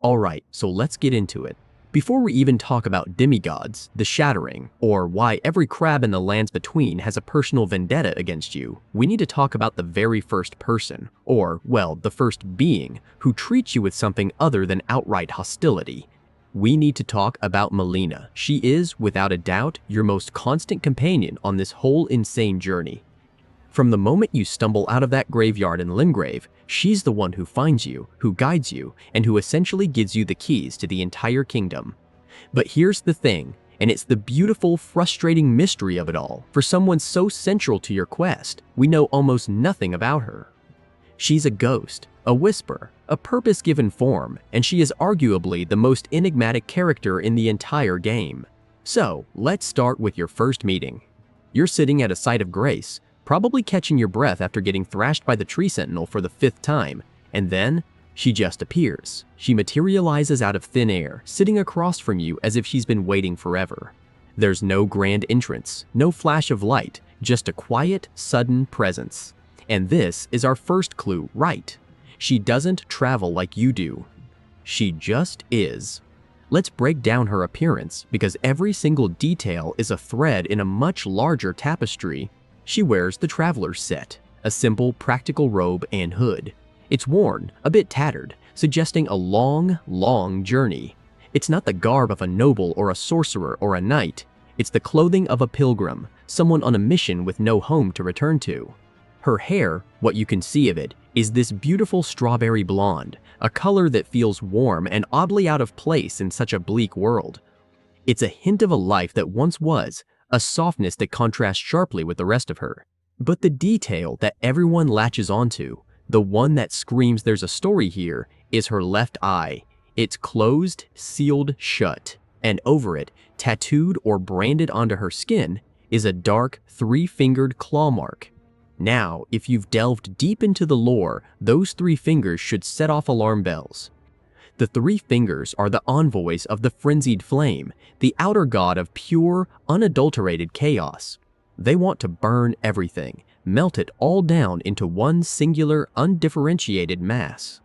Alright, so let's get into it. Before we even talk about demigods, the Shattering, or why every crab in the lands between has a personal vendetta against you, we need to talk about the very first person, or, well, the first being, who treats you with something other than outright hostility. We need to talk about Melaine. She is, without a doubt, your most constant companion on this whole insane journey. From the moment you stumble out of that graveyard in Limgrave, she's the one who finds you, who guides you, and who essentially gives you the keys to the entire kingdom. But here's the thing, and it's the beautiful, frustrating mystery of it all. For someone so central to your quest, we know almost nothing about her. She's a ghost, a whisper, a purpose-given form, and she is arguably the most enigmatic character in the entire game. So, let's start with your first meeting. You're sitting at a site of grace, probably catching your breath after getting thrashed by the tree sentinel for the 5th time, and then she just appears. She materializes out of thin air, sitting across from you as if she's been waiting forever. There's no grand entrance, no flash of light, just a quiet, sudden presence. And this is our first clue, right? She doesn't travel like you do. She just is. Let's break down her appearance, because every single detail is a thread in a much larger tapestry. She wears the traveler's set, a simple, practical robe and hood. It's worn, a bit tattered, suggesting a long, long journey. It's not the garb of a noble or a sorcerer or a knight. It's the clothing of a pilgrim, someone on a mission with no home to return to. Her hair, what you can see of it, is this beautiful strawberry blonde, a color that feels warm and oddly out of place in such a bleak world. It's a hint of a life that once was, a softness that contrasts sharply with the rest of her. But the detail that everyone latches onto, the one that screams there's a story here, is her left eye. It's closed, sealed shut, and over it, tattooed or branded onto her skin, is a dark, 3-fingered claw mark. Now, if you've delved deep into the lore, those 3 fingers should set off alarm bells. The 3 fingers are the envoys of the Frenzied Flame, the outer god of pure, unadulterated chaos. They want to burn everything, melt it all down into one singular, undifferentiated mass.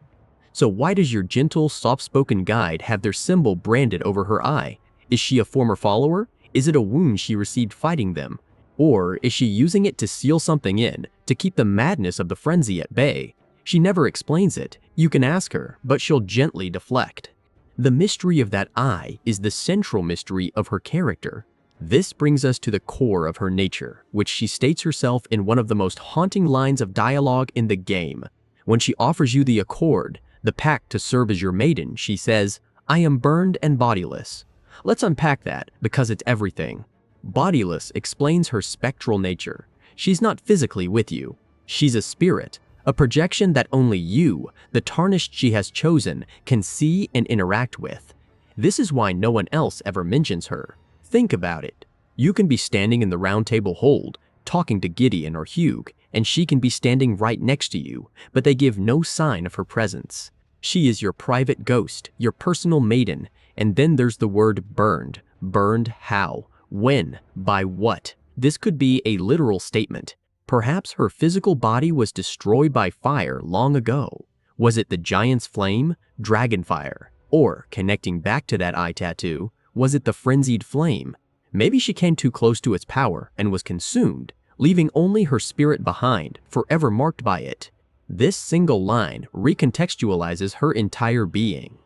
So why does your gentle, soft-spoken guide have their symbol branded over her eye? Is she a former follower? Is it a wound she received fighting them? Or is she using it to seal something in, to keep the madness of the frenzy at bay? She never explains it. You can ask her, but she'll gently deflect. The mystery of that eye is the central mystery of her character. This brings us to the core of her nature, which she states herself in one of the most haunting lines of dialogue in the game. When she offers you the accord, the pact to serve as your maiden, she says, "I am burned and bodiless." Let's unpack that, because it's everything. Bodiless explains her spectral nature. She's not physically with you. She's a spirit, a projection that only you, the tarnished she has chosen, can see and interact with. This is why no one else ever mentions her. Think about it. You can be standing in the Round Table Hold, talking to Gideon or Hugh, and she can be standing right next to you, but they give no sign of her presence. She is your private ghost, your personal maiden, and then there's the word burned. Burned how? When? By what? This could be a literal statement. Perhaps her physical body was destroyed by fire long ago. Was it the giant's flame, dragon fire? Or, connecting back to that eye tattoo, was it the frenzied flame? Maybe she came too close to its power and was consumed, leaving only her spirit behind, forever marked by it. This single line recontextualizes her entire being.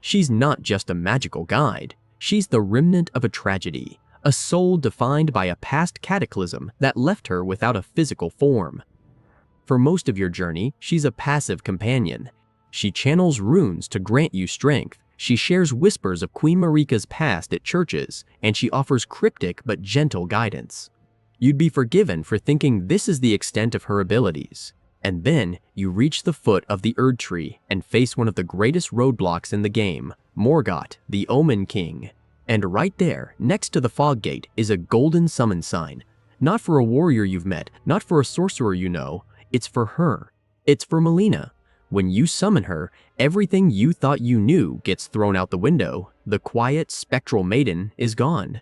She's not just a magical guide. She's the remnant of a tragedy, a soul defined by a past cataclysm that left her without a physical form. For most of your journey, she's a passive companion. She channels runes to grant you strength. She shares whispers of Queen Marika's past at churches, and she offers cryptic but gentle guidance. You'd be forgiven for thinking this is the extent of her abilities. And then you reach the foot of the Erd Tree and face one of the greatest roadblocks in the game, Morgott, the Omen King. And right there, next to the fog gate, is a golden summon sign. Not for a warrior you've met, not for a sorcerer you know, it's for her. It's for Melaine. When you summon her, everything you thought you knew gets thrown out the window. The quiet, spectral maiden is gone.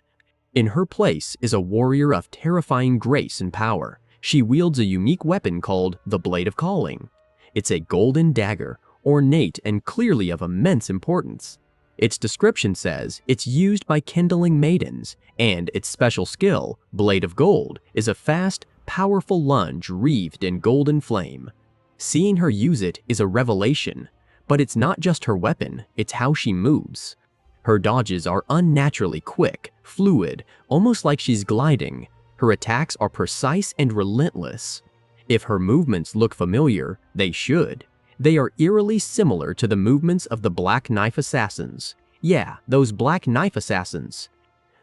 In her place is a warrior of terrifying grace and power. She wields a unique weapon called the Blade of Calling. It's a golden dagger, ornate and clearly of immense importance. Its description says it's used by kindling maidens, and its special skill, Blade of Gold, is a fast, powerful lunge wreathed in golden flame. Seeing her use it is a revelation, but it's not just her weapon, it's how she moves. Her dodges are unnaturally quick, fluid, almost like she's gliding. Her attacks are precise and relentless. If her movements look familiar, they should. They are eerily similar to the movements of the Black Knife Assassins. Yeah, those Black Knife Assassins.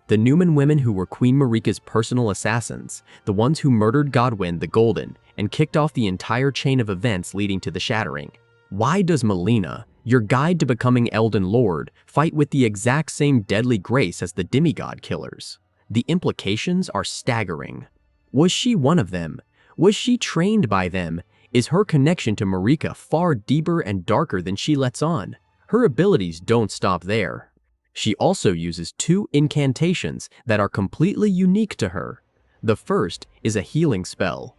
The Numen women who were Queen Marika's personal assassins, the ones who murdered Godwyn the Golden and kicked off the entire chain of events leading to the Shattering. Why does Melina, your guide to becoming Elden Lord, fight with the exact same deadly grace as the demigod killers? The implications are staggering. Was she one of them? Was she trained by them? Is her connection to Marika far deeper and darker than she lets on? Her abilities don't stop there. She also uses 2 incantations that are completely unique to her. The first is a healing spell.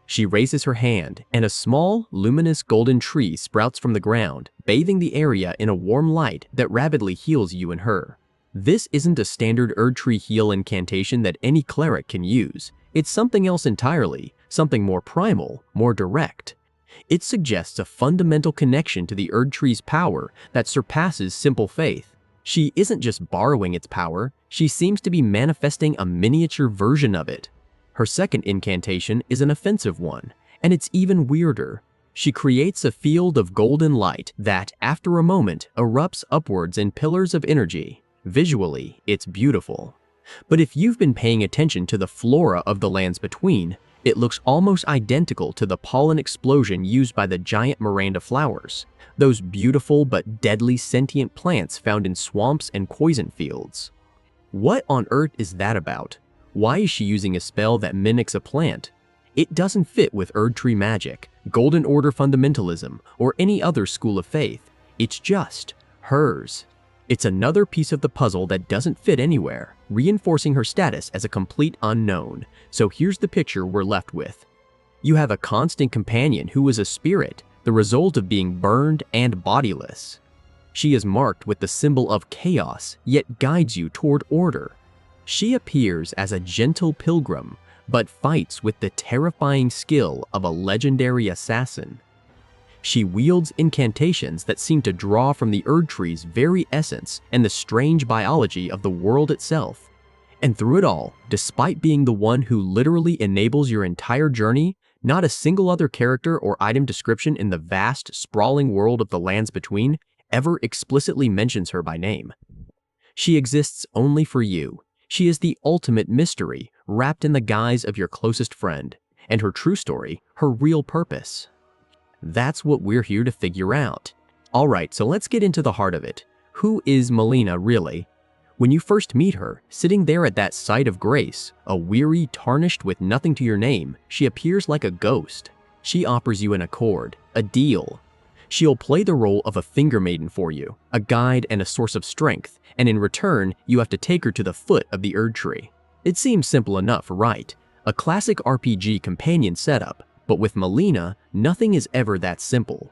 She raises her hand, and a small, luminous golden tree sprouts from the ground, bathing the area in a warm light that rapidly heals you and her. This isn't a standard Erdtree heal incantation that any cleric can use. It's something else entirely, something more primal, more direct. It suggests a fundamental connection to the Erdtree's power that surpasses simple faith. She isn't just borrowing its power, she seems to be manifesting a miniature version of it. Her second incantation is an offensive one, and it's even weirder. She creates a field of golden light that, after a moment, erupts upwards in pillars of energy. Visually, it's beautiful. But if you've been paying attention to the flora of the lands between, it looks almost identical to the pollen explosion used by the giant Miranda flowers, those beautiful but deadly sentient plants found in swamps and poison fields. What on earth is that about? Why is she using a spell that mimics a plant? It doesn't fit with Erdtree magic, Golden Order fundamentalism, or any other school of faith. It's just hers. It's another piece of the puzzle that doesn't fit anywhere, reinforcing her status as a complete unknown. So here's the picture we're left with. You have a constant companion who is a spirit, the result of being burned and bodiless. She is marked with the symbol of chaos, yet guides you toward order. She appears as a gentle pilgrim, but fights with the terrifying skill of a legendary assassin. She wields incantations that seem to draw from the Erdtree's very essence and the strange biology of the world itself. And through it all, despite being the one who literally enables your entire journey, not a single other character or item description in the vast, sprawling world of the lands between ever explicitly mentions her by name. She exists only for you. She is the ultimate mystery, wrapped in the guise of your closest friend, and her true story, her real purpose. That's what we're here to figure out. Alright, so let's get into the heart of it. Who is Melina really? When you first meet her, sitting there at that site of grace, a weary, tarnished with nothing to your name, she appears like a ghost. She offers you an accord, a deal. She'll play the role of a finger maiden for you, a guide and a source of strength, and in return, you have to take her to the foot of the Erdtree. It seems simple enough, right? A classic RPG companion setup, but with Melina, nothing is ever that simple.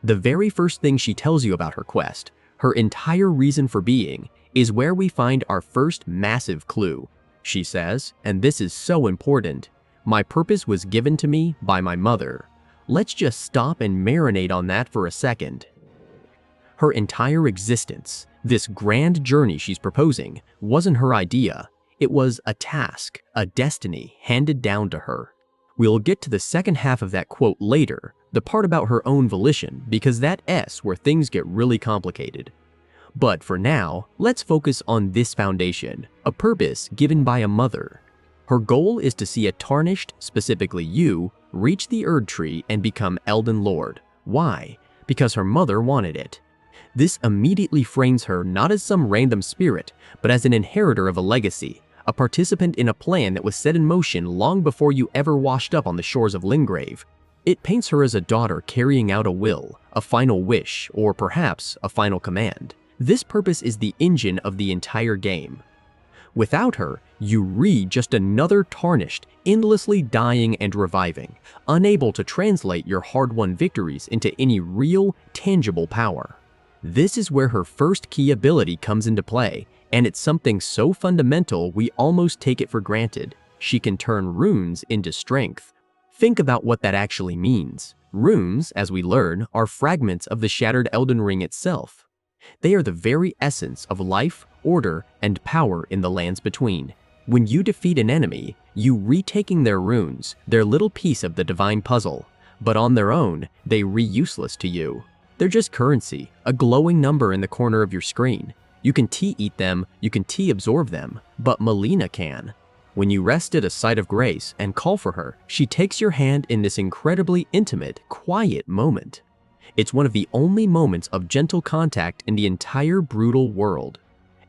The very first thing she tells you about her quest, her entire reason for being, is where we find our first massive clue. She says, and this is so important, "My purpose was given to me by my mother." Let's just stop and marinate on that for a second. Her entire existence, this grand journey she's proposing, wasn't her idea. It was a task, a destiny handed down to her. We'll get to the second half of that quote later, the part about her own volition, because that S where things get really complicated. But for now, let's focus on this foundation, a purpose given by a mother. Her goal is to see a tarnished, specifically you, reach the Erdtree and become Elden Lord. Why? Because her mother wanted it. This immediately frames her not as some random spirit, but as an inheritor of a legacy, a participant in a plan that was set in motion long before you ever washed up on the shores of Lingrave. It paints her as a daughter carrying out a will, a final wish, or perhaps a final command. This purpose is the engine of the entire game. Without her, you read just another tarnished, endlessly dying and reviving, unable to translate your hard-won victories into any real, tangible power. This is where her first key ability comes into play, and it's something so fundamental we almost take it for granted. She can turn runes into strength. Think about what that actually means. Runes, as we learn, are fragments of the shattered Elden Ring itself. They are the very essence of life, order, and power in the lands between. When you defeat an enemy, you retaking their runes, their little piece of the divine puzzle, but on their own, they re-useless to you. They're just currency, a glowing number in the corner of your screen. You can T-eat them, you can T-absorb them, but Melaine can. When you rest at a site of grace and call for her, she takes your hand in this incredibly intimate, quiet moment. It's one of the only moments of gentle contact in the entire brutal world.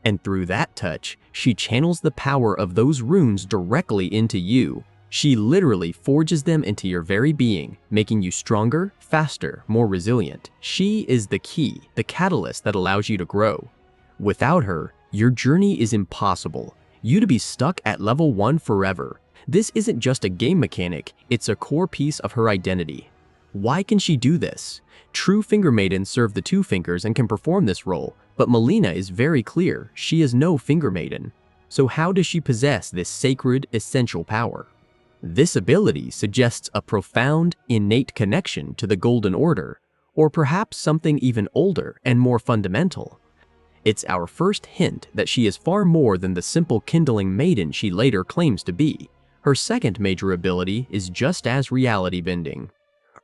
And through that touch, she channels the power of those runes directly into you. She literally forges them into your very being, making you stronger, faster, more resilient. She is the key, the catalyst that allows you to grow. Without her, your journey is impossible. You'd be stuck at level 1 forever. This isn't just a game mechanic, it's a core piece of her identity. Why can she do this? True Finger Maidens serve the 2 fingers and can perform this role, but Melaine is very clear, she is no Finger Maiden. So how does she possess this sacred, essential power? This ability suggests a profound, innate connection to the Golden Order, or perhaps something even older and more fundamental. It's our first hint that she is far more than the simple kindling maiden she later claims to be. Her second major ability is just as reality-bending.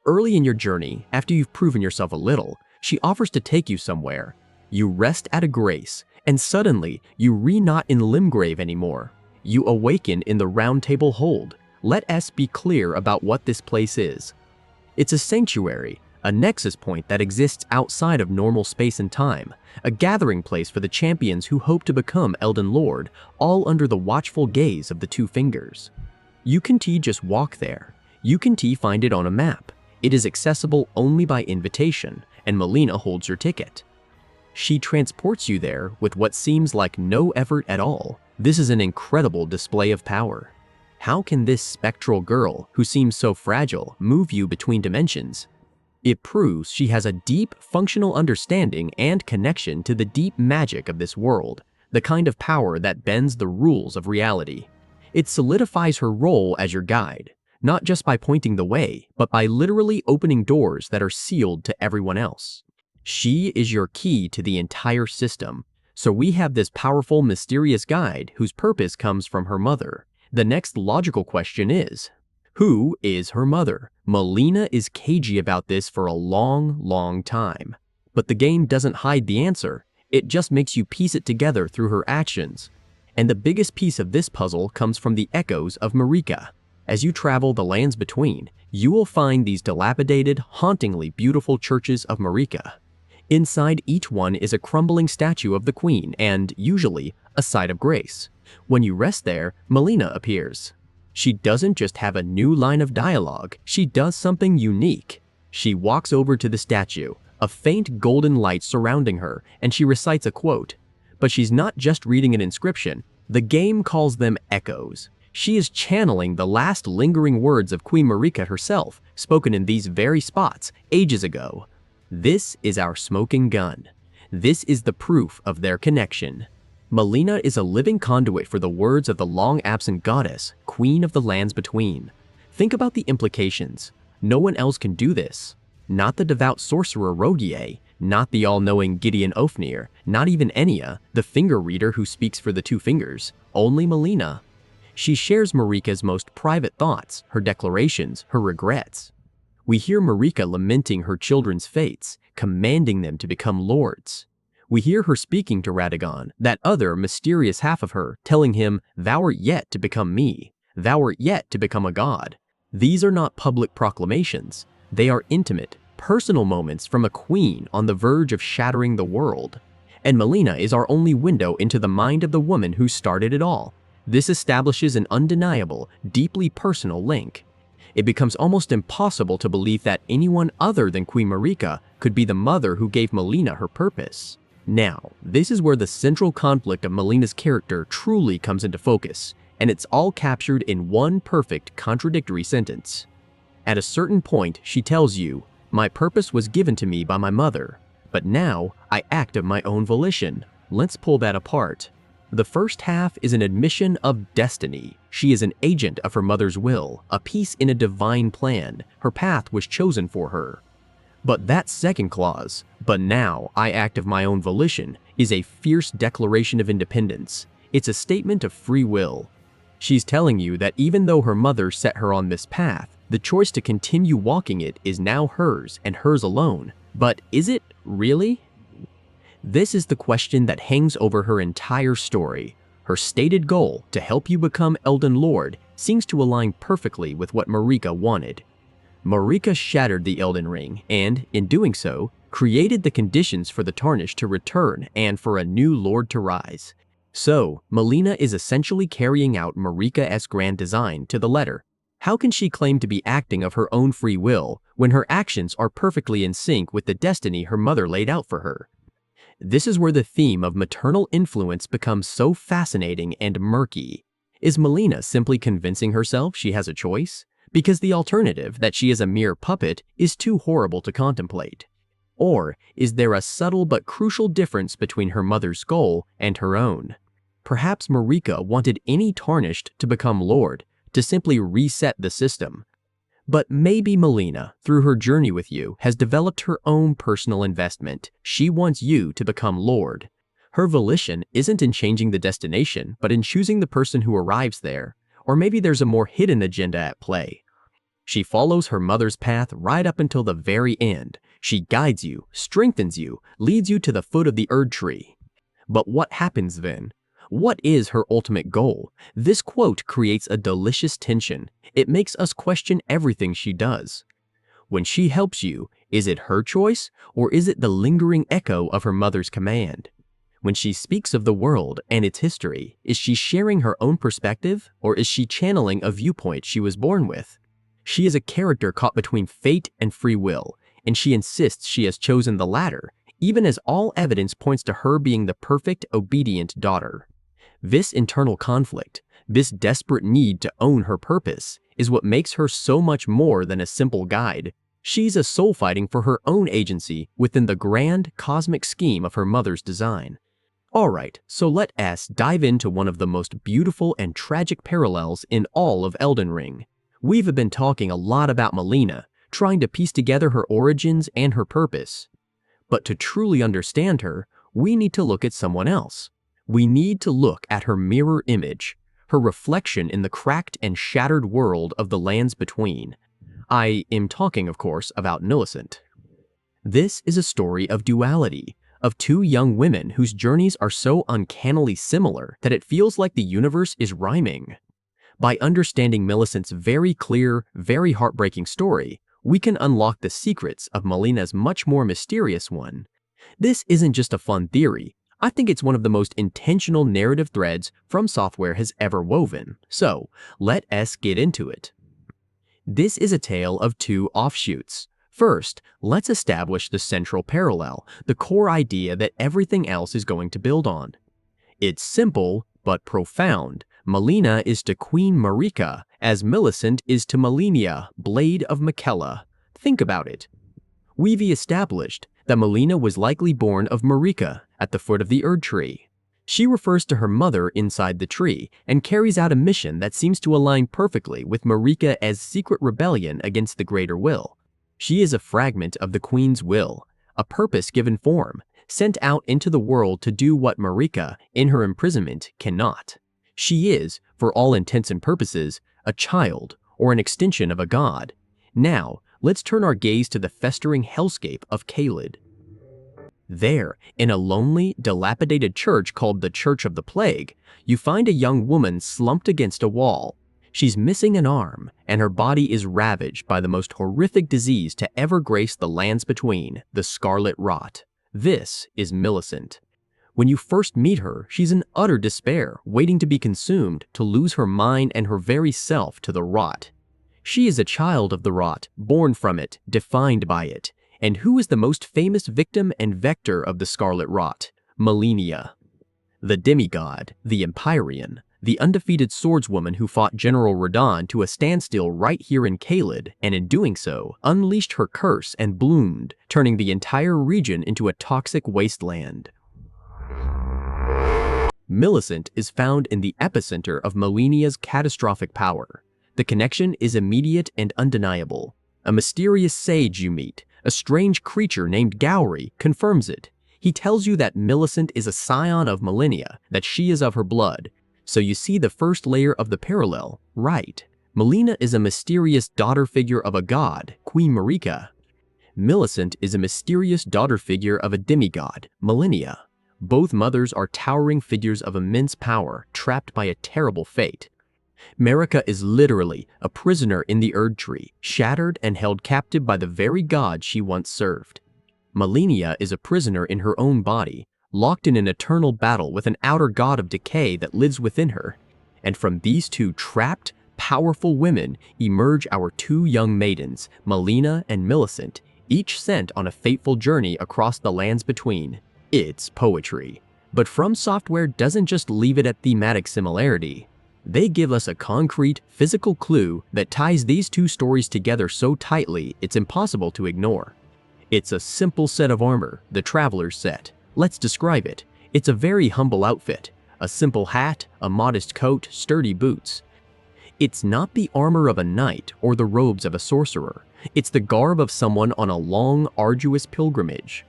Early in your journey, after you've proven yourself a little, she offers to take you somewhere. You rest at a grace, and suddenly you re-not in Limgrave anymore. You awaken in the Round Table Hold. Let us be clear about what this place is. It's a sanctuary, a nexus point that exists outside of normal space and time, a gathering place for the champions who hope to become Elden Lord, all under the watchful gaze of the 2 fingers. You can just walk there. You can find it on a map. It is accessible only by invitation, and Melaine holds your ticket. She transports you there with what seems like no effort at all. This is an incredible display of power. How can this spectral girl, who seems so fragile, move you between dimensions? It proves she has a deep, functional understanding and connection to the deep magic of this world, the kind of power that bends the rules of reality. It solidifies her role as your guide, not just by pointing the way, but by literally opening doors that are sealed to everyone else. She is your key to the entire system, so we have this powerful, mysterious guide whose purpose comes from her mother. The next logical question is, who is her mother? Melaine is cagey about this for a long time. But the game doesn't hide the answer, it just makes you piece it together through her actions. And the biggest piece of this puzzle comes from the echoes of Marika. As you travel the lands between, you will find these dilapidated, hauntingly beautiful churches of Marika. Inside each one is a crumbling statue of the queen and, usually, a site of grace. When you rest there, Melaine appears. She doesn't just have a new line of dialogue, she does something unique. She walks over to the statue, a faint golden light surrounding her, and she recites a quote. But she's not just reading an inscription, the game calls them echoes. She is channeling the last lingering words of Queen Marika herself, spoken in these very spots, ages ago. This is our smoking gun. This is the proof of their connection. Melaine is a living conduit for the words of the long-absent goddess, Queen of the Lands Between. Think about the implications. No one else can do this. Not the devout sorcerer Rogier, not the all-knowing Gideon Ofnir, not even Aeonia, the finger reader who speaks for the 2 fingers. Only Melaine. She shares Marika's most private thoughts, her declarations, her regrets. We hear Marika lamenting her children's fates, commanding them to become lords. We hear her speaking to Radagon, that other mysterious half of her, telling him, "Thou art yet to become me. Thou art yet to become a god." These are not public proclamations. They are intimate, personal moments from a queen on the verge of shattering the world. And Melaine is our only window into the mind of the woman who started it all. This establishes an undeniable, deeply personal link. It becomes almost impossible to believe that anyone other than Queen Marika could be the mother who gave Melaine her purpose. Now, this is where the central conflict of Melina's character truly comes into focus, and it's all captured in one perfect contradictory sentence. At a certain point, she tells you, "My purpose was given to me by my mother, but now I act of my own volition." Let's pull that apart. The first half is an admission of destiny. She is an agent of her mother's will, a piece in a divine plan. Her path was chosen for her. But that second clause, "but now I act of my own volition," is a fierce declaration of independence. It's a statement of free will. She's telling you that even though her mother set her on this path, the choice to continue walking it is now hers and hers alone. But is it really? This is the question that hangs over her entire story. Her stated goal, to help you become Elden Lord, seems to align perfectly with what Marika wanted. Marika shattered the Elden Ring and, in doing so, created the conditions for the Tarnished to return and for a new Lord to rise. So, Melina is essentially carrying out Marika's grand design to the letter. How can she claim to be acting of her own free will when her actions are perfectly in sync with the destiny her mother laid out for her? This is where the theme of maternal influence becomes so fascinating and murky. Is Melina simply convincing herself she has a choice? Because the alternative, that she is a mere puppet, is too horrible to contemplate. Or is there a subtle but crucial difference between her mother's goal and her own? Perhaps Marika wanted any Tarnished to become Lord, to simply reset the system. But maybe Melina, through her journey with you, has developed her own personal investment. She wants you to become Lord. Her volition isn't in changing the destination, but in choosing the person who arrives there. Or maybe there's a more hidden agenda at play. She follows her mother's path right up until the very end. She guides you, strengthens you, leads you to the foot of the Erd tree. But what happens then? What is her ultimate goal? This quote creates a delicious tension. It makes us question everything she does. When she helps you, is it her choice, or is it the lingering echo of her mother's command? When she speaks of the world and its history, is she sharing her own perspective, or is she channeling a viewpoint she was born with? She is a character caught between fate and free will, and she insists she has chosen the latter, even as all evidence points to her being the perfect, obedient daughter. This internal conflict, this desperate need to own her purpose, is what makes her so much more than a simple guide. She's a soul fighting for her own agency within the grand, cosmic scheme of her mother's design. Alright, so let us dive into one of the most beautiful and tragic parallels in all of Elden Ring. We've been talking a lot about Melina, trying to piece together her origins and her purpose. But to truly understand her, we need to look at someone else. We need to look at her mirror image, her reflection in the cracked and shattered world of the lands between. I am talking, of course, about Millicent. This is a story of duality, of two young women whose journeys are so uncannily similar that it feels like the universe is rhyming. By understanding Millicent's very clear, very heartbreaking story, we can unlock the secrets of Melina's much more mysterious one. This isn't just a fun theory. I think it's one of the most intentional narrative threads From Software has ever woven. So, let us get into it. This is a tale of two offshoots. First, let's establish the central parallel, the core idea that everything else is going to build on. It's simple, but profound. Melina is to Queen Marika, as Millicent is to Malenia, Blade of Miquella. Think about it. We've established that Melina was likely born of Marika at the foot of the Erd tree. She refers to her mother inside the tree and carries out a mission that seems to align perfectly with Marika's secret rebellion against the greater will. She is a fragment of the Queen's will, a purpose given form, sent out into the world to do what Marika, in her imprisonment, cannot. She is, for all intents and purposes, a child or an extension of a god. Now, let's turn our gaze to the festering hellscape of Caelid. There, in a lonely, dilapidated church called the Church of the Plague, you find a young woman slumped against a wall. She's missing an arm, and her body is ravaged by the most horrific disease to ever grace the lands between, the Scarlet Rot. This is Millicent. When you first meet her, she's in utter despair, waiting to be consumed, to lose her mind and her very self to the rot. She is a child of the rot, born from it, defined by it. And who is the most famous victim and vector of the Scarlet Rot? Melaine, the demigod, the Empyrean, the undefeated swordswoman who fought General Radon to a standstill right here in Caelid, and in doing so, unleashed her curse and bloomed, turning the entire region into a toxic wasteland. Millicent is found in the epicenter of Melania's catastrophic power. The connection is immediate and undeniable. A mysterious sage you meet, a strange creature named Gowry, confirms it. He tells you that Millicent is a scion of Melaine, that she is of her blood. So you see the first layer of the parallel, right? Melaine is a mysterious daughter figure of a god, Queen Marika. Millicent is a mysterious daughter figure of a demigod, Melaine. Both mothers are towering figures of immense power, trapped by a terrible fate. Marika is literally a prisoner in the Erd Tree, shattered and held captive by the very god she once served. Melaine is a prisoner in her own body, locked in an eternal battle with an outer god of decay that lives within her. And from these two trapped, powerful women emerge our two young maidens, Melaine and Millicent, each sent on a fateful journey across the lands between. It's poetry. But From Software doesn't just leave it at thematic similarity. They give us a concrete, physical clue that ties these two stories together so tightly it's impossible to ignore. It's a simple set of armor, the Traveler's set. Let's describe it. It's a very humble outfit. A simple hat, a modest coat, sturdy boots. It's not the armor of a knight or the robes of a sorcerer. It's the garb of someone on a long, arduous pilgrimage.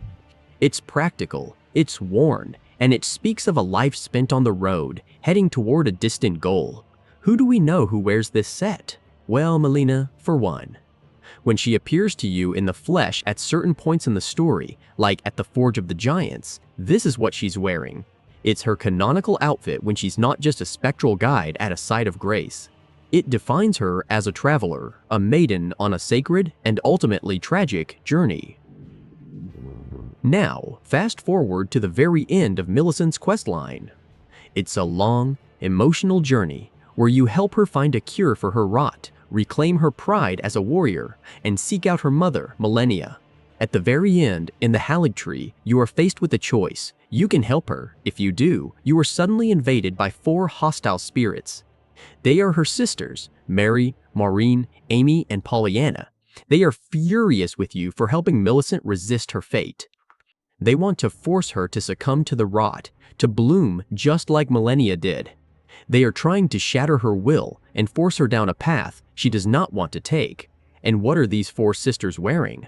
It's practical, it's worn, and it speaks of a life spent on the road, heading toward a distant goal. Who do we know who wears this set? Well, Melaine, for one. When she appears to you in the flesh at certain points in the story, like at the Forge of the Giants, this is what she's wearing. It's her canonical outfit when she's not just a spectral guide at a site of grace. It defines her as a traveler, a maiden on a sacred and ultimately tragic journey. Now, fast forward to the very end of Millicent's questline. It's a long, emotional journey where you help her find a cure for her rot, reclaim her pride as a warrior, and seek out her mother, Melaine. At the very end, in the Halig Tree, you are faced with a choice. You can help her. If you do, you are suddenly invaded by 4 hostile spirits. They are her sisters, Mary, Maureen, Amy, and Pollyanna. They are furious with you for helping Millicent resist her fate. They want to force her to succumb to the rot, to bloom just like Melaine did. They are trying to shatter her will and force her down a path she does not want to take. And what are these 4 sisters wearing?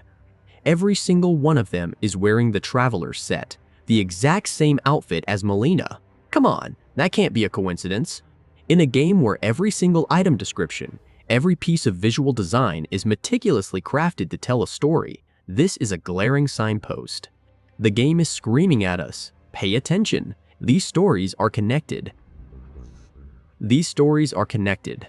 Every single one of them is wearing the Traveler's set, the exact same outfit as Melaine. Come on, that can't be a coincidence. In a game where every single item description, every piece of visual design is meticulously crafted to tell a story, this is a glaring signpost. The game is screaming at us, pay attention, these stories are connected. These stories are connected.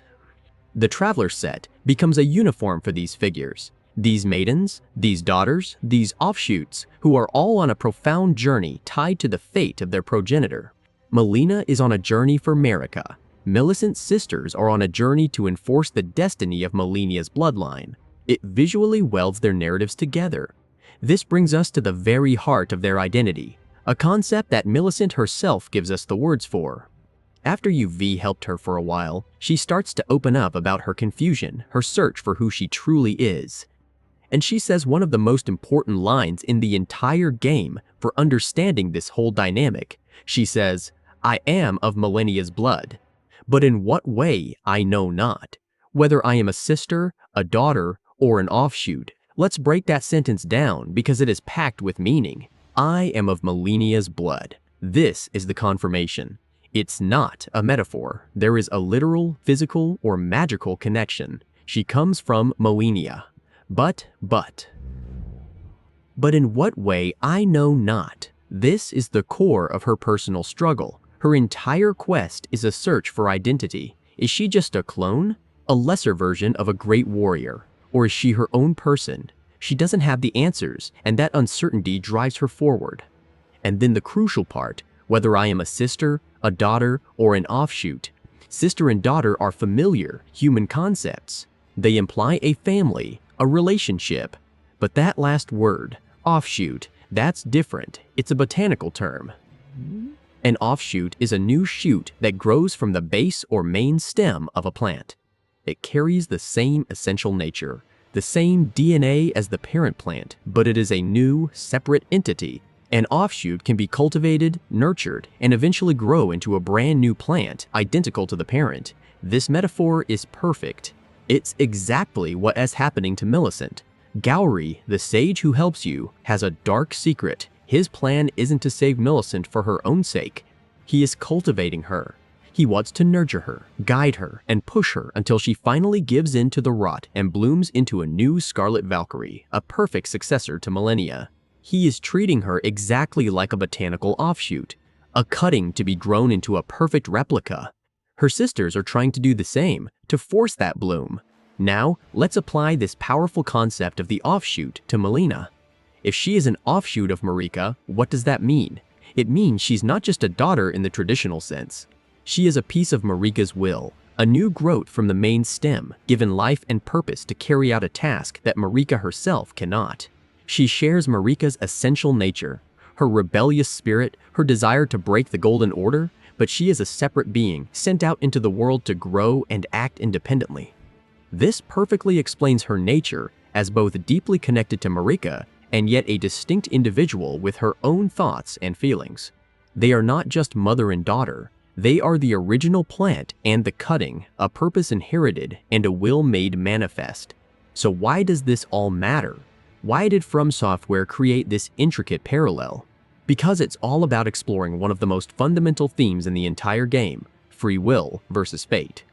The Traveler's set becomes a uniform for these figures. These maidens, these daughters, these offshoots, who are all on a profound journey tied to the fate of their progenitor. Melaine is on a journey for Marika. Millicent's sisters are on a journey to enforce the destiny of Melania's bloodline. It visually welds their narratives together. This brings us to the very heart of their identity, a concept that Millicent herself gives us the words for. After UV helped her for a while, she starts to open up about her confusion, her search for who she truly is. And she says one of the most important lines in the entire game for understanding this whole dynamic. She says, "I am of Melania's blood, but in what way I know not. Whether I am a sister, a daughter, or an offshoot." Let's break that sentence down because it is packed with meaning. I am of Melania's blood. This is the confirmation. It's not a metaphor. There is a literal, physical, or magical connection. She comes from Melaine. But in what way I know not. This is the core of her personal struggle. Her entire quest is a search for identity. Is she just a clone? A lesser version of a great warrior? Or is she her own person? She doesn't have the answers, and that uncertainty drives her forward. And then the crucial part, whether I am a sister, a daughter, or an offshoot. Sister and daughter are familiar, human concepts. They imply a family, a relationship. But that last word, offshoot, that's different. It's a botanical term. An offshoot is a new shoot that grows from the base or main stem of a plant. It carries the same essential nature, the same DNA as the parent plant, but it is a new, separate entity. An offshoot can be cultivated, nurtured, and eventually grow into a brand new plant identical to the parent. This metaphor is perfect. It's exactly what is happening to Millicent. Gowry, the sage who helps you, has a dark secret. His plan isn't to save Millicent for her own sake. He is cultivating her. He wants to nurture her, guide her, and push her until she finally gives in to the rot and blooms into a new Scarlet Valkyrie, a perfect successor to Millennia. He is treating her exactly like a botanical offshoot, a cutting to be grown into a perfect replica. Her sisters are trying to do the same, to force that bloom. Now, let's apply this powerful concept of the offshoot to Melina. If she is an offshoot of Marika, what does that mean? It means she's not just a daughter in the traditional sense. She is a piece of Marika's will, a new growth from the main stem, given life and purpose to carry out a task that Marika herself cannot. She shares Marika's essential nature, her rebellious spirit, her desire to break the Golden Order, but she is a separate being sent out into the world to grow and act independently. This perfectly explains her nature as both deeply connected to Marika and yet a distinct individual with her own thoughts and feelings. They are not just mother and daughter, they are the original plant and the cutting, a purpose inherited and a will made manifest. So why does this all matter? Why did From Software create this intricate parallel? Because it's all about exploring one of the most fundamental themes in the entire game, free will versus fate.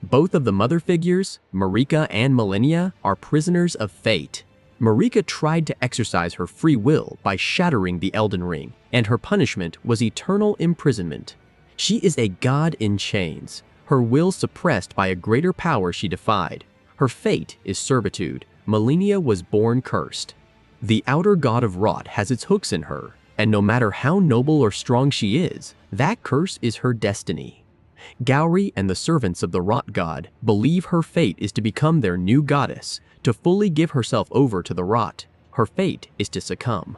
Both of the mother figures, Marika and Millennia, are prisoners of fate. Marika tried to exercise her free will by shattering the Elden Ring, and her punishment was eternal imprisonment. She is a god in chains, her will suppressed by a greater power she defied. Her fate is servitude. Millennia was born cursed. The outer god of Rot has its hooks in her, and no matter how noble or strong she is, that curse is her destiny. Gowry and the servants of the Rot god believe her fate is to become their new goddess, to fully give herself over to the Rot. Her fate is to succumb.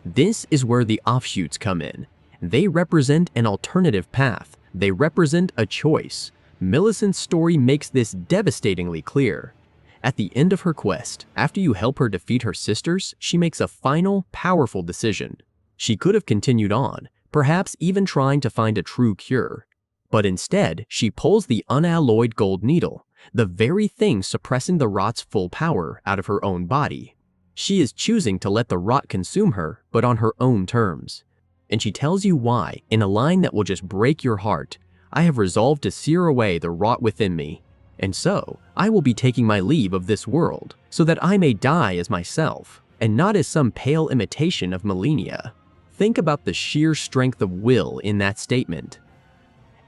This is where the offshoots come in. They represent an alternative path. They represent a choice. Millicent's story makes this devastatingly clear. At the end of her quest, after you help her defeat her sisters, she makes a final, powerful decision. She could have continued on, perhaps even trying to find a true cure. But instead, she pulls the unalloyed gold needle, the very thing suppressing the Rot's full power out of her own body. She is choosing to let the Rot consume her, but on her own terms. And she tells you why, in a line that will just break your heart. I have resolved to sear away the Rot within me. And so, I will be taking my leave of this world, so that I may die as myself, and not as some pale imitation of Millennia. Think about the sheer strength of will in that statement.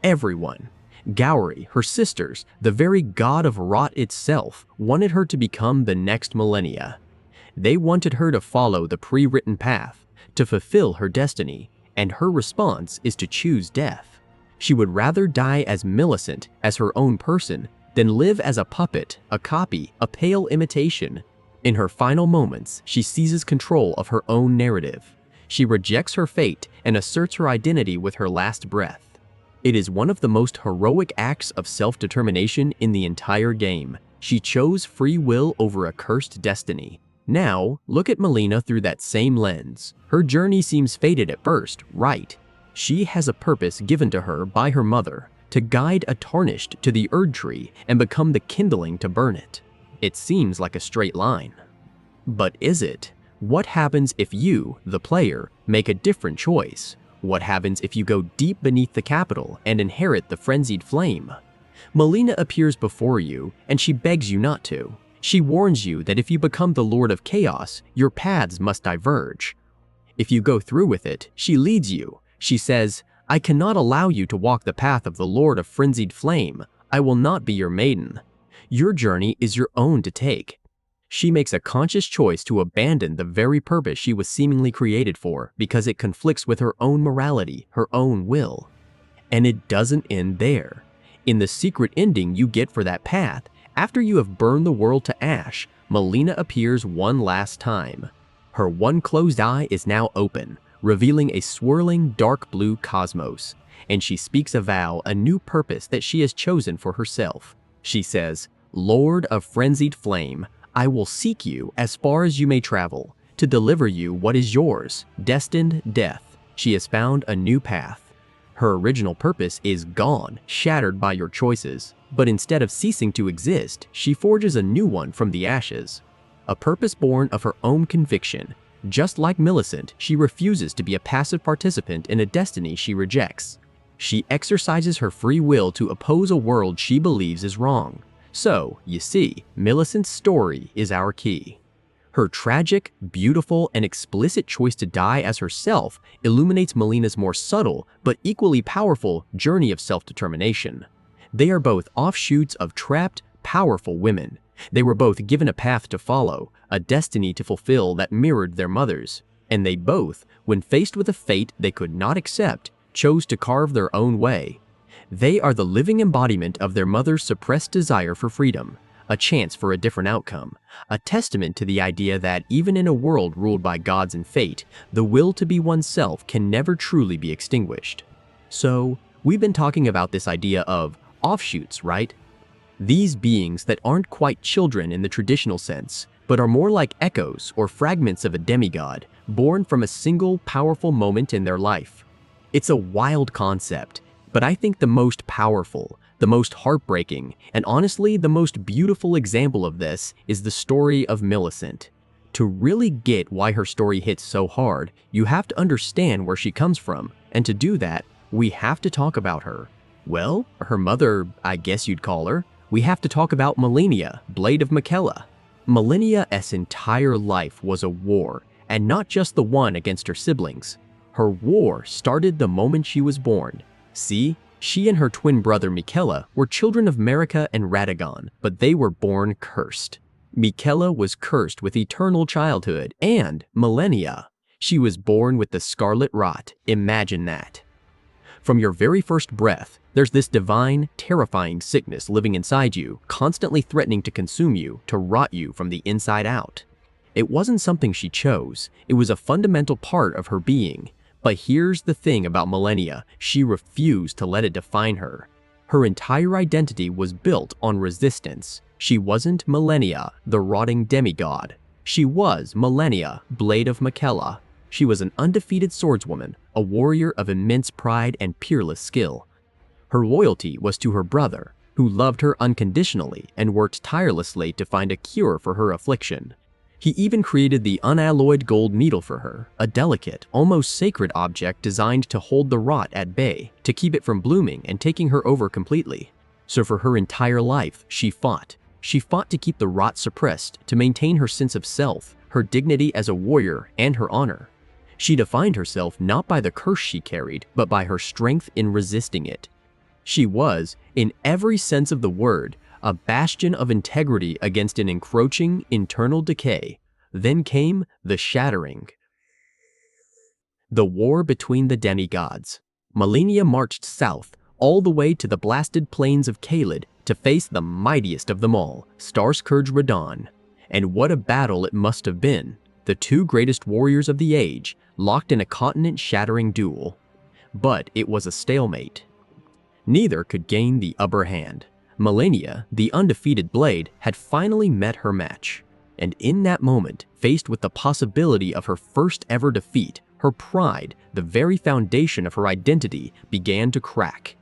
Everyone, Gowry, her sisters, the very god of Rot itself, wanted her to become the next Millennia. They wanted her to follow the pre-written path, to fulfill her destiny, and her response is to choose death. She would rather die as Millicent, as her own person, than live as a puppet, a copy, a pale imitation. In her final moments, she seizes control of her own narrative. She rejects her fate and asserts her identity with her last breath. It is one of the most heroic acts of self-determination in the entire game. She chose free will over a cursed destiny. Now, look at Melina through that same lens. Her journey seems fated at first, right? She has a purpose given to her by her mother, to guide a tarnished to the Erd Tree and become the kindling to burn it. It seems like a straight line. But is it? What happens if you, the player, make a different choice? What happens if you go deep beneath the capital and inherit the frenzied flame? Melina appears before you, and she begs you not to. She warns you that if you become the Lord of Chaos, your paths must diverge. If you go through with it, she leads you. She says, I cannot allow you to walk the path of the Lord of Frenzied Flame. I will not be your maiden. Your journey is your own to take. She makes a conscious choice to abandon the very purpose she was seemingly created for because it conflicts with her own morality, her own will. And it doesn't end there. In the secret ending you get for that path, after you have burned the world to ash, Melina appears one last time. Her one closed eye is now open, revealing a swirling dark blue cosmos, and she speaks a vow, a new purpose that she has chosen for herself. She says, "Lord of frenzied flame, I will seek you as far as you may travel, to deliver you what is yours, destined death." She has found a new path. Her original purpose is gone, shattered by your choices, but instead of ceasing to exist, she forges a new one from the ashes. A purpose born of her own conviction. Just like Millicent, she refuses to be a passive participant in a destiny she rejects. She exercises her free will to oppose a world she believes is wrong. So, you see, Millicent's story is our key. Her tragic, beautiful, and explicit choice to die as herself illuminates Melina's more subtle but equally powerful journey of self-determination. They are both offshoots of trapped, powerful women. They were both given a path to follow, a destiny to fulfill that mirrored their mothers, and they both, when faced with a fate they could not accept, chose to carve their own way. They are the living embodiment of their mother's suppressed desire for freedom, a chance for a different outcome, a testament to the idea that even in a world ruled by gods and fate, the will to be oneself can never truly be extinguished. So, we've been talking about this idea of offshoots, right? These beings that aren't quite children in the traditional sense, but are more like echoes or fragments of a demigod, born from a single powerful moment in their life. It's a wild concept, but I think the most powerful, the most heartbreaking, and honestly the most beautiful example of this is the story of Millicent. To really get why her story hits so hard, you have to understand where she comes from, and to do that, we have to talk about her. Well, her mother, I guess you'd call her. We have to talk about Melaine, Blade of Miquella. Melanie's entire life was a war, and not just the one against her siblings. Her war started the moment she was born. See, she and her twin brother Miquella were children of Marika and Radagon, but they were born cursed. Miquella was cursed with eternal childhood, and Melaine, she was born with the Scarlet Rot. Imagine that. From your very first breath, there's this divine, terrifying sickness living inside you, constantly threatening to consume you, to rot you from the inside out. It wasn't something she chose, it was a fundamental part of her being. But here's the thing about Melaine, she refused to let it define her. Her entire identity was built on resistance. She wasn't Melaine, the rotting demigod. She was Melaine, Blade of Miquella. She was an undefeated swordswoman, a warrior of immense pride and peerless skill. Her loyalty was to her brother, who loved her unconditionally and worked tirelessly to find a cure for her affliction. He even created the unalloyed gold needle for her, a delicate, almost sacred object designed to hold the rot at bay, to keep it from blooming and taking her over completely. So for her entire life, she fought. She fought to keep the rot suppressed, to maintain her sense of self, her dignity as a warrior, and her honor. She defined herself not by the curse she carried, but by her strength in resisting it. She was, in every sense of the word, a bastion of integrity against an encroaching internal decay. Then came the Shattering. The war between the demigods. Melaine marched south, all the way to the blasted plains of Caelid to face the mightiest of them all, Starscourge Radon. And what a battle it must have been. The two greatest warriors of the age, locked in a continent-shattering duel. But it was a stalemate. Neither could gain the upper hand. Melaine, the undefeated Blade, had finally met her match. And in that moment, faced with the possibility of her first ever defeat, her pride, the very foundation of her identity, began to crack.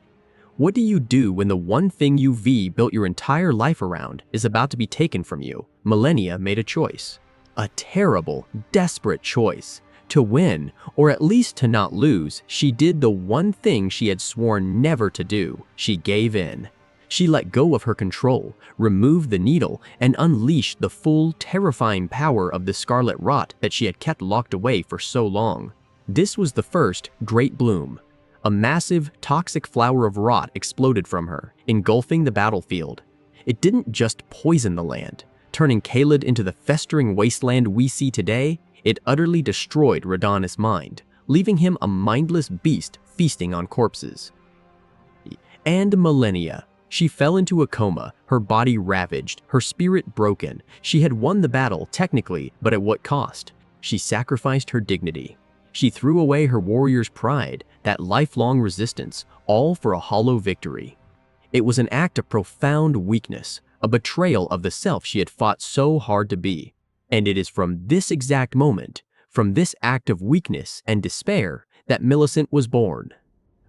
What do you do when the one thing you've built your entire life around is about to be taken from you? Melaine made a choice. A terrible, desperate choice. To win, or at least to not lose, she did the one thing she had sworn never to do. She gave in. She let go of her control, removed the needle, and unleashed the full, terrifying power of the Scarlet Rot that she had kept locked away for so long. This was the first great bloom. A massive, toxic flower of rot exploded from her, engulfing the battlefield. It didn't just poison the land, turning Caelid into the festering wasteland we see today. It utterly destroyed Radon's mind, leaving him a mindless beast feasting on corpses. And Melaine. She fell into a coma, her body ravaged, her spirit broken. She had won the battle, technically, but at what cost? She sacrificed her dignity. She threw away her warrior's pride, that lifelong resistance, all for a hollow victory. It was an act of profound weakness, a betrayal of the self she had fought so hard to be. And it is from this exact moment, from this act of weakness and despair, that Millicent was born.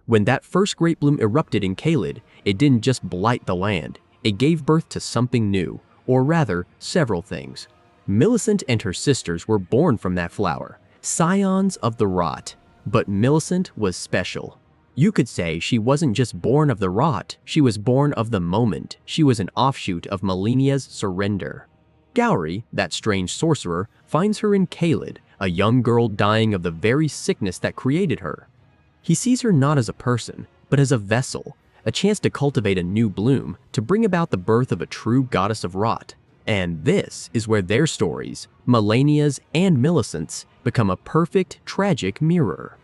When that first great bloom erupted in Caelid, it didn't just blight the land, it gave birth to something new, or rather, several things. Millicent and her sisters were born from that flower, scions of the Rot. But Millicent was special. You could say she wasn't just born of the Rot, she was born of the moment. She was an offshoot of Malenia's surrender. Gowry, that strange sorcerer, finds her in Caelid, a young girl dying of the very sickness that created her. He sees her not as a person, but as a vessel, a chance to cultivate a new bloom, to bring about the birth of a true goddess of Rot. And this is where their stories, Malenia's and Millicent's, become a perfect, tragic mirror.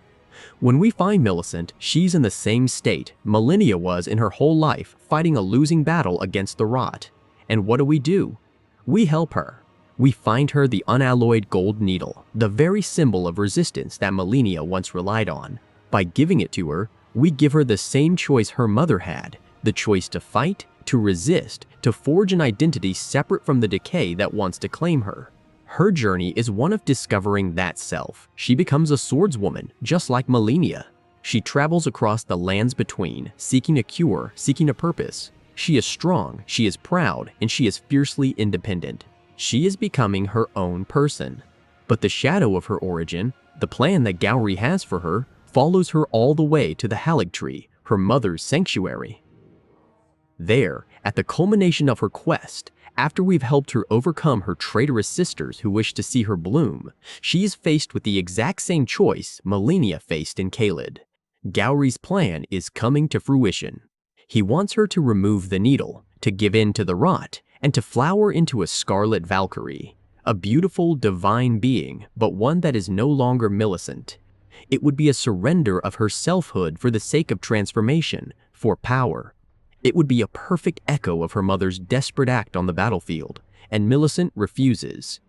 When we find Millicent, she's in the same state Malenia was in her whole life, fighting a losing battle against the Rot. And what do? We help her. We find her the unalloyed gold needle, the very symbol of resistance that Malenia once relied on. By giving it to her, we give her the same choice her mother had, the choice to fight, to resist, to forge an identity separate from the decay that wants to claim her. Her journey is one of discovering that self. She becomes a swordswoman, just like Malenia. She travels across the lands between, seeking a cure, seeking a purpose. She is strong, she is proud, and she is fiercely independent. She is becoming her own person. But the shadow of her origin, the plan that Gowry has for her, follows her all the way to the Halig Tree, her mother's sanctuary. There, at the culmination of her quest, after we've helped her overcome her traitorous sisters who wish to see her bloom, she is faced with the exact same choice Malenia faced in Caelid. Gowry's plan is coming to fruition. He wants her to remove the needle, to give in to the Rot, and to flower into a Scarlet Valkyrie, a beautiful, divine being, but one that is no longer Millicent. It would be a surrender of her selfhood for the sake of transformation, for power. It would be a perfect echo of her mother's desperate act on the battlefield, and Millicent refuses.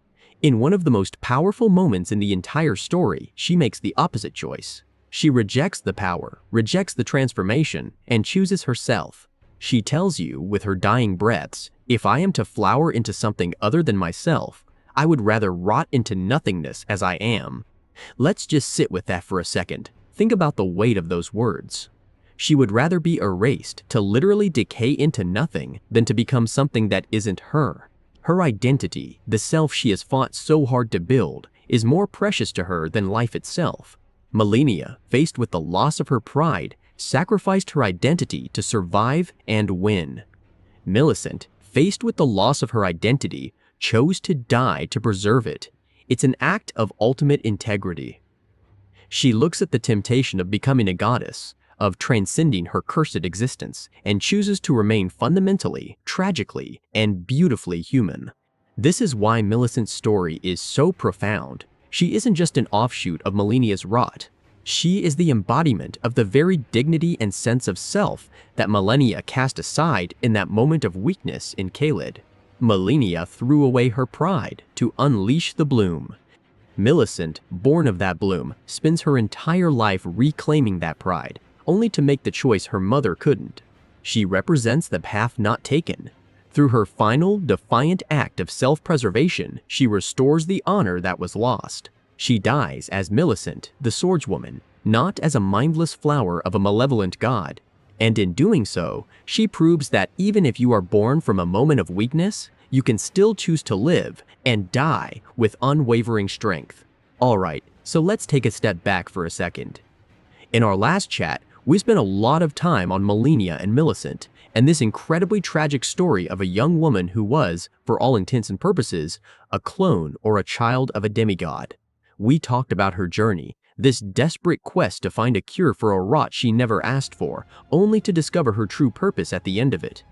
In one of the most powerful moments in the entire story, she makes the opposite choice. She rejects the power, rejects the transformation, and chooses herself. She tells you, with her dying breaths, if I am to flower into something other than myself, I would rather rot into nothingness as I am. Let's just sit with that for a second. Think about the weight of those words. She would rather be erased, to literally decay into nothing, than to become something that isn't her. Her identity, the self she has fought so hard to build, is more precious to her than life itself. Malenia, faced with the loss of her pride, sacrificed her identity to survive and win. Millicent, faced with the loss of her identity, chose to die to preserve it. It's an act of ultimate integrity. She looks at the temptation of becoming a goddess, of transcending her cursed existence, and chooses to remain fundamentally, tragically, and beautifully human. This is why Millicent's story is so profound. She isn't just an offshoot of Malenia's Rot. She is the embodiment of the very dignity and sense of self that Malenia cast aside in that moment of weakness in Caelid. Malenia threw away her pride to unleash the bloom. Millicent, born of that bloom, spends her entire life reclaiming that pride, only to make the choice her mother couldn't. She represents the path not taken. Through her final, defiant act of self-preservation, she restores the honor that was lost. She dies as Millicent, the swordswoman, not as a mindless flower of a malevolent god. And in doing so, she proves that even if you are born from a moment of weakness, you can still choose to live and die with unwavering strength. Alright, so let's take a step back for a second. In our last chat, we spent a lot of time on Malenia and Millicent, and this incredibly tragic story of a young woman who was, for all intents and purposes, a clone or a child of a demigod. We talked about her journey, this desperate quest to find a cure for a rot she never asked for, only to discover her true purpose at the end of it.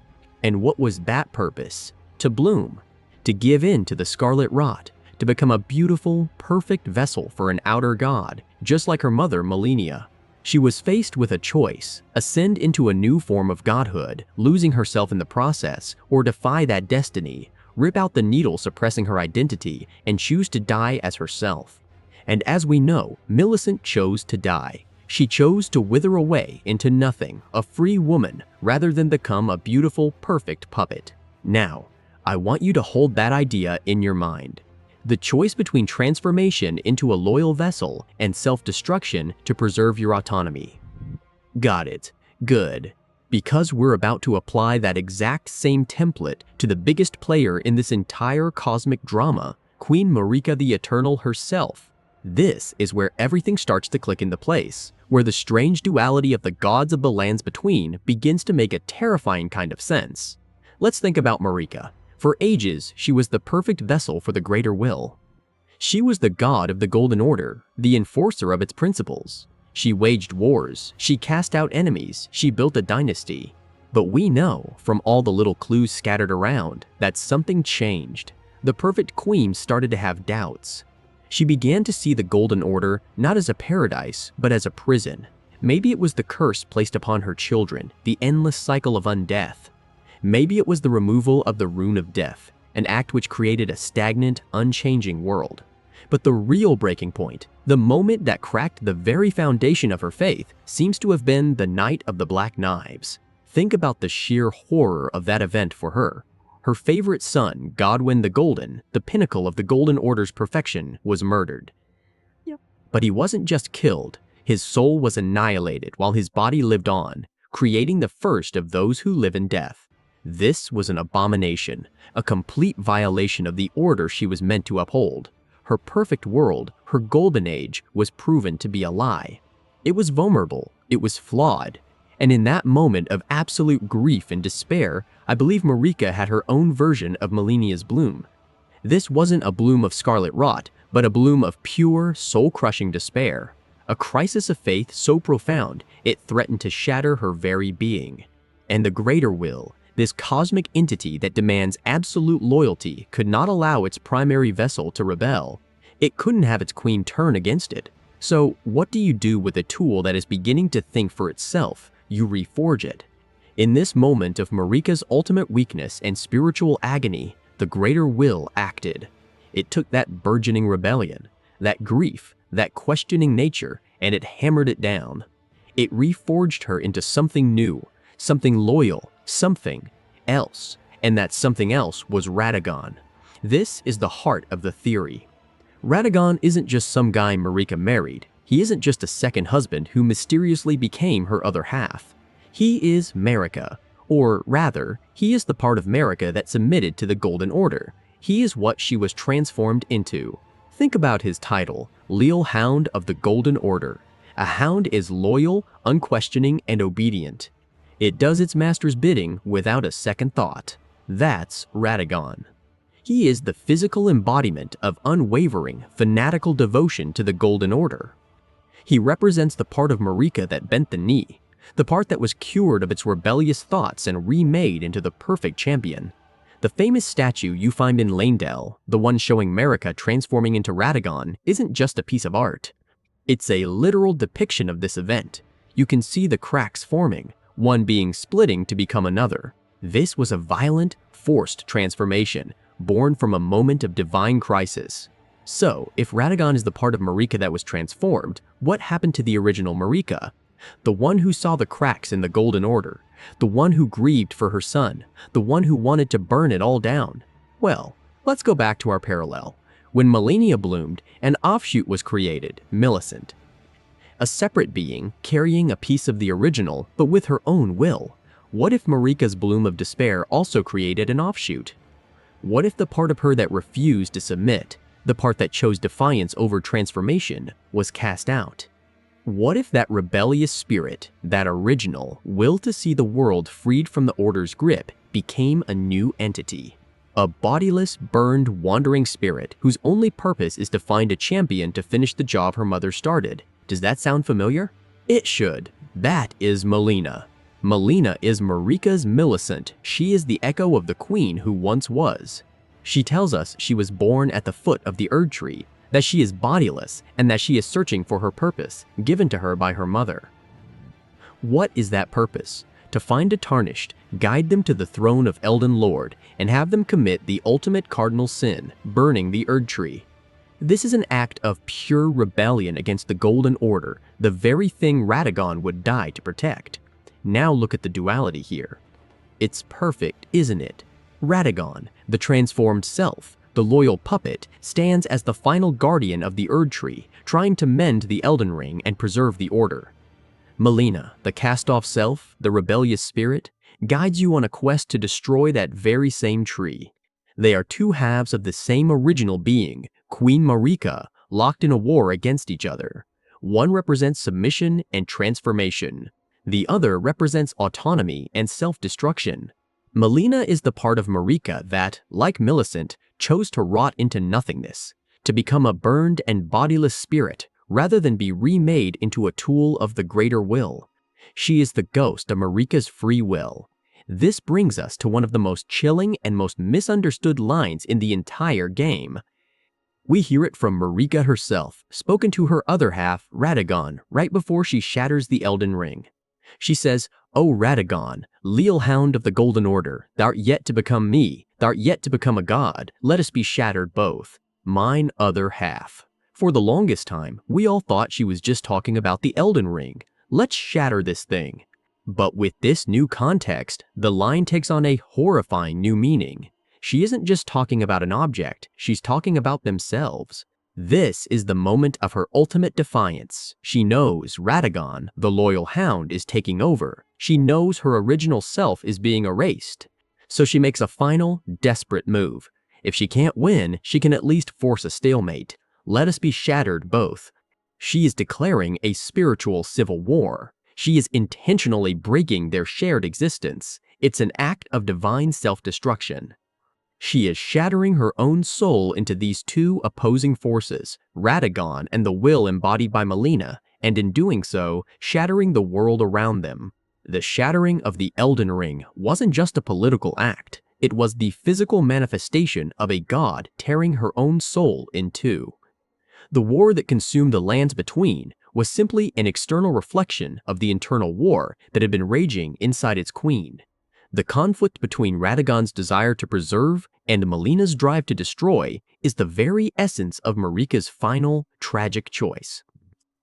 And what was that purpose? To bloom, to give in to the Scarlet Rot, to become a beautiful, perfect vessel for an outer god, just like her mother Malenia. She was faced with a choice: ascend into a new form of godhood, losing herself in the process, or defy that destiny, rip out the needle suppressing her identity, and choose to die as herself. And as we know, Millicent chose to die. She chose to wither away into nothing, a free woman, rather than become a beautiful, perfect puppet. Now, I want you to hold that idea in your mind. The choice between transformation into a loyal vessel and self-destruction to preserve your autonomy. Got it. Good. Because we're about to apply that exact same template to the biggest player in this entire cosmic drama, Queen Marika the Eternal herself. This is where everything starts to click into place, where the strange duality of the gods of the lands between begins to make a terrifying kind of sense. Let's think about Marika. For ages, she was the perfect vessel for the greater will. She was the god of the Golden Order, the enforcer of its principles. She waged wars, she cast out enemies, she built a dynasty. But we know, from all the little clues scattered around, that something changed. The perfect queen started to have doubts. She began to see the Golden Order not as a paradise, but as a prison. Maybe it was the curse placed upon her children, the endless cycle of undeath. Maybe it was the removal of the Rune of Death, an act which created a stagnant, unchanging world. But the real breaking point, the moment that cracked the very foundation of her faith, seems to have been the Night of the Black Knives. Think about the sheer horror of that event for her. Her favorite son, Godwyn the Golden, the pinnacle of the Golden Order's perfection, was murdered. But he wasn't just killed, his soul was annihilated while his body lived on, creating the first of those who live in death. This was an abomination, a complete violation of the order she was meant to uphold. Her perfect world, her golden age, was proven to be a lie. It was vulnerable, it was flawed, and in that moment of absolute grief and despair, I believe Marika had her own version of Melinia's bloom. This wasn't a bloom of Scarlet Rot, but a bloom of pure, soul-crushing despair. A crisis of faith so profound, it threatened to shatter her very being. And the greater will, this cosmic entity that demands absolute loyalty, could not allow its primary vessel to rebel. It couldn't have its queen turn against it. So, what do you do with a tool that is beginning to think for itself? You reforge it. In this moment of Marika's ultimate weakness and spiritual agony, the greater will acted. It took that burgeoning rebellion, that grief, that questioning nature, and it hammered it down. It reforged her into something new, something loyal, something else, and that something else was Radagon. This is the heart of the theory. Radagon isn't just some guy Marika married. He isn't just a second husband who mysteriously became her other half. He is Marika, or rather, he is the part of Marika that submitted to the Golden Order. He is what she was transformed into. Think about his title, Leal Hound of the Golden Order. A hound is loyal, unquestioning, and obedient. It does its master's bidding without a second thought. That's Radagon. He is the physical embodiment of unwavering, fanatical devotion to the Golden Order. He represents the part of Marika that bent the knee, the part that was cured of its rebellious thoughts and remade into the perfect champion. The famous statue you find in Lanedell, the one showing Marika transforming into Radagon, isn't just a piece of art. It's a literal depiction of this event. You can see the cracks forming, one being splitting to become another. This was a violent, forced transformation, born from a moment of divine crisis. So, if Radagon is the part of Marika that was transformed, what happened to the original Marika? The one who saw the cracks in the Golden Order, the one who grieved for her son, the one who wanted to burn it all down. Well, let's go back to our parallel. When Melania bloomed, an offshoot was created, Millicent. A separate being, carrying a piece of the original, but with her own will. What if Marika's bloom of despair also created an offshoot? What if the part of her that refused to submit, the part that chose defiance over transformation, was cast out? What if that rebellious spirit, that original, will to see the world freed from the Order's grip, became a new entity? A bodiless, burned, wandering spirit whose only purpose is to find a champion to finish the job her mother started. Does that sound familiar? It should. That is Melina. Melina is Marika's Millicent. She is the echo of the queen who once was. She tells us she was born at the foot of the Erd Tree, that she is bodiless, and that she is searching for her purpose, given to her by her mother. What is that purpose? To find a tarnished, guide them to the throne of Elden Lord, and have them commit the ultimate cardinal sin, burning the Erd Tree. This is an act of pure rebellion against the Golden Order, the very thing Radagon would die to protect. Now look at the duality here. It's perfect, isn't it? Radagon, the transformed self, the loyal puppet, stands as the final guardian of the Erd Tree, trying to mend the Elden Ring and preserve the Order. Melina, the cast-off self, the rebellious spirit, guides you on a quest to destroy that very same tree. They are two halves of the same original being, Queen Marika, locked in a war against each other. One represents submission and transformation. The other represents autonomy and self-destruction. Melina is the part of Marika that, like Millicent, chose to rot into nothingness, to become a burned and bodiless spirit, rather than be remade into a tool of the greater will. She is the ghost of Marika's free will. This brings us to one of the most chilling and most misunderstood lines in the entire game. We hear it from Marika herself, spoken to her other half, Radagon, right before she shatters the Elden Ring. She says, "O Radagon, leal hound of the Golden Order, thou'rt yet to become me, thou'rt yet to become a god, let us be shattered both, mine other half." For the longest time, we all thought she was just talking about the Elden Ring. Let's shatter this thing. But with this new context, the line takes on a horrifying new meaning. She isn't just talking about an object, she's talking about themselves. This is the moment of her ultimate defiance. She knows Radagon, the loyal hound, is taking over. She knows her original self is being erased. So she makes a final, desperate move. If she can't win, she can at least force a stalemate. Let us be shattered both. She is declaring a spiritual civil war. She is intentionally breaking their shared existence. It's an act of divine self-destruction. She is shattering her own soul into these two opposing forces, Radagon and the will embodied by Melina, and in doing so, shattering the world around them. The shattering of the Elden Ring wasn't just a political act. It was the physical manifestation of a god tearing her own soul in two. The war that consumed the lands between was simply an external reflection of the internal war that had been raging inside its queen. The conflict between Radagon's desire to preserve and Melina's drive to destroy is the very essence of Marika's final, tragic choice.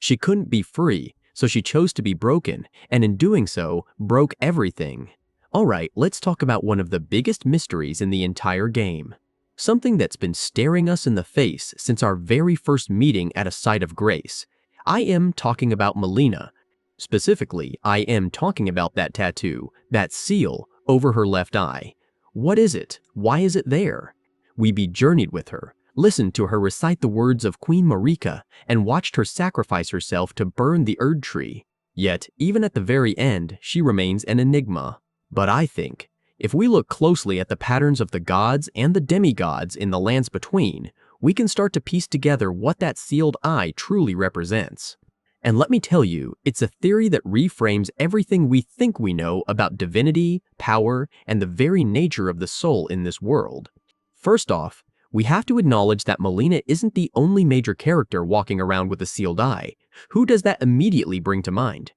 She couldn't be free, so she chose to be broken, and in doing so, broke everything. Alright, let's talk about one of the biggest mysteries in the entire game. Something that's been staring us in the face since our very first meeting at a site of grace. I am talking about Melina. Specifically, I am talking about that tattoo, that seal, over her left eye. What is it? Why is it there? We journeyed with her, listened to her recite the words of Queen Marika, and watched her sacrifice herself to burn the Erd Tree. Yet, even at the very end, she remains an enigma. But I think, if we look closely at the patterns of the gods and the demigods in the lands between, we can start to piece together what that sealed eye truly represents. And let me tell you, it's a theory that reframes everything we think we know about divinity, power, and the very nature of the soul in this world. First off, we have to acknowledge that Melina isn't the only major character walking around with a sealed eye. Who does that immediately bring to mind?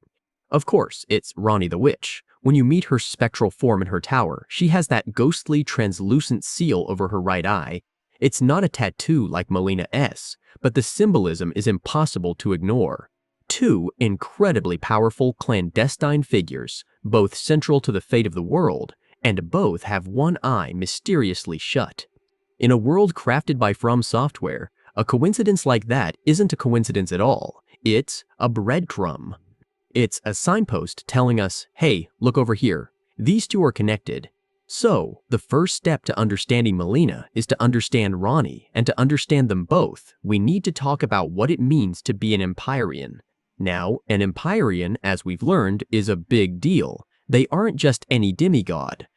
Of course, it's Ranni the Witch. When you meet her spectral form in her tower, she has that ghostly, translucent seal over her right eye. It's not a tattoo like Melina's, but the symbolism is impossible to ignore. Two incredibly powerful clandestine figures, both central to the fate of the world, and both have one eye mysteriously shut. In a world crafted by From Software, a coincidence like that isn't a coincidence at all. It's a breadcrumb. It's a signpost telling us, hey, look over here. These two are connected. So, the first step to understanding Melina is to understand Ranni, and to understand them both, we need to talk about what it means to be an Empyrean. Now, an Empyrean, as we've learned, is a big deal. They aren't just any demigod.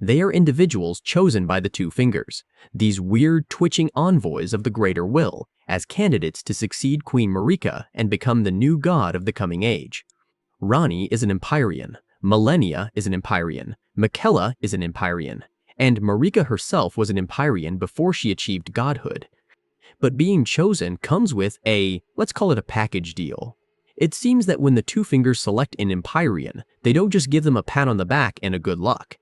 They are individuals chosen by the Two Fingers, these weird, twitching envoys of the greater will, as candidates to succeed Queen Marika and become the new god of the coming age. Ranni is an Empyrean, Malenia is an Empyrean, Miquella is an Empyrean, and Marika herself was an Empyrean before she achieved godhood. But being chosen comes with a, let's call it a package deal. It seems that when the Two Fingers select an Empyrean, they don't just give them a pat on the back and a good luck.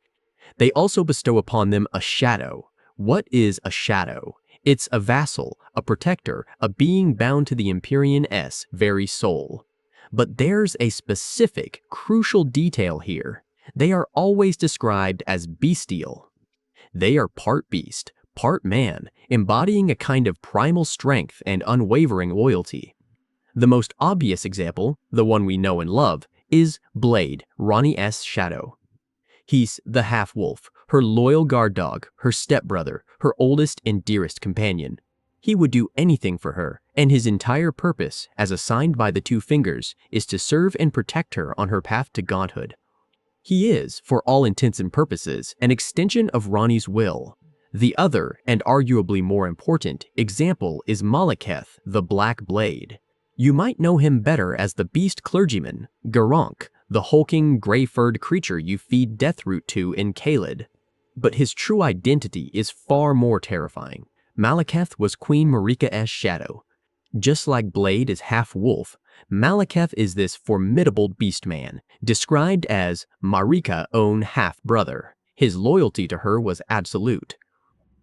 They also bestow upon them a shadow. What is a shadow? It's a vassal, a protector, a being bound to the Empyrean's very soul. But there's a specific, crucial detail here. They are always described as bestial. They are part beast, part man, embodying a kind of primal strength and unwavering loyalty. The most obvious example, the one we know and love, is Blade, Ranni's shadow. He's the half-wolf, her loyal guard dog, her stepbrother, her oldest and dearest companion. He would do anything for her, and his entire purpose, as assigned by the Two Fingers, is to serve and protect her on her path to godhood. He is, for all intents and purposes, an extension of Ranni's will. The other, and arguably more important, example is Maliketh, the Black Blade. You might know him better as the beast clergyman, Garank, the hulking, gray-furred creature you feed Deathroot to in Caelid. But his true identity is far more terrifying. Maliketh was Queen Marika's shadow. Just like Blade is half-wolf, Maliketh is this formidable beast-man, described as Marika's own half-brother. His loyalty to her was absolute.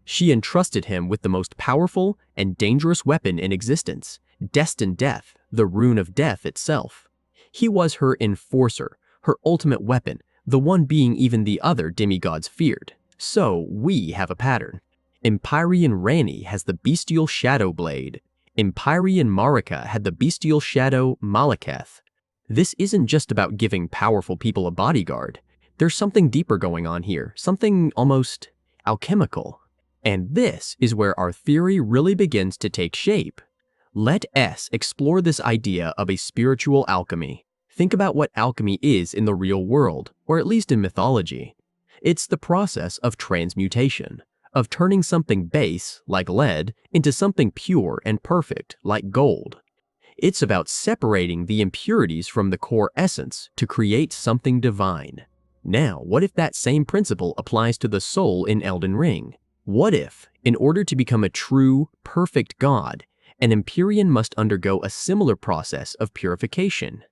She entrusted him with the most powerful and dangerous weapon in existence, Destined Death, the Rune of Death itself. He was her enforcer, her ultimate weapon, the one being even the other demigods feared. So we have a pattern. Empyrean Ranni has the bestial shadow Blade. Empyrean Marika had the bestial shadow Maliketh. This isn't just about giving powerful people a bodyguard. There's something deeper going on here, something almost alchemical. And this is where our theory really begins to take shape. Let us explore this idea of a spiritual alchemy. Think about what alchemy is in the real world, or at least in mythology. It's the process of transmutation, of turning something base, like lead, into something pure and perfect, like gold. It's about separating the impurities from the core essence to create something divine. Now, what if that same principle applies to the soul in Elden Ring? What if, in order to become a true, perfect god, an Empyrean must undergo a similar process of purification?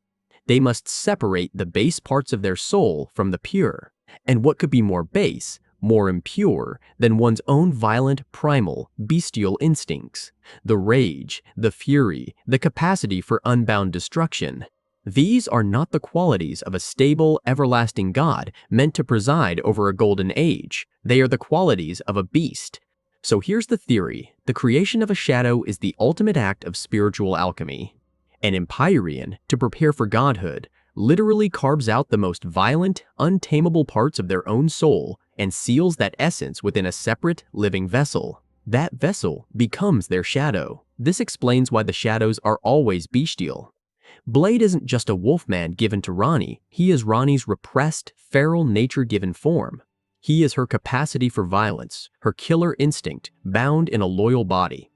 They must separate the base parts of their soul from the pure. And what could be more base, more impure than one's own violent, primal, bestial instincts? The rage, the fury, the capacity for unbound destruction. These are not the qualities of a stable, everlasting god meant to preside over a golden age. They are the qualities of a beast. So here's the theory. The creation of a shadow is the ultimate act of spiritual alchemy. An Empyrean, to prepare for godhood, literally carves out the most violent, untamable parts of their own soul and seals that essence within a separate, living vessel. That vessel becomes their shadow. This explains why the shadows are always bestial. Blade isn't just a wolfman given to Ranni, he is Ranni's repressed, feral nature-given form. He is her capacity for violence, her killer instinct, bound in a loyal body.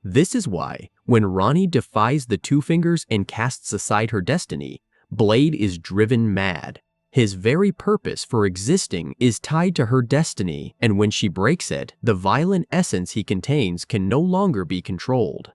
This is why, when Ranni defies the Two Fingers and casts aside her destiny, Blade is driven mad. His very purpose for existing is tied to her destiny, and when she breaks it, the violent essence he contains can no longer be controlled.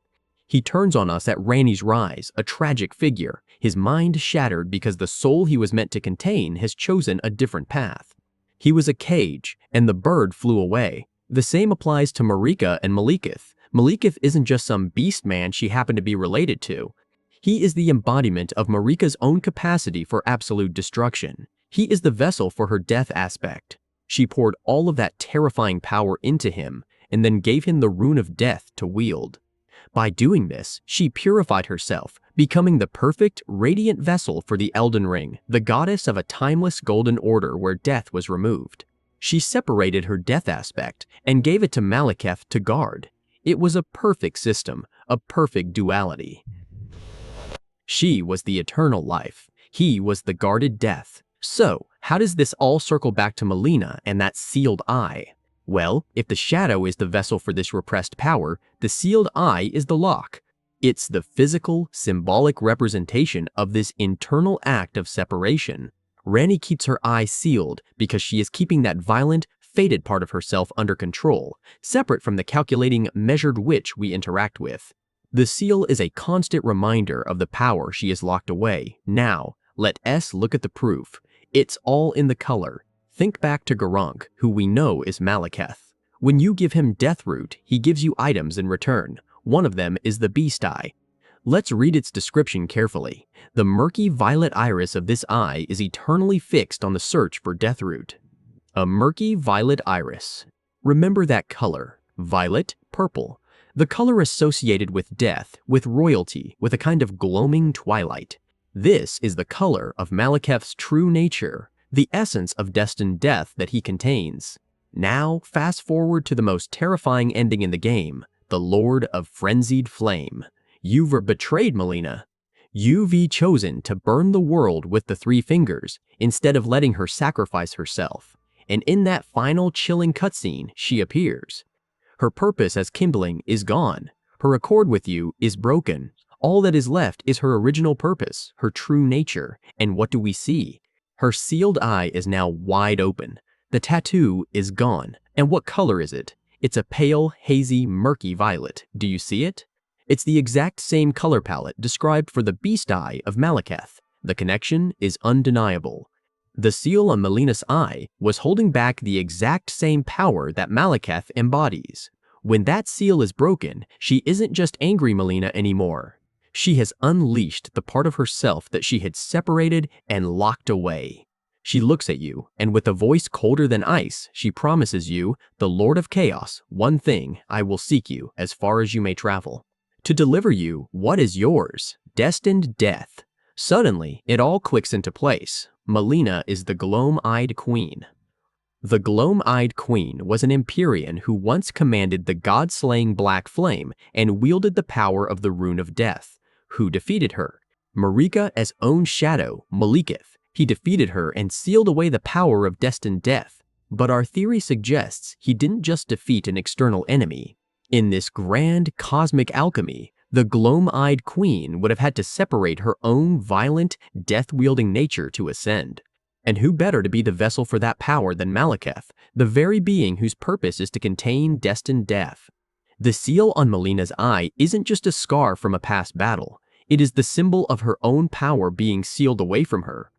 He turns on us at Ranni's rise, a tragic figure, his mind shattered because the soul he was meant to contain has chosen a different path. He was a cage, and the bird flew away. The same applies to Marika and Maliketh. Maliketh isn't just some beast man she happened to be related to. He is the embodiment of Marika's own capacity for absolute destruction. He is the vessel for her death aspect. She poured all of that terrifying power into him, and then gave him the Rune of Death to wield. By doing this, she purified herself, becoming the perfect, radiant vessel for the Elden Ring, the goddess of a timeless golden order where death was removed. She separated her death aspect and gave it to Maliketh to guard. It was a perfect system, a perfect duality. She was the eternal life. He was the guarded death. So, how does this all circle back to Melaine and that sealed eye? Well, if the shadow is the vessel for this repressed power, the sealed eye is the lock. It's the physical, symbolic representation of this internal act of separation. Ranni keeps her eye sealed because she is keeping that violent, fated part of herself under control, separate from the calculating, measured witch we interact with. The seal is a constant reminder of the power she has locked away. Now, let us look at the proof. It's all in the color. Think back to Garank, who we know is Maliketh. When you give him Death Root, he gives you items in return. One of them is the Beast Eye. Let's read its description carefully. The murky violet iris of this eye is eternally fixed on the search for Death Root. A murky violet iris. Remember that color. Violet, purple. The color associated with death, with royalty, with a kind of gloaming twilight. This is the color of Maliketh's true nature, the essence of destined death that he contains. Now, fast forward to the most terrifying ending in the game, the Lord of Frenzied Flame. You've betrayed Melaine. You've chosen to burn the world with the three fingers instead of letting her sacrifice herself. And in that final chilling cutscene, she appears. Her purpose as kindling is gone. Her accord with you is broken. All that is left is her original purpose, her true nature. And what do we see? Her sealed eye is now wide open. The tattoo is gone. And what color is it? It's a pale, hazy, murky violet. Do you see it? It's the exact same color palette described for the Beast Eye of Maliketh. The connection is undeniable. The seal on Melina's eye was holding back the exact same power that Maliketh embodies. When that seal is broken, she isn't just angry Melaine anymore. She has unleashed the part of herself that she had separated and locked away. She looks at you, and with a voice colder than ice, she promises you, the Lord of Chaos, one thing, I will seek you as far as you may travel. To deliver you what is yours, destined death. Suddenly, it all clicks into place. Melaine is the Gloam-Eyed Queen. The Gloam-Eyed Queen was an Empyrean who once commanded the god-slaying Black Flame and wielded the power of the Rune of Death. Who defeated her? Marika's own shadow, Maliketh. He defeated her and sealed away the power of destined death. But our theory suggests he didn't just defeat an external enemy. In this grand cosmic alchemy, the Gloam-Eyed Queen would have had to separate her own violent, death-wielding nature to ascend. And who better to be the vessel for that power than Maliketh, the very being whose purpose is to contain destined death? The seal on Melina's eye isn't just a scar from a past battle. It is the symbol of her own power being sealed away from her.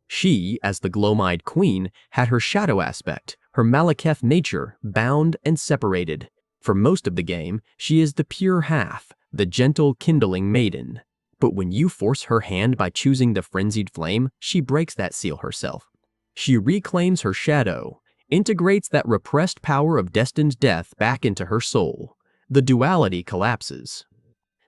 She, as the Gloam-Eyed Queen, had her shadow aspect, her Maliketh nature, bound and separated. For most of the game, she is the pure half, the gentle, kindling maiden. But when you force her hand by choosing the Frenzied Flame, she breaks that seal herself. She reclaims her shadow, integrates that repressed power of destined death back into her soul. The duality collapses.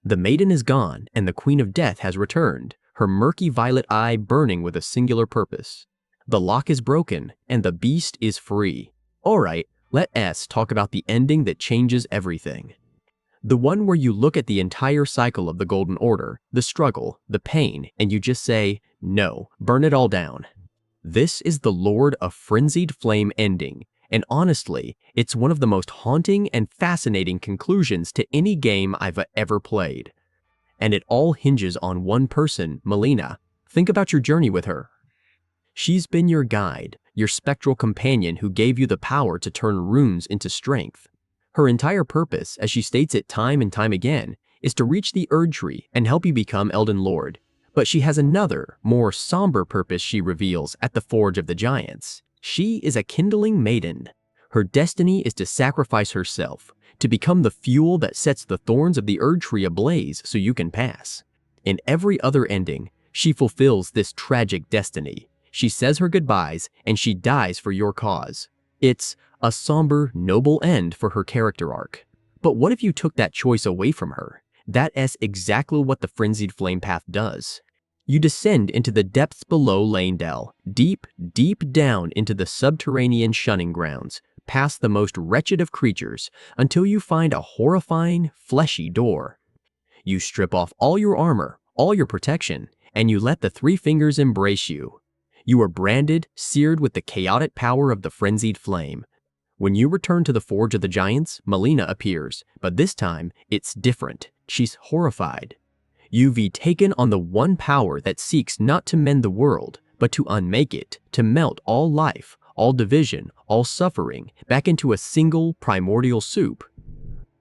The maiden is gone, and the Queen of Death has returned, her murky violet eye burning with a singular purpose. The lock is broken, and the beast is free. Alright, let us talk about the ending that changes everything. The one where you look at the entire cycle of the Golden Order, the struggle, the pain, and you just say, no, burn it all down. This is the Lord of Frenzied Flame ending, and honestly, it's one of the most haunting and fascinating conclusions to any game I've ever played. And it all hinges on one person, Melaine. Think about your journey with her. She's been your guide, your spectral companion who gave you the power to turn runes into strength. Her entire purpose, as she states it time and time again, is to reach the Erd Tree and help you become Elden Lord. But she has another, more somber purpose she reveals at the Forge of the Giants. She is a kindling maiden. Her destiny is to sacrifice herself, to become the fuel that sets the thorns of the Erd Tree ablaze so you can pass. In every other ending, she fulfills this tragic destiny. She says her goodbyes, and she dies for your cause. It's a somber, noble end for her character arc. But what if you took that choice away from her? That's exactly what the Frenzied Flame Path does. You descend into the depths below Leyndell, deep, deep down into the subterranean shunning grounds, past the most wretched of creatures, until you find a horrifying, fleshy door. You strip off all your armor, all your protection, and you let the three fingers embrace you. You are branded, seared with the chaotic power of the Frenzied Flame. When you return to the Forge of the Giants, Melaine appears, but this time, it's different. She's horrified. You've taken on the one power that seeks not to mend the world, but to unmake it, to melt all life, all division, all suffering, back into a single primordial soup.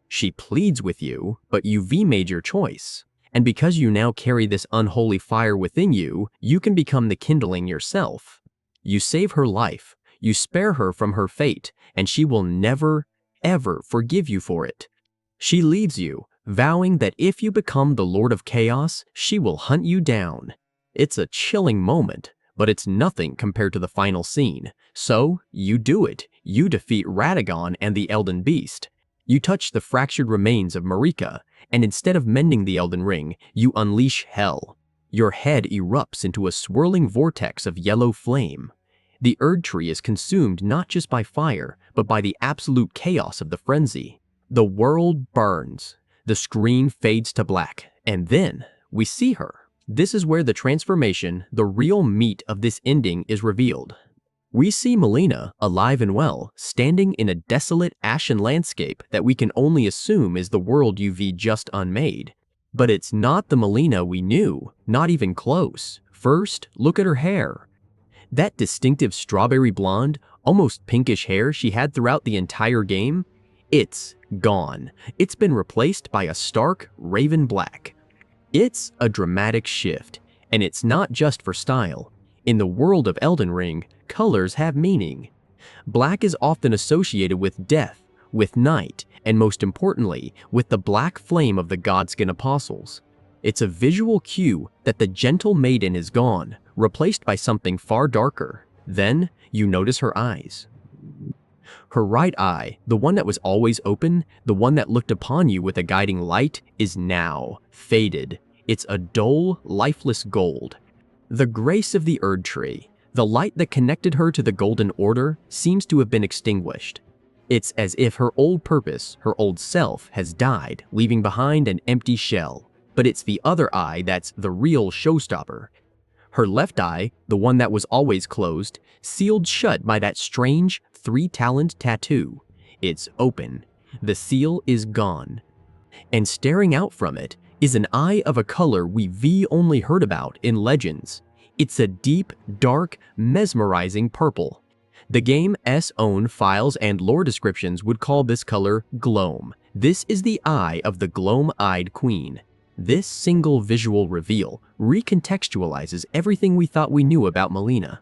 She pleads with you, but you've made your choice. And because you now carry this unholy fire within you, you can become the kindling yourself. You save her life, you spare her from her fate, and she will never, ever forgive you for it. She leaves you, vowing that if you become the Lord of Chaos, she will hunt you down. It's a chilling moment, but it's nothing compared to the final scene. So, you do it. You defeat Radagon and the Elden Beast. You touch the fractured remains of Marika, and instead of mending the Elden Ring, you unleash hell. Your head erupts into a swirling vortex of yellow flame. The Erd Tree is consumed not just by fire, but by the absolute chaos of the frenzy. The world burns. The screen fades to black, and then we see her. This is where the transformation, the real meat of this ending, is revealed. We see Melaine, alive and well, standing in a desolate, ashen landscape that we can only assume is the world UV just unmade. But it's not the Melaine we knew, not even close. First, look at her hair. That distinctive strawberry blonde, almost pinkish hair she had throughout the entire game, it's gone. It's been replaced by a stark, raven black. It's a dramatic shift, and it's not just for style. In the world of Elden Ring, colors have meaning. Black is often associated with death, with night, and most importantly, with the black flame of the Godskin Apostles. It's a visual cue that the gentle maiden is gone, replaced by something far darker. Then, you notice her eyes. Her right eye, the one that was always open, the one that looked upon you with a guiding light, is now faded. It's a dull, lifeless gold. The grace of the Erd Tree, the light that connected her to the Golden Order, seems to have been extinguished. It's as if her old purpose, her old self, has died, leaving behind an empty shell. But it's the other eye that's the real showstopper. Her left eye, the one that was always closed, sealed shut by that strange, three-taloned tattoo. It's open. The seal is gone. And staring out from it is an eye of a color we've only heard about in legends. It's a deep, dark, mesmerizing purple. The game's own files and lore descriptions would call this color gloam. This is the eye of the gloam-eyed queen. This single visual reveal recontextualizes everything we thought we knew about Melaine.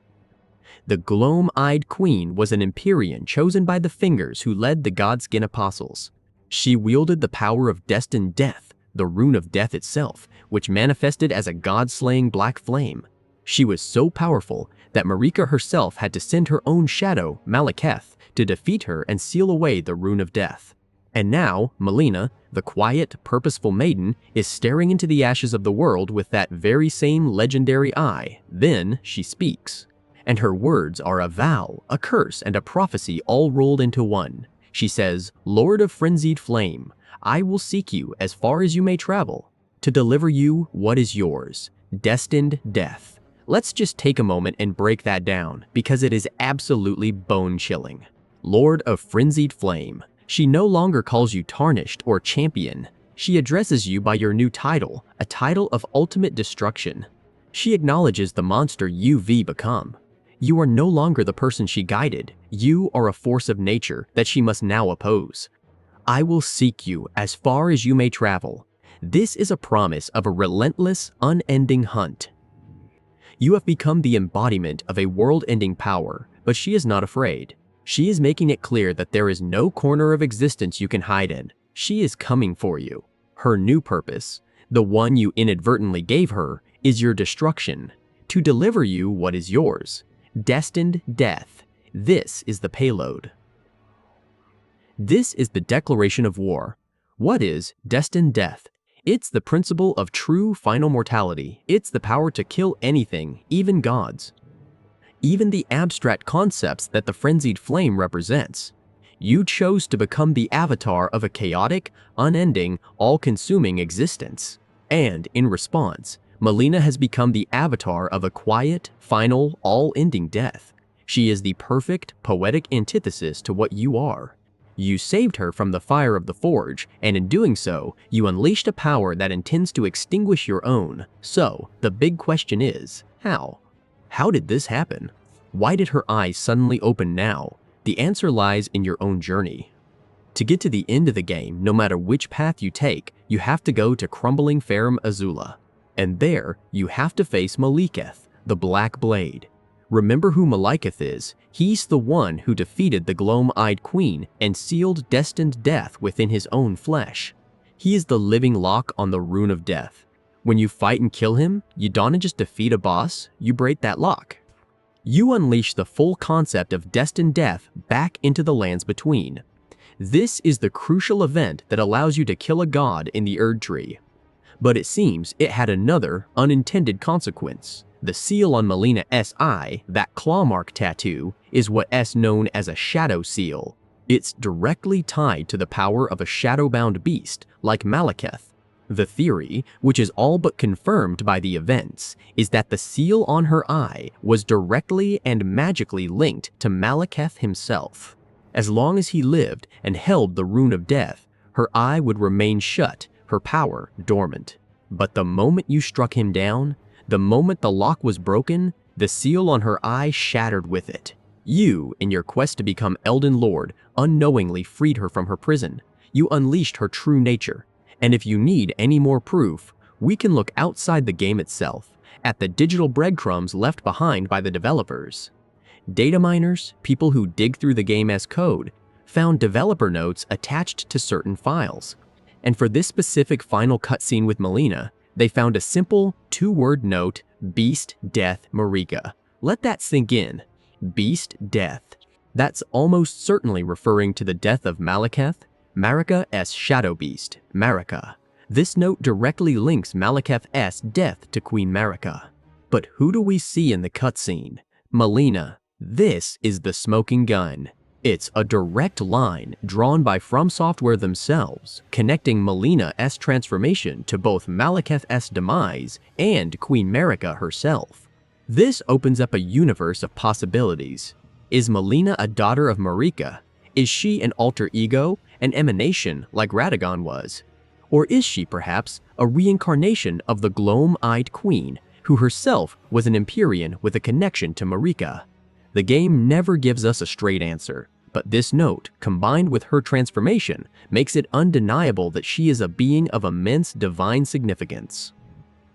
The gloam-eyed queen was an Empyrean chosen by the Fingers who led the Godskin Apostles. She wielded the power of destined death, the rune of death itself, which manifested as a god-slaying black flame. She was so powerful that Marika herself had to send her own shadow, Malekith, to defeat her and seal away the rune of death. And now, Melaine, the quiet, purposeful maiden, is staring into the ashes of the world with that very same legendary eye. Then she speaks. And her words are a vow, a curse, and a prophecy all rolled into one. She says, "Lord of Frenzied Flame, I will seek you as far as you may travel, to deliver you what is yours, destined death." Let's just take a moment and break that down, because it is absolutely bone-chilling. Lord of Frenzied Flame. She no longer calls you tarnished or champion. She addresses you by your new title, a title of ultimate destruction. She acknowledges the monster you've become. You are no longer the person she guided. You are a force of nature that she must now oppose. I will seek you as far as you may travel. This is a promise of a relentless, unending hunt. You have become the embodiment of a world-ending power, but she is not afraid. She is making it clear that there is no corner of existence you can hide in. She is coming for you. Her new purpose, the one you inadvertently gave her, is your destruction, to deliver you what is yours. Destined death. This is the payload. This is the declaration of war. What is destined death? It's the principle of true final mortality. It's the power to kill anything, even gods. Even the abstract concepts that the frenzied flame represents. You chose to become the avatar of a chaotic, unending, all-consuming existence. And, in response, Melaine has become the avatar of a quiet, final, all-ending death. She is the perfect, poetic antithesis to what you are. You saved her from the fire of the forge, and in doing so, you unleashed a power that intends to extinguish your own. So, the big question is, how? How did this happen? Why did her eyes suddenly open now? The answer lies in your own journey. To get to the end of the game, no matter which path you take, you have to go to crumbling Farum Azula. And there, you have to face Maliketh, the Black Blade. Remember who Maliketh is. He's the one who defeated the Gloam-Eyed Queen and sealed destined death within his own flesh. He is the living lock on the Rune of Death. When you fight and kill him, you don't just defeat a boss, you break that lock. You unleash the full concept of destined death back into the lands between. This is the crucial event that allows you to kill a god in the Erd Tree. But it seems it had another unintended consequence. The seal on Melena's eye, that claw mark tattoo, is what is known as a shadow seal. It's directly tied to the power of a shadow-bound beast like Maliketh. The theory, which is all but confirmed by the events, is that the seal on her eye was directly and magically linked to Maliketh himself. As long as he lived and held the Rune of Death, her eye would remain shut, her power dormant. But the moment you struck him down, the moment the lock was broken, the seal on her eye shattered with it. You, in your quest to become Elden Lord, unknowingly freed her from her prison. You unleashed her true nature. And if you need any more proof, we can look outside the game itself, at the digital breadcrumbs left behind by the developers. Data miners, people who dig through the game as code, found developer notes attached to certain files. And for this specific final cutscene with Melaine, they found a simple two-word note, Beast, Death, Marika. Let that sink in. Beast, Death. That's almost certainly referring to the death of Maliketh, Marika's shadow beast, Marika. This note directly links Maliketh's death to Queen Marika. But who do we see in the cutscene? Melaine. This is the smoking gun. It's a direct line drawn by From Software themselves, connecting Melena's transformation to both Maliketh's demise and Queen Marika herself. This opens up a universe of possibilities. Is Melaine a daughter of Marika? Is she an alter ego, an emanation like Radagon was? Or is she perhaps a reincarnation of the Gloam-Eyed Queen, who herself was an Empyrean with a connection to Marika? The game never gives us a straight answer, but this note, combined with her transformation, makes it undeniable that she is a being of immense divine significance.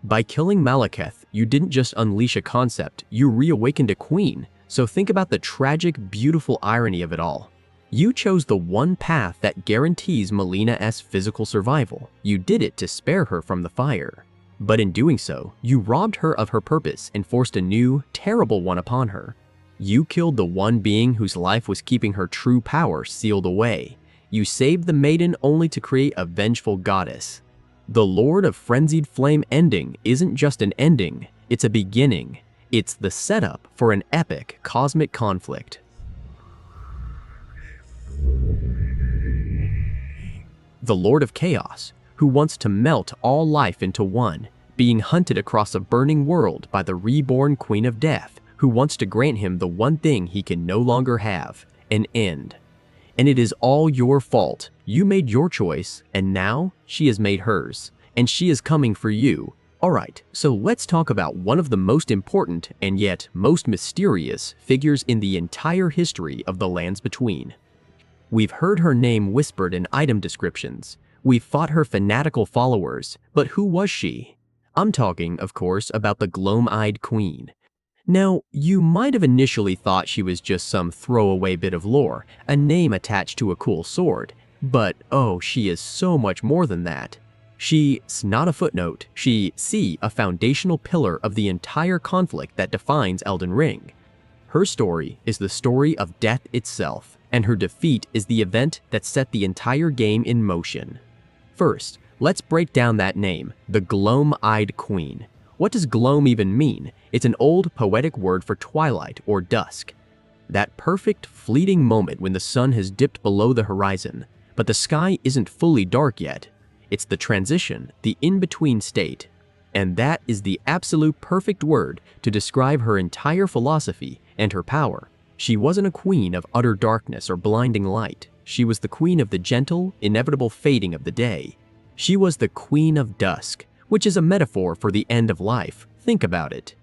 By killing Maliketh, you didn't just unleash a concept, you reawakened a queen, so think about the tragic, beautiful irony of it all. You chose the one path that guarantees Melena's physical survival. You did it to spare her from the fire. But in doing so, you robbed her of her purpose and forced a new, terrible one upon her. You killed the one being whose life was keeping her true power sealed away. You saved the Maiden only to create a vengeful goddess. The Lord of Frenzied Flame ending isn't just an ending, it's a beginning. It's the setup for an epic cosmic conflict. The Lord of Chaos, who wants to melt all life into one, being hunted across a burning world by the reborn Queen of Death, who wants to grant him the one thing he can no longer have, an end. And it is all your fault. You made your choice, and now she has made hers, and she is coming for you. Alright, so let's talk about one of the most important and yet most mysterious figures in the entire history of the Lands Between. We've heard her name whispered in item descriptions. We've fought her fanatical followers, but who was she? I'm talking, of course, about the Gloam-Eyed Queen. Now, you might have initially thought she was just some throwaway bit of lore, a name attached to a cool sword, but oh, she is so much more than that. She's not a footnote, she's a foundational pillar of the entire conflict that defines Elden Ring. Her story is the story of death itself, and her defeat is the event that set the entire game in motion. First, let's break down that name, the Gloam-Eyed Queen. What does gloam even mean? It's an old poetic word for twilight or dusk. That perfect, fleeting moment when the sun has dipped below the horizon, but the sky isn't fully dark yet. It's the transition, the in-between state. And that is the absolute perfect word to describe her entire philosophy and her power. She wasn't a queen of utter darkness or blinding light. She was the queen of the gentle, inevitable fading of the day. She was the queen of dusk, which is a metaphor for the end of life. Think about it.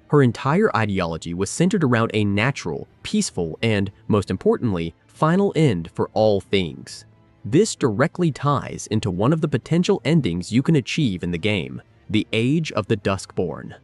Her entire ideology was centered around a natural, peaceful, and, most importantly, final end for all things. This directly ties into one of the potential endings you can achieve in the game, the Age of the Duskborn.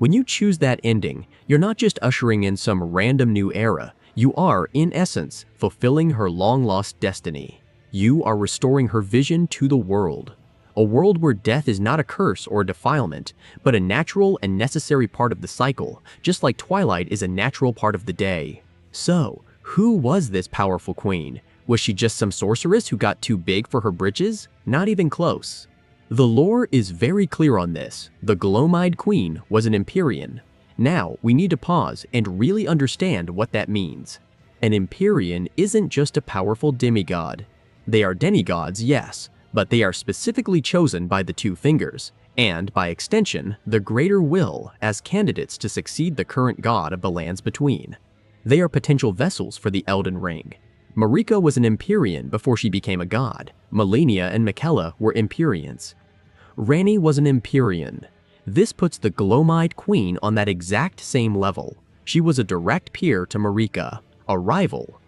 When you choose that ending, you're not just ushering in some random new era, you are, in essence, fulfilling her long-lost destiny. You are restoring her vision to the world. A world where death is not a curse or a defilement, but a natural and necessary part of the cycle, just like twilight is a natural part of the day. So, who was this powerful queen? Was she just some sorceress who got too big for her britches? Not even close. The lore is very clear on this. The gloam-eyed queen was an Empyrean. Now, we need to pause and really understand what that means. An Empyrean isn't just a powerful demigod. They are demigods, yes, but they are specifically chosen by the Two Fingers, and, by extension, the Greater Will as candidates to succeed the current god of the lands between. They are potential vessels for the Elden Ring. Marika was an Empyrean before she became a god. Melaine and Miquella were Empyreans. Ranni was an Empyrean. This puts the gloam-eyed queen on that exact same level. She was a direct peer to Marika, a rival,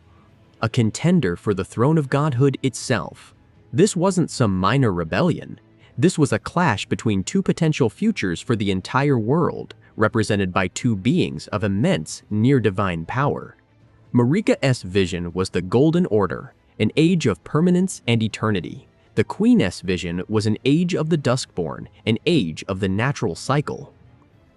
a contender for the throne of godhood itself. This wasn't some minor rebellion. This was a clash between two potential futures for the entire world, represented by two beings of immense, near-divine power. Marika's vision was the Golden Order, an age of permanence and eternity. The Queen's vision was an age of the Duskborn, an age of the natural cycle.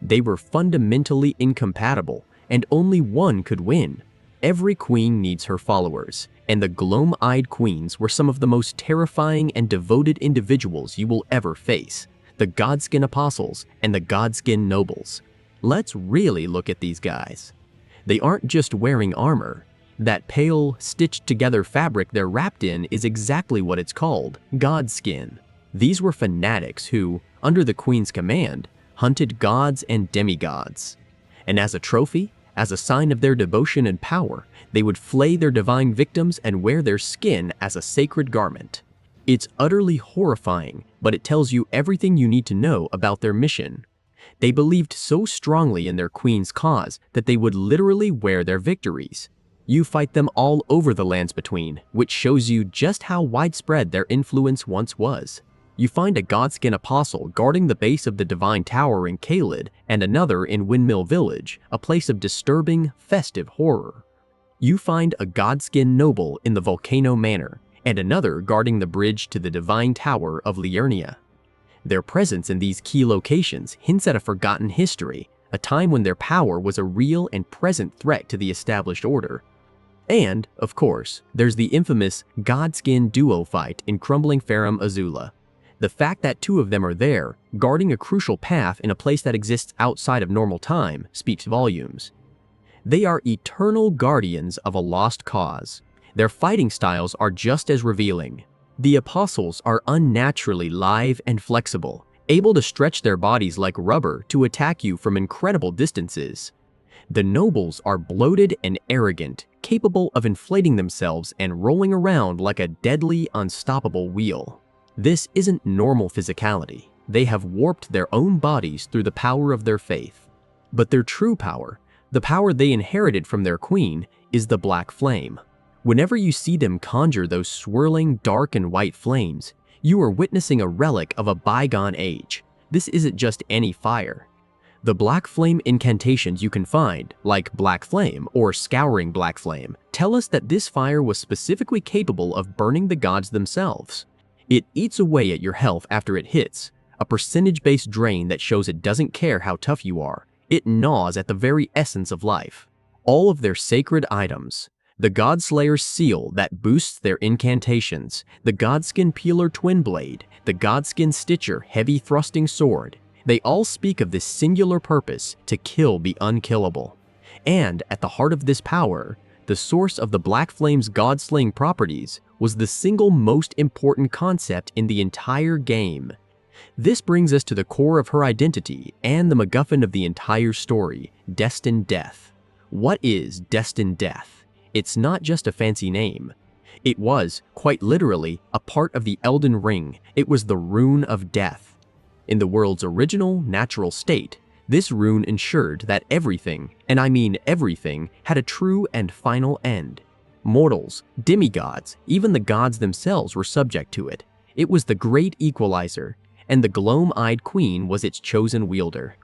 They were fundamentally incompatible, and only one could win. Every queen needs her followers, and the gloam-eyed queens were some of the most terrifying and devoted individuals you will ever face, the Godskin Apostles and the Godskin Nobles. Let's really look at these guys. They aren't just wearing armor. That pale, stitched-together fabric they're wrapped in is exactly what it's called, Godskin. These were fanatics who, under the Queen's command, hunted gods and demigods. And as a trophy, as a sign of their devotion and power, they would flay their divine victims and wear their skin as a sacred garment. It's utterly horrifying, but it tells you everything you need to know about their mission. They believed so strongly in their queen's cause that they would literally wear their victories. You fight them all over the lands between, which shows you just how widespread their influence once was. You find a Godskin Apostle guarding the base of the Divine Tower in Caelid and another in Windmill Village, a place of disturbing, festive horror. You find a Godskin Noble in the Volcano Manor, and another guarding the bridge to the Divine Tower of Aeonia. Their presence in these key locations hints at a forgotten history, a time when their power was a real and present threat to the established order. And, of course, there's the infamous Godskin duo fight in Crumbling Farum Azula. The fact that two of them are there, guarding a crucial path in a place that exists outside of normal time, speaks volumes. They are eternal guardians of a lost cause. Their fighting styles are just as revealing. The Apostles are unnaturally lithe and flexible, able to stretch their bodies like rubber to attack you from incredible distances. The Nobles are bloated and arrogant, capable of inflating themselves and rolling around like a deadly, unstoppable wheel. This isn't normal physicality. They have warped their own bodies through the power of their faith. But their true power, the power they inherited from their queen, is the black flame. Whenever you see them conjure those swirling dark and white flames, you are witnessing a relic of a bygone age. This isn't just any fire. The black flame incantations you can find, like Black Flame or Scouring Black Flame, tell us that this fire was specifically capable of burning the gods themselves. It eats away at your health after it hits, a percentage-based drain that shows it doesn't care how tough you are. It gnaws at the very essence of life. All of their sacred items, the Godslayer's seal that boosts their incantations, the Godskin Peeler Twin Blade, the Godskin Stitcher Heavy Thrusting Sword, they all speak of this singular purpose to kill the unkillable. And at the heart of this power, the source of the Black Flame's god-slaying properties was the single most important concept in the entire game. This brings us to the core of her identity and the MacGuffin of the entire story, Destined Death. What is Destined Death? It's not just a fancy name. It was, quite literally, a part of the Elden Ring. It was the Rune of Death. In the world's original, natural state, this rune ensured that everything, and I mean everything, had a true and final end. Mortals, demigods, even the gods themselves were subject to it. It was the great equalizer, and the gloam-eyed queen was its chosen wielder.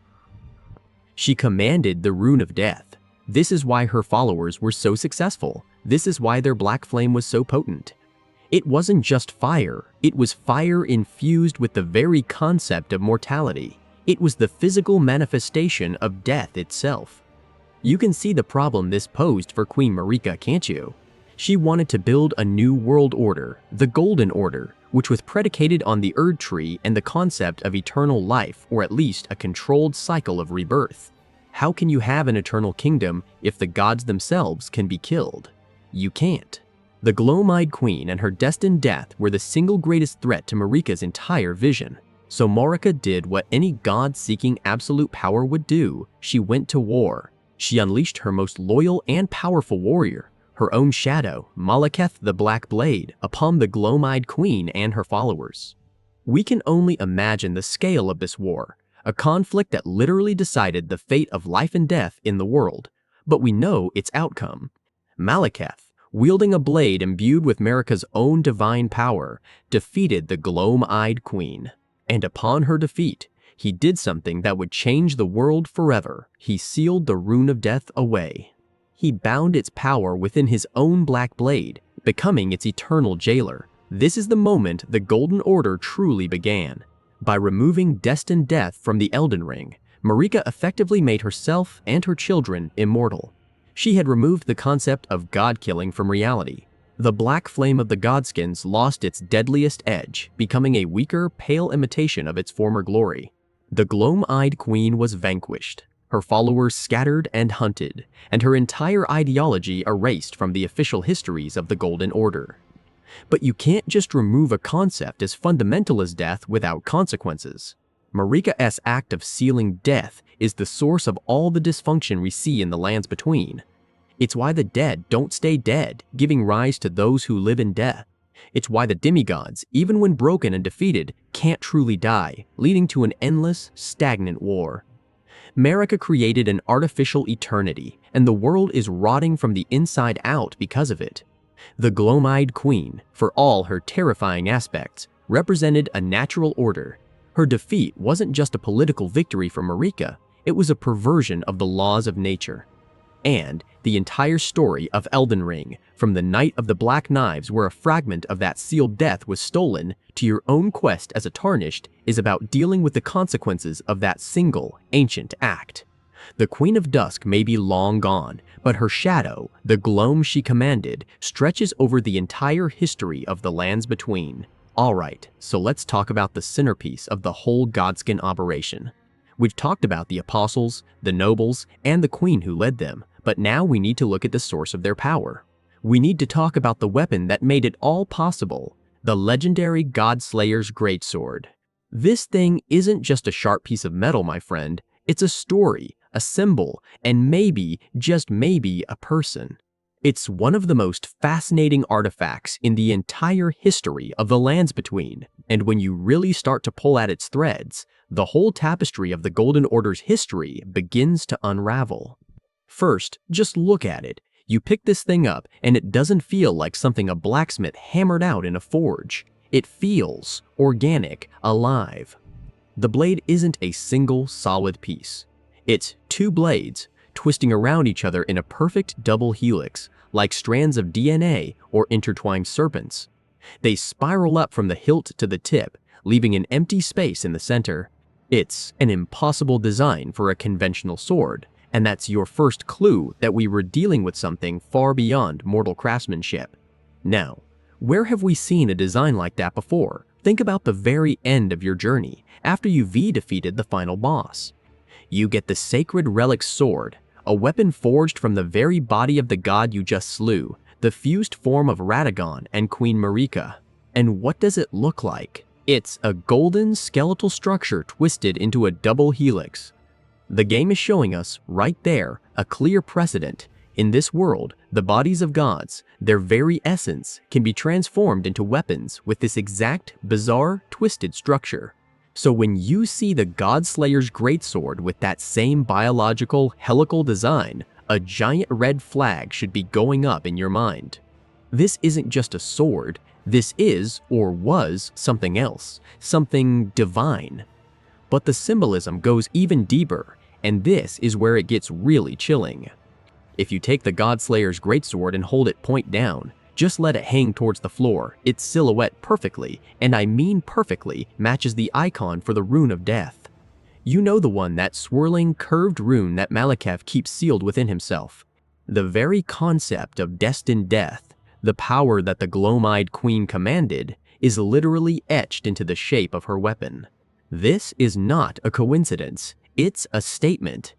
She commanded the rune of death. This is why her followers were so successful. This is why their black flame was so potent. It wasn't just fire, it was fire infused with the very concept of mortality. It was the physical manifestation of death itself. You can see the problem this posed for Queen Marika, can't you? She wanted to build a new world order, the Golden Order, which was predicated on the Erd Tree and the concept of eternal life, or at least a controlled cycle of rebirth. How can you have an eternal kingdom if the gods themselves can be killed? You can't. The Gloam-eyed Queen and her destined death were the single greatest threat to Marika's entire vision. So Marika did what any god seeking absolute power would do. She went to war. She unleashed her most loyal and powerful warrior, her own shadow, Malekith the Black Blade, upon the Gloam-eyed Queen and her followers. We can only imagine the scale of this war, a conflict that literally decided the fate of life and death in the world, but we know its outcome. Malekith, wielding a blade imbued with Marika's own divine power, defeated the Gloam-eyed Queen. And upon her defeat, he did something that would change the world forever. He sealed the rune of death away. He bound its power within his own black blade, becoming its eternal jailer. This is the moment the Golden Order truly began. By removing destined death from the Elden Ring, Marika effectively made herself and her children immortal. She had removed the concept of god-killing from reality. The black flame of the godskins lost its deadliest edge, becoming a weaker, pale imitation of its former glory. The Gloam-eyed Queen was vanquished, her followers scattered and hunted, and her entire ideology erased from the official histories of the Golden Order. But you can't just remove a concept as fundamental as death without consequences. Marika's act of sealing death is the source of all the dysfunction we see in the lands between. It's why the dead don't stay dead, giving rise to those who live in death. It's why the demigods, even when broken and defeated, can't truly die, leading to an endless, stagnant war. Marika created an artificial eternity, and the world is rotting from the inside out because of it. The Gloam-eyed Queen, for all her terrifying aspects, represented a natural order. Her defeat wasn't just a political victory for Marika, it was a perversion of the laws of nature. And the entire story of Elden Ring, from the Night of the Black Knives where a fragment of that sealed death was stolen, to your own quest as a Tarnished, is about dealing with the consequences of that single, ancient act. The Queen of Dusk may be long gone, but her shadow, the gloam she commanded, stretches over the entire history of the lands between. Alright, so let's talk about the centerpiece of the whole Godskin operation. We've talked about the apostles, the nobles, and the queen who led them, but now we need to look at the source of their power. We need to talk about the weapon that made it all possible, the legendary Godslayer's Greatsword. This thing isn't just a sharp piece of metal, my friend. It's a story, a symbol, and maybe, just maybe, a person. It's one of the most fascinating artifacts in the entire history of the lands between, and when you really start to pull at its threads, the whole tapestry of the Golden Order's history begins to unravel. First, just look at it. You pick this thing up, and it doesn't feel like something a blacksmith hammered out in a forge. It feels organic, alive. The blade isn't a single solid piece. It's two blades, twisting around each other in a perfect double helix, like strands of DNA or intertwined serpents. They spiral up from the hilt to the tip, leaving an empty space in the center. It's an impossible design for a conventional sword, and that's your first clue that we were dealing with something far beyond mortal craftsmanship. Now, where have we seen a design like that before? Think about the very end of your journey, after you've defeated the final boss. You get the Sacred Relic Sword, a weapon forged from the very body of the god you just slew, the fused form of Radagon and Queen Marika. And what does it look like? It's a golden skeletal structure twisted into a double helix. The game is showing us, right there, a clear precedent. In this world, the bodies of gods, their very essence, can be transformed into weapons with this exact, bizarre, twisted structure. So when you see the Godslayer's Greatsword with that same biological, helical design, a giant red flag should be going up in your mind. This isn't just a sword, this is, or was, something else, something divine. But the symbolism goes even deeper. And this is where it gets really chilling. If you take the Godslayer's greatsword and hold it point down, just let it hang towards the floor, its silhouette perfectly, and I mean perfectly, matches the icon for the Rune of Death. You know the one, that swirling, curved rune that Maliketh keeps sealed within himself. The very concept of destined death, the power that the gloam-eyed queen commanded, is literally etched into the shape of her weapon. This is not a coincidence, it's a statement.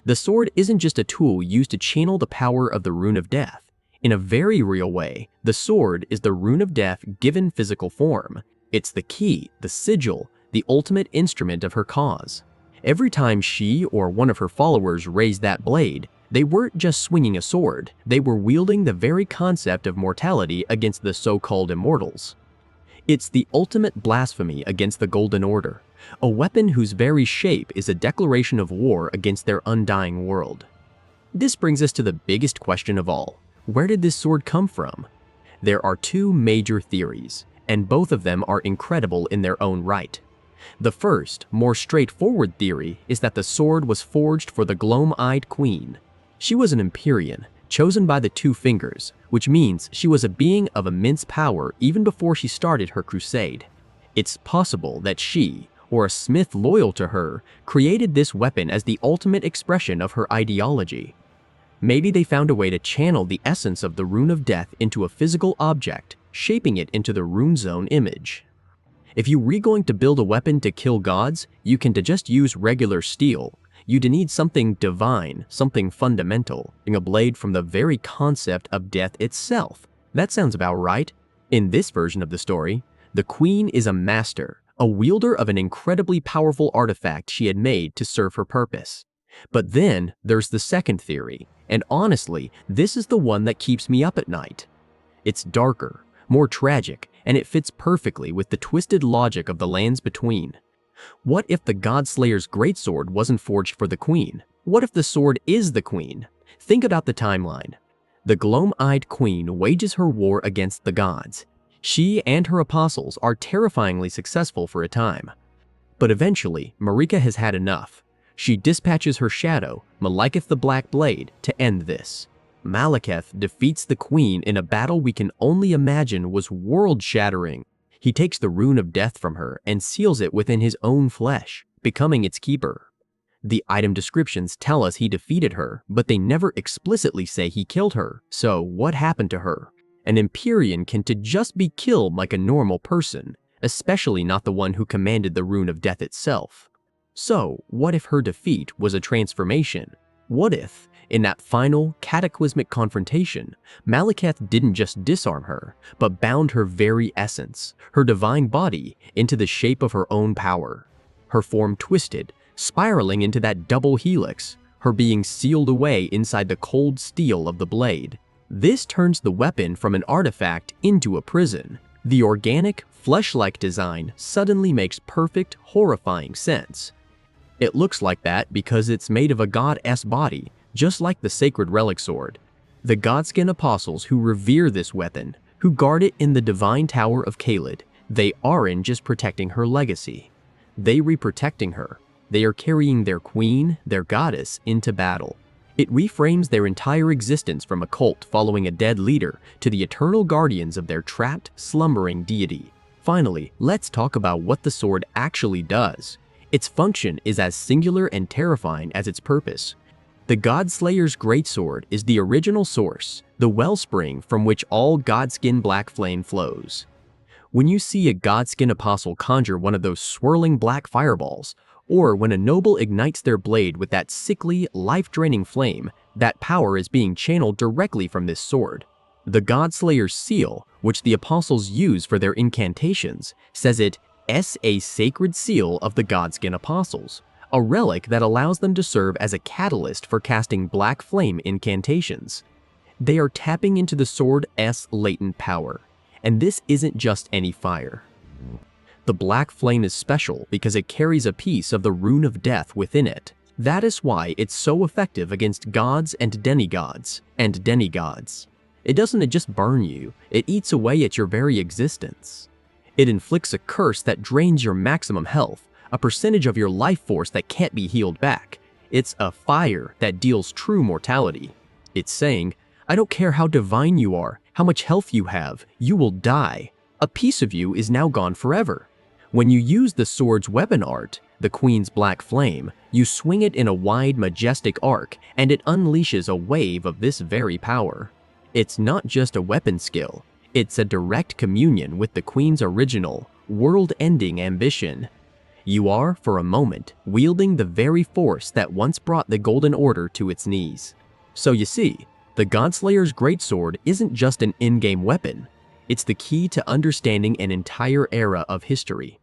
The sword isn't just a tool used to channel the power of the Rune of Death. In a very real way, the sword is the Rune of Death given physical form. It's the key, the sigil, the ultimate instrument of her cause. Every time she or one of her followers raised that blade, they weren't just swinging a sword, they were wielding the very concept of mortality against the so-called immortals. It's the ultimate blasphemy against the Golden Order, a weapon whose very shape is a declaration of war against their undying world. This brings us to the biggest question of all. Where did this sword come from? There are two major theories, and both of them are incredible in their own right. The first, more straightforward theory is that the sword was forged for the gloam-eyed queen. She was an Empyrean, chosen by the Two Fingers, which means she was a being of immense power even before she started her crusade. It's possible that she, or a smith loyal to her, created this weapon as the ultimate expression of her ideology. Maybe they found a way to channel the essence of the Rune of Death into a physical object, shaping it into the Rune Zone image. If you were going to build a weapon to kill gods, you can just use regular steel. You'd need something divine, something fundamental, a blade from the very concept of death itself. That sounds about right. In this version of the story, the queen is a master, a wielder of an incredibly powerful artifact she had made to serve her purpose. But then there's the second theory, and honestly, this is the one that keeps me up at night. It's darker, more tragic, and it fits perfectly with the twisted logic of the lands between. What if the Godslayer's greatsword wasn't forged for the queen? What if the sword is the queen? Think about the timeline. The gloam-eyed queen wages her war against the gods. She and her apostles are terrifyingly successful for a time. But eventually, Marika has had enough. She dispatches her shadow, Maliketh the Black Blade, to end this. Maliketh defeats the queen in a battle we can only imagine was world-shattering. He takes the Rune of Death from her and seals it within his own flesh, becoming its keeper. The item descriptions tell us he defeated her, but they never explicitly say he killed her. So what happened to her? An Empyrean can just be killed like a normal person, especially not the one who commanded the Rune of Death itself. So, what if her defeat was a transformation? What if, in that final, cataclysmic confrontation, Maliketh didn't just disarm her, but bound her very essence, her divine body, into the shape of her own power? Her form twisted, spiraling into that double helix, her being sealed away inside the cold steel of the blade. This turns the weapon from an artifact into a prison. The organic, flesh-like design suddenly makes perfect, horrifying sense. It looks like that because it's made of a goddess body, just like the sacred relic sword. The Godskin apostles who revere this weapon, who guard it in the divine tower of Caelid, they aren't just protecting her legacy. They re-protecting her. They are carrying their queen, their goddess, into battle. It reframes their entire existence from a cult following a dead leader to the eternal guardians of their trapped, slumbering deity. Finally, let's talk about what the sword actually does. Its function is as singular and terrifying as its purpose. The Godslayer's greatsword is the original source, the wellspring from which all Godskin black flame flows. When you see a Godskin apostle conjure one of those swirling black fireballs, or when a noble ignites their blade with that sickly, life-draining flame, that power is being channeled directly from this sword. The Godslayer's seal, which the apostles use for their incantations, says it is a sacred seal of the Godskin apostles, a relic that allows them to serve as a catalyst for casting black flame incantations. They are tapping into the sword's latent power, and this isn't just any fire. The black flame is special because it carries a piece of the Rune of Death within it. That is why it's so effective against gods and demigods. It doesn't just burn you, it eats away at your very existence. It inflicts a curse that drains your maximum health, a percentage of your life force that can't be healed back. It's a fire that deals true mortality. It's saying, I don't care how divine you are, how much health you have, you will die. A piece of you is now gone forever. When you use the sword's weapon art, the Queen's Black Flame, you swing it in a wide, majestic arc, and it unleashes a wave of this very power. It's not just a weapon skill, it's a direct communion with the Queen's original, world-ending ambition. You are, for a moment, wielding the very force that once brought the Golden Order to its knees. So you see, the Godslayer's Greatsword isn't just an in-game weapon, it's the key to understanding an entire era of history.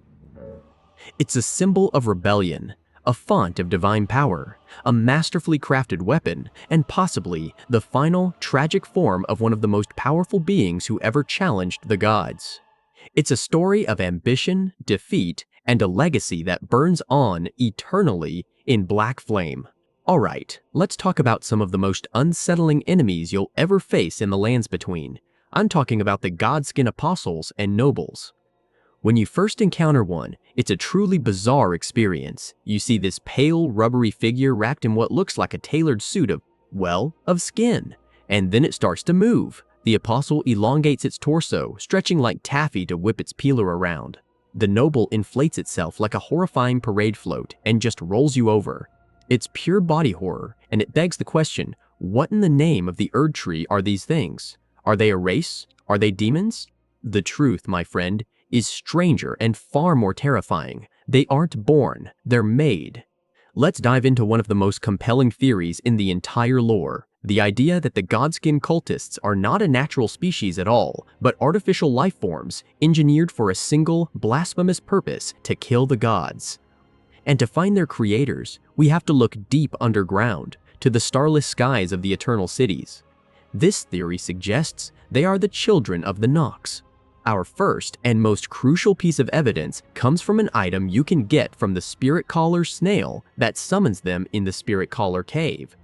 It's a symbol of rebellion, a font of divine power, a masterfully crafted weapon, and possibly the final, tragic form of one of the most powerful beings who ever challenged the gods. It's a story of ambition, defeat, and a legacy that burns on eternally in black flame. Alright, let's talk about some of the most unsettling enemies you'll ever face in the Lands Between. I'm talking about the Godskin Apostles and Nobles. When you first encounter one, it's a truly bizarre experience. You see this pale, rubbery figure wrapped in what looks like a tailored suit of skin. And then it starts to move. The apostle elongates its torso, stretching like taffy to whip its peeler around. The noble inflates itself like a horrifying parade float and just rolls you over. It's pure body horror, and it begs the question, what in the name of the Erd Tree are these things? Are they a race? Are they demons? The truth, my friend, is stranger and far more terrifying. They aren't born, they're made. Let's dive into one of the most compelling theories in the entire lore, the idea that the Godskin cultists are not a natural species at all, but artificial life forms engineered for a single, blasphemous purpose to kill the gods. And to find their creators, we have to look deep underground, to the starless skies of the Eternal Cities. This theory suggests they are the children of the Nox. Our first and most crucial piece of evidence comes from an item you can get from the Spirit Caller's snail that summons them in the Spirit Caller Cave.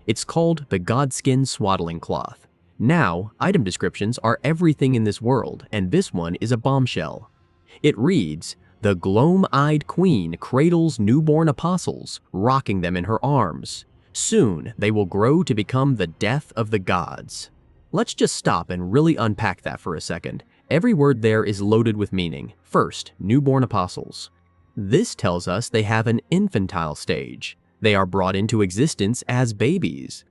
It's called the Godskin Swaddling Cloth. Now, item descriptions are everything in this world, and this one is a bombshell. It reads, "The gloam-eyed queen cradles newborn apostles, rocking them in her arms. Soon they will grow to become the death of the gods." Let's just stop and really unpack that for a second. Every word there is loaded with meaning. First, newborn apostles. This tells us they have an infantile stage. They are brought into existence as babies.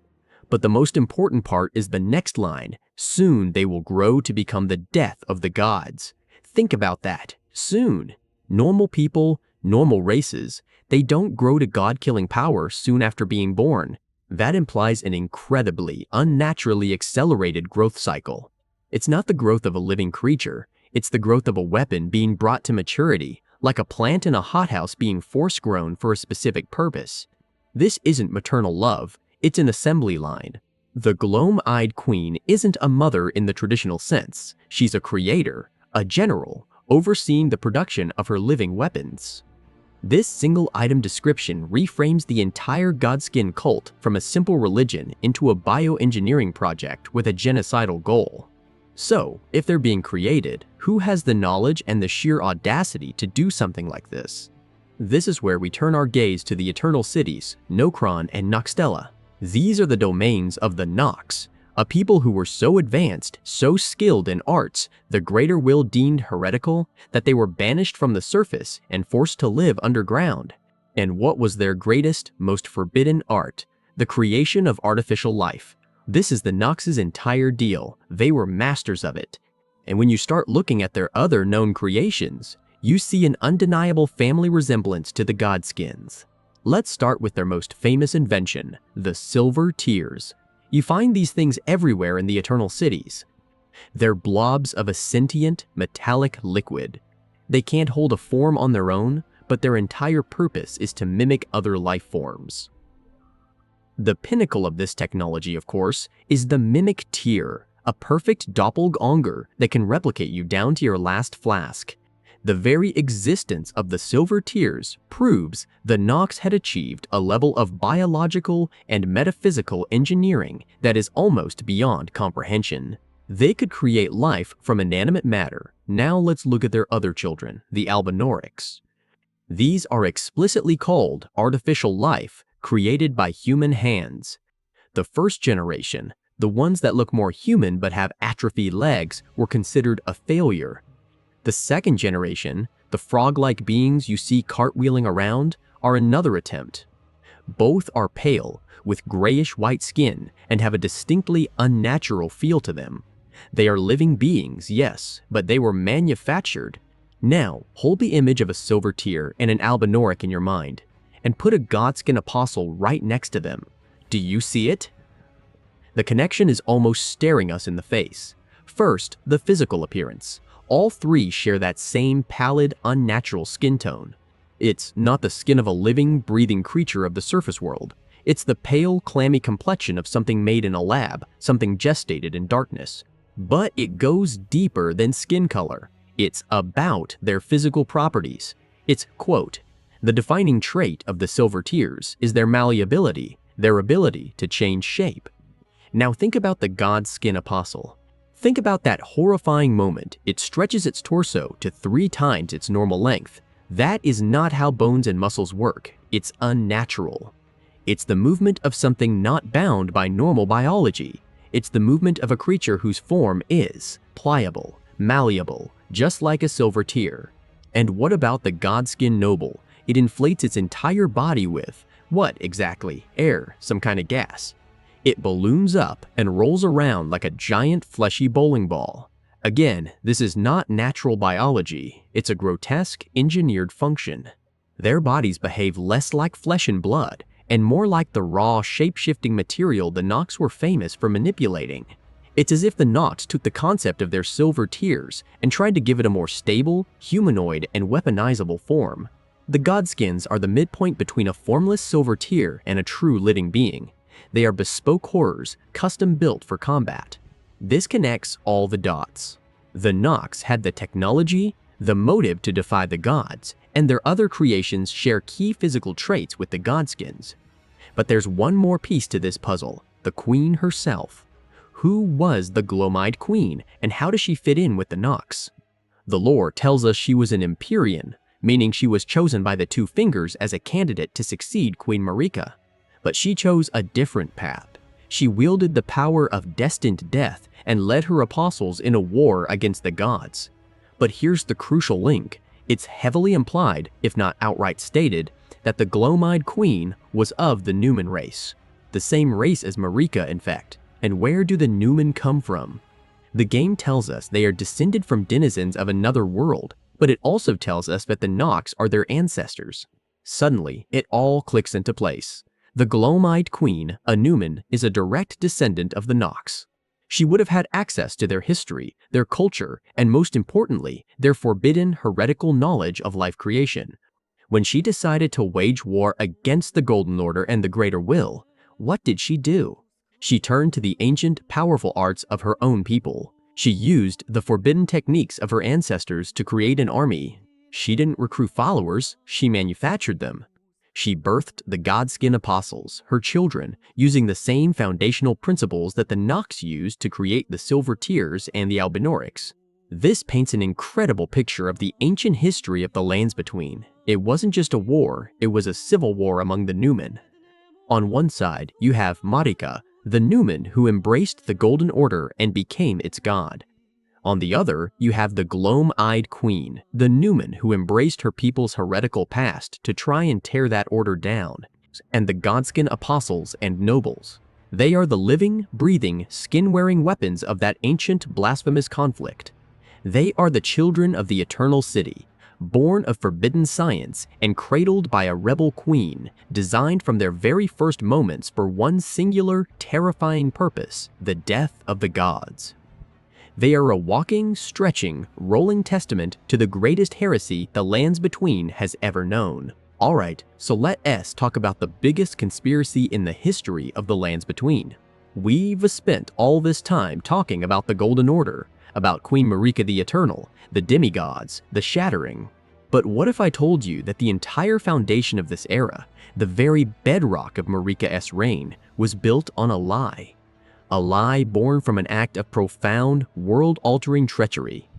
But the most important part is the next line, soon they will grow to become the death of the gods. Think about that, soon. Normal people, normal races, they don't grow to god-killing power soon after being born. That implies an incredibly, unnaturally accelerated growth cycle. It's not the growth of a living creature, it's the growth of a weapon being brought to maturity, like a plant in a hothouse being force-grown for a specific purpose. This isn't maternal love, it's an assembly line. The gloam-eyed queen isn't a mother in the traditional sense. She's a creator, a general, overseeing the production of her living weapons. This single item description reframes the entire Godskin cult from a simple religion into a bioengineering project with a genocidal goal. So, if they're being created, who has the knowledge and the sheer audacity to do something like this? This is where we turn our gaze to the Eternal Cities, Nokron and Noxtella. These are the domains of the Nox, a people who were so advanced, so skilled in arts, the Greater Will deemed heretical, that they were banished from the surface and forced to live underground. And what was their greatest, most forbidden art? The creation of artificial life. This is the Nox's entire deal. They were masters of it. And when you start looking at their other known creations, you see an undeniable family resemblance to the Godskins. Let's start with their most famous invention, the Silver Tears. You find these things everywhere in the Eternal Cities. They're blobs of a sentient, metallic liquid. They can't hold a form on their own, but their entire purpose is to mimic other life forms. The pinnacle of this technology, of course, is the Mimic Tear, a perfect doppelganger that can replicate you down to your last flask. The very existence of the Silver Tears proves the Nox had achieved a level of biological and metaphysical engineering that is almost beyond comprehension. They could create life from inanimate matter. Now let's look at their other children, the Albinorics. These are explicitly called artificial life created by human hands. The first generation, the ones that look more human but have atrophied legs, were considered a failure. The second generation, the frog-like beings you see cartwheeling around, are another attempt. Both are pale, with grayish-white skin, and have a distinctly unnatural feel to them. They are living beings, yes, but they were manufactured. Now, hold the image of a silver tear and an albinoric in your mind, and put a godskin apostle right next to them. Do you see it? The connection is almost staring us in the face. First, the physical appearance. All three share that same pallid, unnatural skin tone. It's not the skin of a living, breathing creature of the surface world. It's the pale, clammy complexion of something made in a lab, something gestated in darkness. But it goes deeper than skin color. It's about their physical properties. It's, quote, the defining trait of the silver tears is their malleability, their ability to change shape. Now think about the godskin apostle. Think about that horrifying moment. It stretches its torso to 3 times its normal length. That is not how bones and muscles work. It's unnatural. It's the movement of something not bound by normal biology. It's the movement of a creature whose form is pliable, malleable, just like a silver tear. And what about the godskin noble? It inflates its entire body with, what exactly? Air, some kind of gas. It balloons up and rolls around like a giant fleshy bowling ball. Again, this is not natural biology. It's a grotesque, engineered function. Their bodies behave less like flesh and blood, and more like the raw, shape-shifting material the Nox were famous for manipulating. It's as if the Nox took the concept of their silver tears and tried to give it a more stable, humanoid, and weaponizable form. The Godskins are the midpoint between a formless silver tear and a true living being. They are bespoke horrors, custom-built for combat. This connects all the dots. The Nox had the technology, the motive to defy the gods, and their other creations share key physical traits with the Godskins. But there's one more piece to this puzzle, the Queen herself. Who was the Glomide Queen, and how does she fit in with the Nox? The lore tells us she was an Empyrean, meaning she was chosen by the Two Fingers as a candidate to succeed Queen Marika. But she chose a different path. She wielded the power of destined death and led her apostles in a war against the gods. But here's the crucial link. It's heavily implied, if not outright stated, that the Glomide Queen was of the Numen race. The same race as Marika, in fact. And where do the Numen come from? The game tells us they are descended from denizens of another world, but it also tells us that the Nox are their ancestors. Suddenly, it all clicks into place. The Glomide Queen, a Numen, is a direct descendant of the Nox. She would have had access to their history, their culture, and most importantly, their forbidden heretical knowledge of life creation. When she decided to wage war against the Golden Order and the Greater Will, what did she do? She turned to the ancient, powerful arts of her own people. She used the forbidden techniques of her ancestors to create an army. She didn't recruit followers, she manufactured them. She birthed the Godskin Apostles, her children, using the same foundational principles that the Nox used to create the Silver Tears and the Albinorics. This paints an incredible picture of the ancient history of the Lands Between. It wasn't just a war, it was a civil war among the Numen. On one side, you have Marika, the Numen who embraced the Golden Order and became its god. On the other, you have the Glom-eyed Queen, the Numen who embraced her people's heretical past to try and tear that order down, and the Godskin Apostles and Nobles. They are the living, breathing, skin-wearing weapons of that ancient, blasphemous conflict. They are the children of the Eternal City, born of forbidden science and cradled by a rebel queen, designed from their very first moments for one singular, terrifying purpose, the death of the gods. They are a walking, stretching, rolling testament to the greatest heresy the Lands Between has ever known. Alright, so let us talk about the biggest conspiracy in the history of the Lands Between. We've spent all this time talking about the Golden Order, about Queen Marika the Eternal, the demigods, the Shattering. But what if I told you that the entire foundation of this era, the very bedrock of Marika's reign, was built on a lie? A lie born from an act of profound, world-altering treachery.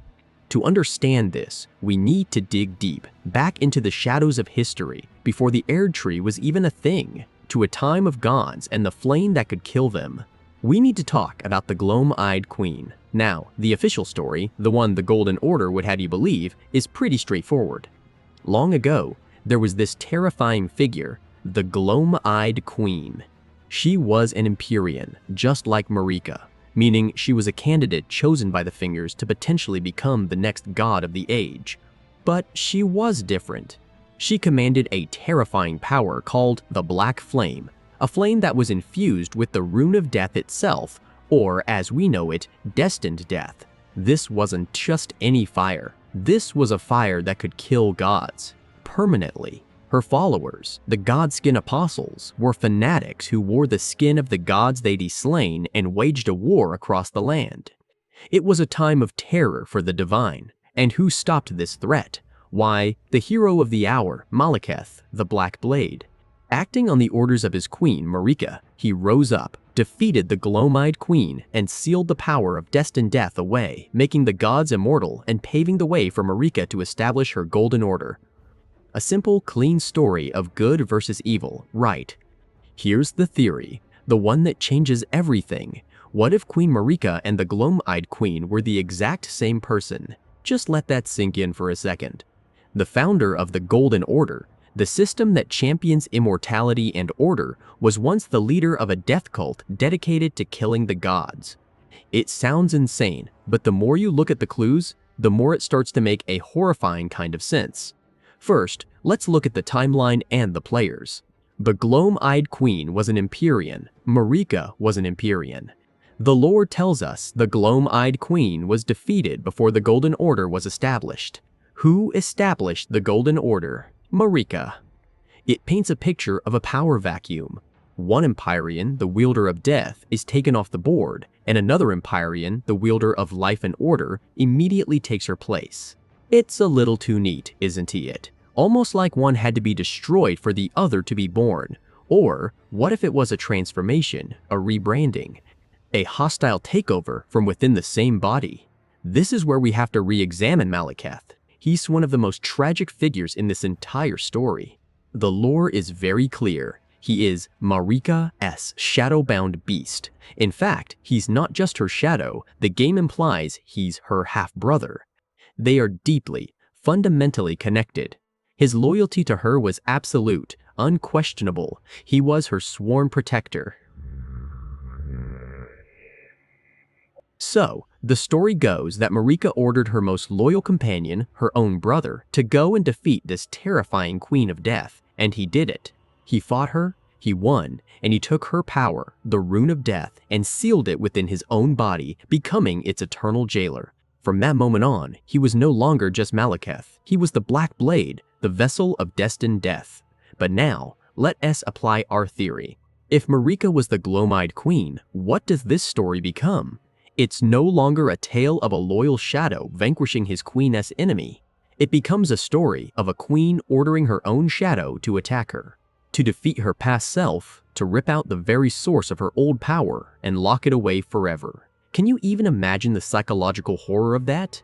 To understand this, we need to dig deep, back into the shadows of history, before the Erd Tree was even a thing. to a time of gods and the flame that could kill them. We need to talk about the Gloam-Eyed Queen. Now, the official story, the one the Golden Order would have you believe, is pretty straightforward. Long ago, there was this terrifying figure, the Gloam-Eyed Queen. She was an Empyrean, just like Marika, meaning she was a candidate chosen by the Fingers to potentially become the next god of the age. But she was different. She commanded a terrifying power called the Black Flame, a flame that was infused with the Rune of Death itself, or as we know it, destined death. This wasn't just any fire. This was a fire that could kill gods, permanently. Her followers, the Godskin Apostles, were fanatics who wore the skin of the gods they'd slain and waged a war across the land. It was a time of terror for the divine, and who stopped this threat? Why, the hero of the hour, Malekith, the Black Blade. Acting on the orders of his queen, Marika, he rose up, defeated the Gloam-Eyed Queen, and sealed the power of destined death away, making the gods immortal and paving the way for Marika to establish her Golden Order. A simple, clean story of good versus evil, right? Here's the theory, the one that changes everything. What if Queen Marika and the Gloam-Eyed Queen were the exact same person? Just let that sink in for a second. The founder of the Golden Order, the system that champions immortality and order, was once the leader of a death cult dedicated to killing the gods. It sounds insane, but the more you look at the clues, the more it starts to make a horrifying kind of sense. First, let's look at the timeline and the players. The Gloam-Eyed Queen was an Empyrean. Marika was an Empyrean. The lore tells us the Gloam-Eyed Queen was defeated before the Golden Order was established. Who established the Golden Order? Marika. It paints a picture of a power vacuum. One Empyrean, the wielder of death, is taken off the board, and another Empyrean, the wielder of life and order, immediately takes her place. It's a little too neat, isn't it? Almost like one had to be destroyed for the other to be born. Or, what if it was a transformation, a rebranding, a hostile takeover from within the same body? This is where we have to re-examine Malekith. He's one of the most tragic figures in this entire story. The lore is very clear. He is Marika's shadow-bound beast. In fact, he's not just her shadow. The game implies he's her half-brother. They are deeply, fundamentally connected. His loyalty to her was absolute, unquestionable. He was her sworn protector. So, the story goes that Marika ordered her most loyal companion, her own brother, to go and defeat this terrifying Queen of Death, and he did it. He fought her, he won, and he took her power, the Rune of Death, and sealed it within his own body, becoming its eternal jailer. From that moment on, he was no longer just Malekith. He was the Black Blade, the vessel of destined death. But now, let us apply our theory. If Marika was the Gloam-Eyed Queen, what does this story become? It's no longer a tale of a loyal shadow vanquishing his queen's enemy. It becomes a story of a queen ordering her own shadow to attack her, to defeat her past self, to rip out the very source of her old power and lock it away forever. Can you even imagine the psychological horror of that?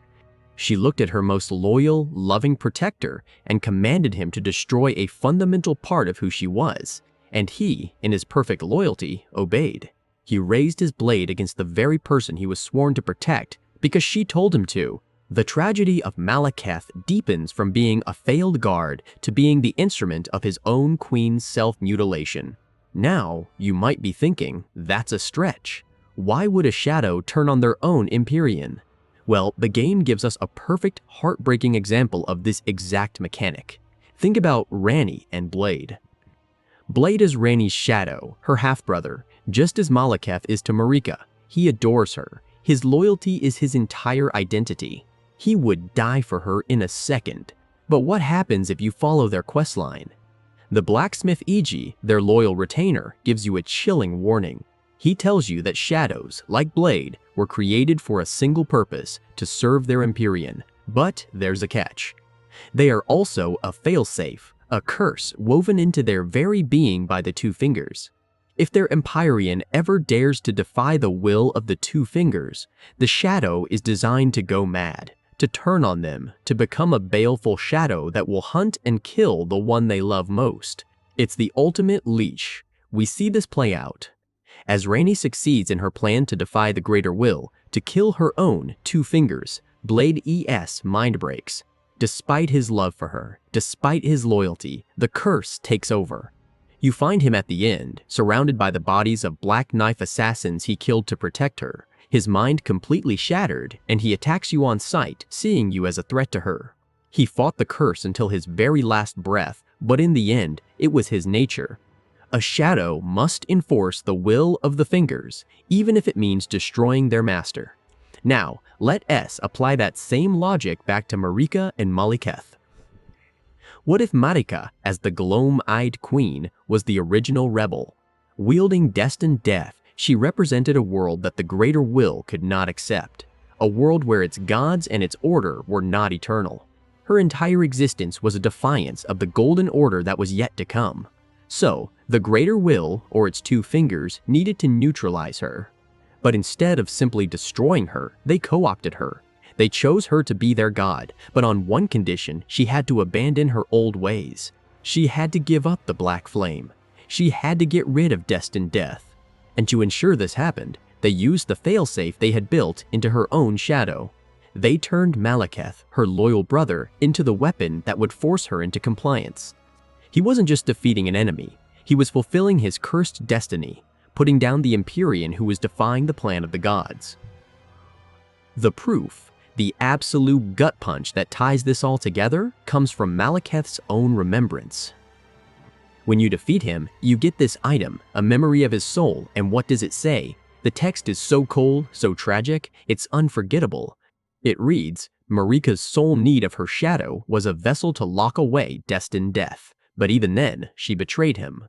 She looked at her most loyal, loving protector and commanded him to destroy a fundamental part of who she was, and he, in his perfect loyalty, obeyed. He raised his blade against the very person he was sworn to protect because she told him to. The tragedy of Malekith deepens from being a failed guard to being the instrument of his own queen's self-mutilation. Now, you might be thinking, that's a stretch. Why would a shadow turn on their own Empyrean? Well, the game gives us a perfect, heartbreaking example of this exact mechanic. Think about Ranni and Blade. Blade is Ranni's shadow, her half-brother, just as Malekith is to Marika. He adores her. His loyalty is his entire identity. He would die for her in a second. But what happens if you follow their questline? The blacksmith Iji, their loyal retainer, gives you a chilling warning. He tells you that shadows, like Blade, were created for a single purpose, to serve their Empyrean. But there's a catch. They are also a failsafe, a curse woven into their very being by the Two Fingers. If their Empyrean ever dares to defy the will of the Two Fingers, the shadow is designed to go mad, to turn on them, to become a baleful shadow that will hunt and kill the one they love most. It's the ultimate leash. we see this play out. As Ranni succeeds in her plan to defy the greater will, to kill her own two fingers, Blade ES mind breaks. Despite his love for her, despite his loyalty, the curse takes over. You find him at the end, surrounded by the bodies of Black Knife assassins he killed to protect her, his mind completely shattered, and he attacks you on sight, seeing you as a threat to her. He fought the curse until his very last breath, but in the end, it was his nature. A shadow must enforce the will of the fingers, even if it means destroying their master. Now, let S apply that same logic back to Marika and Maliketh. What if Marika, as the gloam-eyed queen, was the original rebel? Wielding destined death, she represented a world that the greater will could not accept, a world where its gods and its order were not eternal. Her entire existence was a defiance of the golden order that was yet to come. So, the greater will, or its two fingers, needed to neutralize her. But instead of simply destroying her, they co-opted her. They chose her to be their god, but on one condition: she had to abandon her old ways. She had to give up the black flame. She had to get rid of destined death. And to ensure this happened, they used the failsafe they had built into her own shadow. They turned Maliketh, her loyal brother, into the weapon that would force her into compliance. He wasn't just defeating an enemy, he was fulfilling his cursed destiny, putting down the Empyrean who was defying the plan of the gods. The proof, the absolute gut punch that ties this all together, comes from Maliketh's own remembrance. When you defeat him, you get this item, a memory of his soul, and what does it say? The text is so cold, so tragic, it's unforgettable. It reads, Marika's sole need of her shadow was a vessel to lock away destined death, but even then, she betrayed him.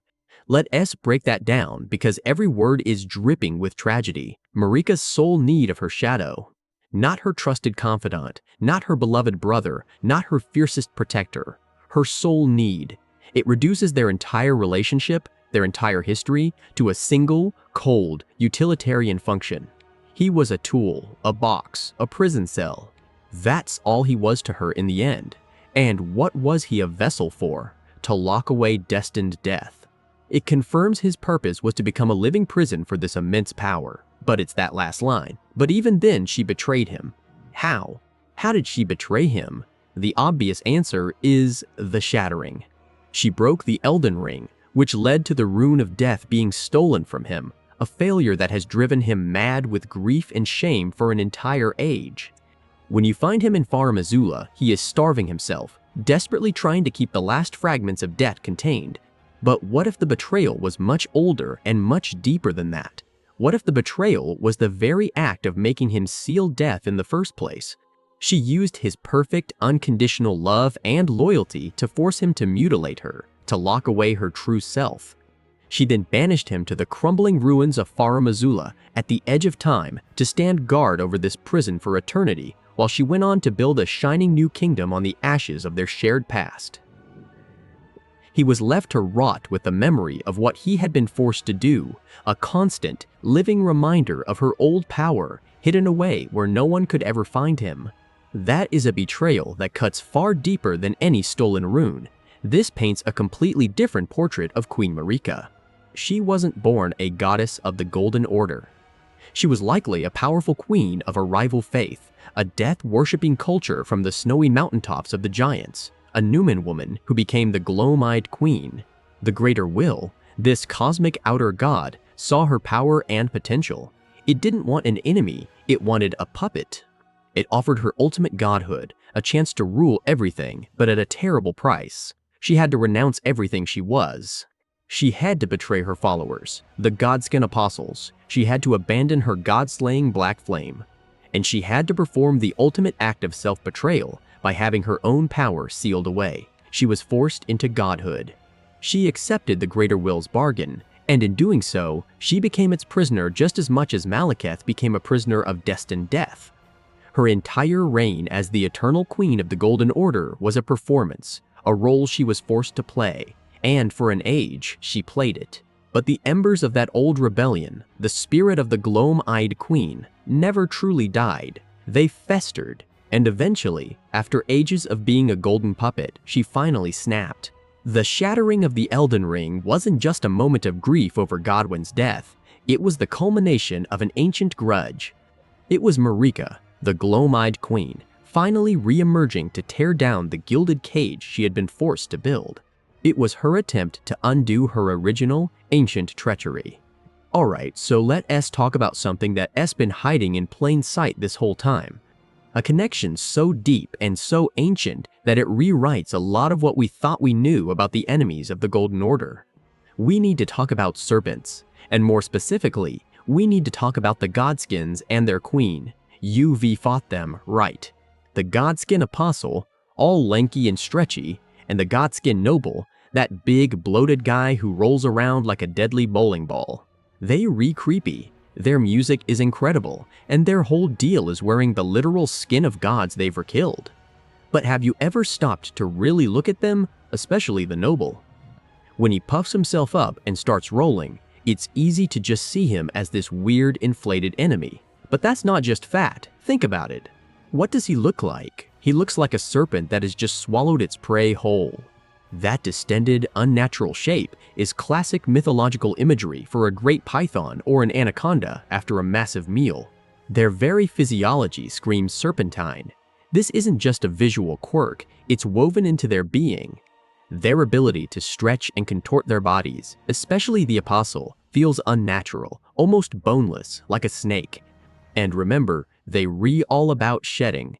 Let S break that down, because every word is dripping with tragedy. Marika's sole need of her shadow. Not her trusted confidant, not her beloved brother, not her fiercest protector. Her sole need. It reduces their entire relationship, their entire history, to a single, cold, utilitarian function. He was a tool, a box, a prison cell. That's all he was to her in the end. And what was he a vessel for? To lock away destined death. It confirms his purpose was to become a living prison for this immense power. But it's that last line. But even then, she betrayed him. How? How did she betray him? The obvious answer is the Shattering. She broke the Elden Ring, which led to the rune of death being stolen from him, a failure that has driven him mad with grief and shame for an entire age. When you find him in Farum Azula, he is starving himself, desperately trying to keep the last fragments of death contained. But what if the betrayal was much older and much deeper than that? What if the betrayal was the very act of making him seal death in the first place? She used his perfect, unconditional love and loyalty to force him to mutilate her, to lock away her true self. She then banished him to the crumbling ruins of Farum Azula at the edge of time to stand guard over this prison for eternity, while she went on to build a shining new kingdom on the ashes of their shared past. He was left to rot with the memory of what he had been forced to do, a constant, living reminder of her old power, hidden away where no one could ever find him. That is a betrayal that cuts far deeper than any stolen rune. This paints a completely different portrait of Queen Marika. She wasn't born a goddess of the Golden Order. She was likely a powerful queen of a rival faith, a death-worshipping culture from the snowy mountaintops of the Giants, a Numen woman who became the gloam-eyed queen. The greater will, this cosmic outer god, saw her power and potential. It didn't want an enemy, it wanted a puppet. It offered her ultimate godhood, a chance to rule everything, but at a terrible price. She had to renounce everything she was. She had to betray her followers, the Godskin apostles. She had to abandon her god-slaying black flame. And she had to perform the ultimate act of self-betrayal by having her own power sealed away. She was forced into godhood. She accepted the greater will's bargain, and in doing so, she became its prisoner just as much as Maliketh became a prisoner of destined death. Her entire reign as the eternal queen of the Golden Order was a performance, a role she was forced to play, and for an age, she played it. But the embers of that old rebellion, the spirit of the gloam-eyed queen, never truly died. They festered, and eventually, after ages of being a golden puppet, she finally snapped. The shattering of the Elden Ring wasn't just a moment of grief over Godwyn's death, it was the culmination of an ancient grudge. It was Marika, the gloam-eyed queen, finally re-emerging to tear down the gilded cage she had been forced to build. It was her attempt to undo her original, ancient treachery. Alright, so let us talk about something that has been hiding in plain sight this whole time. A connection so deep and so ancient that it rewrites a lot of what we thought we knew about the enemies of the Golden Order. We need to talk about serpents, and more specifically, we need to talk about the Godskins and their queen. You've fought them, right. The Godskin Apostle, all lanky and stretchy, and the Godskin Noble, that big bloated guy who rolls around like a deadly bowling ball. They re-creepy. Their music is incredible, and their whole deal is wearing the literal skin of gods they've killed. But have you ever stopped to really look at them, especially the Noble? When he puffs himself up and starts rolling, it's easy to just see him as this weird inflated enemy. But that's not just fat, think about it. What does he look like? He looks like a serpent that has just swallowed its prey whole. That distended, unnatural shape is classic mythological imagery for a great python or an anaconda after a massive meal. Their very physiology screams serpentine. This isn't just a visual quirk, it's woven into their being. Their ability to stretch and contort their bodies, especially the Apostle, feels unnatural, almost boneless, like a snake. And remember, they all about shedding.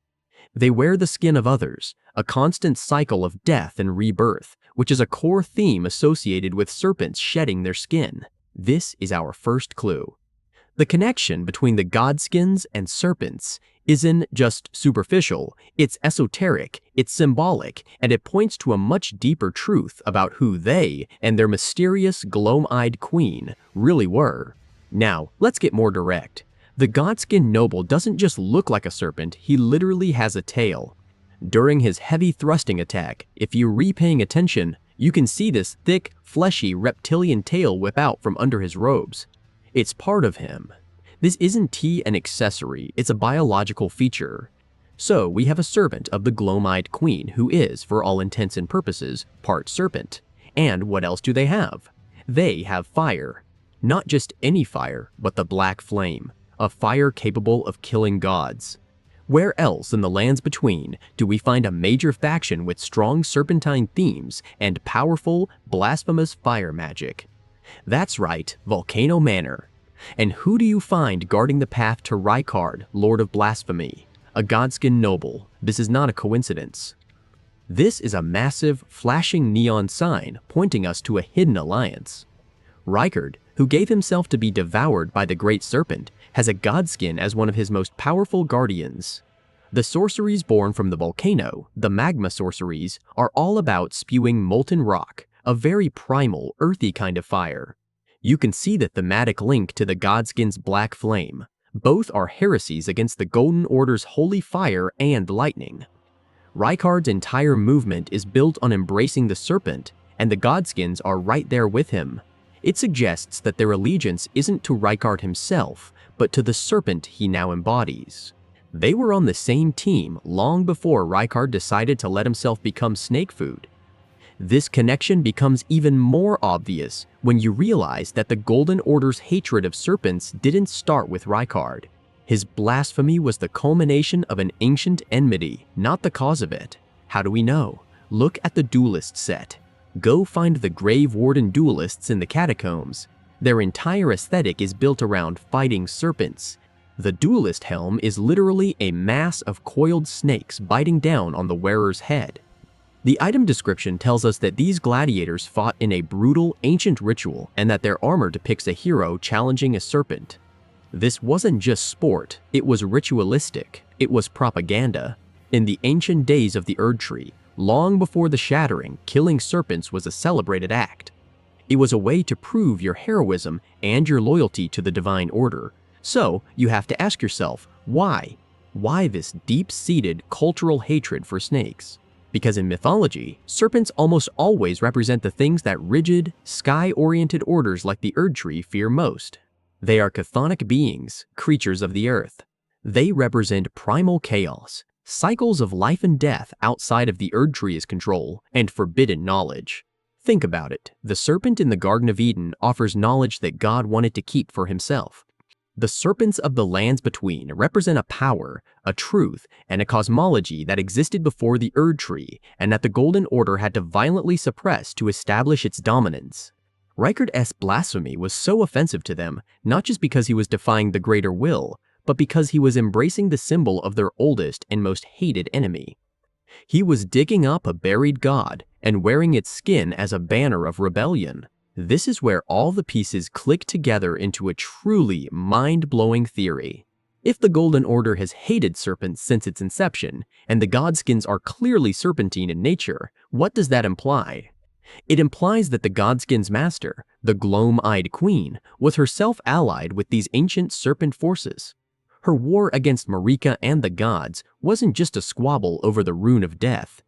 They wear the skin of others, a constant cycle of death and rebirth, which is a core theme associated with serpents shedding their skin. This is our first clue. The connection between the Godskins and serpents isn't just superficial, it's esoteric, it's symbolic, and it points to a much deeper truth about who they and their mysterious gloam-eyed queen really were. Now, let's get more direct. The Godskin Noble doesn't just look like a serpent, he literally has a tail. During his heavy thrusting attack, if you're paying attention, you can see this thick, fleshy reptilian tail whip out from under his robes. It's part of him. This isn't an accessory, it's a biological feature. So we have a servant of the gloam-eyed queen who is, for all intents and purposes, part serpent. And what else do they have? They have fire. Not just any fire, but the black flame. A fire capable of killing gods. Where else in the lands between do we find a major faction with strong serpentine themes and powerful, blasphemous fire magic? That's right, Volcano Manor. And who do you find guarding the path to Rykard, Lord of Blasphemy? A Godskin Noble. This is not a coincidence. This is a massive, flashing neon sign pointing us to a hidden alliance. Rykard, who gave himself to be devoured by the Great Serpent, has a godskin as one of his most powerful guardians. The sorceries born from the volcano, the magma sorceries, are all about spewing molten rock, a very primal, earthy kind of fire. You can see the thematic link to the godskin's black flame. Both are heresies against the Golden Order's holy fire and lightning. Rykard's entire movement is built on embracing the serpent, and the godskins are right there with him. It suggests that their allegiance isn't to Rykard himself, but to the serpent he now embodies. They were on the same team long before Rykard decided to let himself become snake food. This connection becomes even more obvious when you realize that the Golden Order's hatred of serpents didn't start with Rykard. His blasphemy was the culmination of an ancient enmity, not the cause of it. How do we know? Look at the Duelist set. Go find the Grave Warden duelists in the catacombs. Their entire aesthetic is built around fighting serpents. The duelist helm is literally a mass of coiled snakes biting down on the wearer's head. The item description tells us that these gladiators fought in a brutal, ancient ritual and that their armor depicts a hero challenging a serpent. This wasn't just sport, it was ritualistic, it was propaganda. In the ancient days of the Erdtree, long before the Shattering, killing serpents was a celebrated act. It was a way to prove your heroism and your loyalty to the Divine Order. So, you have to ask yourself, why? Why this deep-seated cultural hatred for snakes? Because in mythology, serpents almost always represent the things that rigid, sky-oriented orders like the Erdtree fear most. They are chthonic beings, creatures of the earth. They represent primal chaos, cycles of life and death outside of the Erdtree's control, and forbidden knowledge. Think about it. The serpent in the Garden of Eden offers knowledge that God wanted to keep for himself. The serpents of the lands between represent a power, a truth, and a cosmology that existed before the Erd Tree and that the Golden Order had to violently suppress to establish its dominance. Rykard's blasphemy was so offensive to them, not just because he was defying the greater will, but because he was embracing the symbol of their oldest and most hated enemy. He was digging up a buried god and wearing its skin as a banner of rebellion. This is where all the pieces click together into a truly mind-blowing theory. If the Golden Order has hated serpents since its inception, and the godskins are clearly serpentine in nature, what does that imply? It implies that the godskin's master, the gloam-eyed queen, was herself allied with these ancient serpent forces. Her war against Marika and the gods wasn't just a squabble over the rune of death.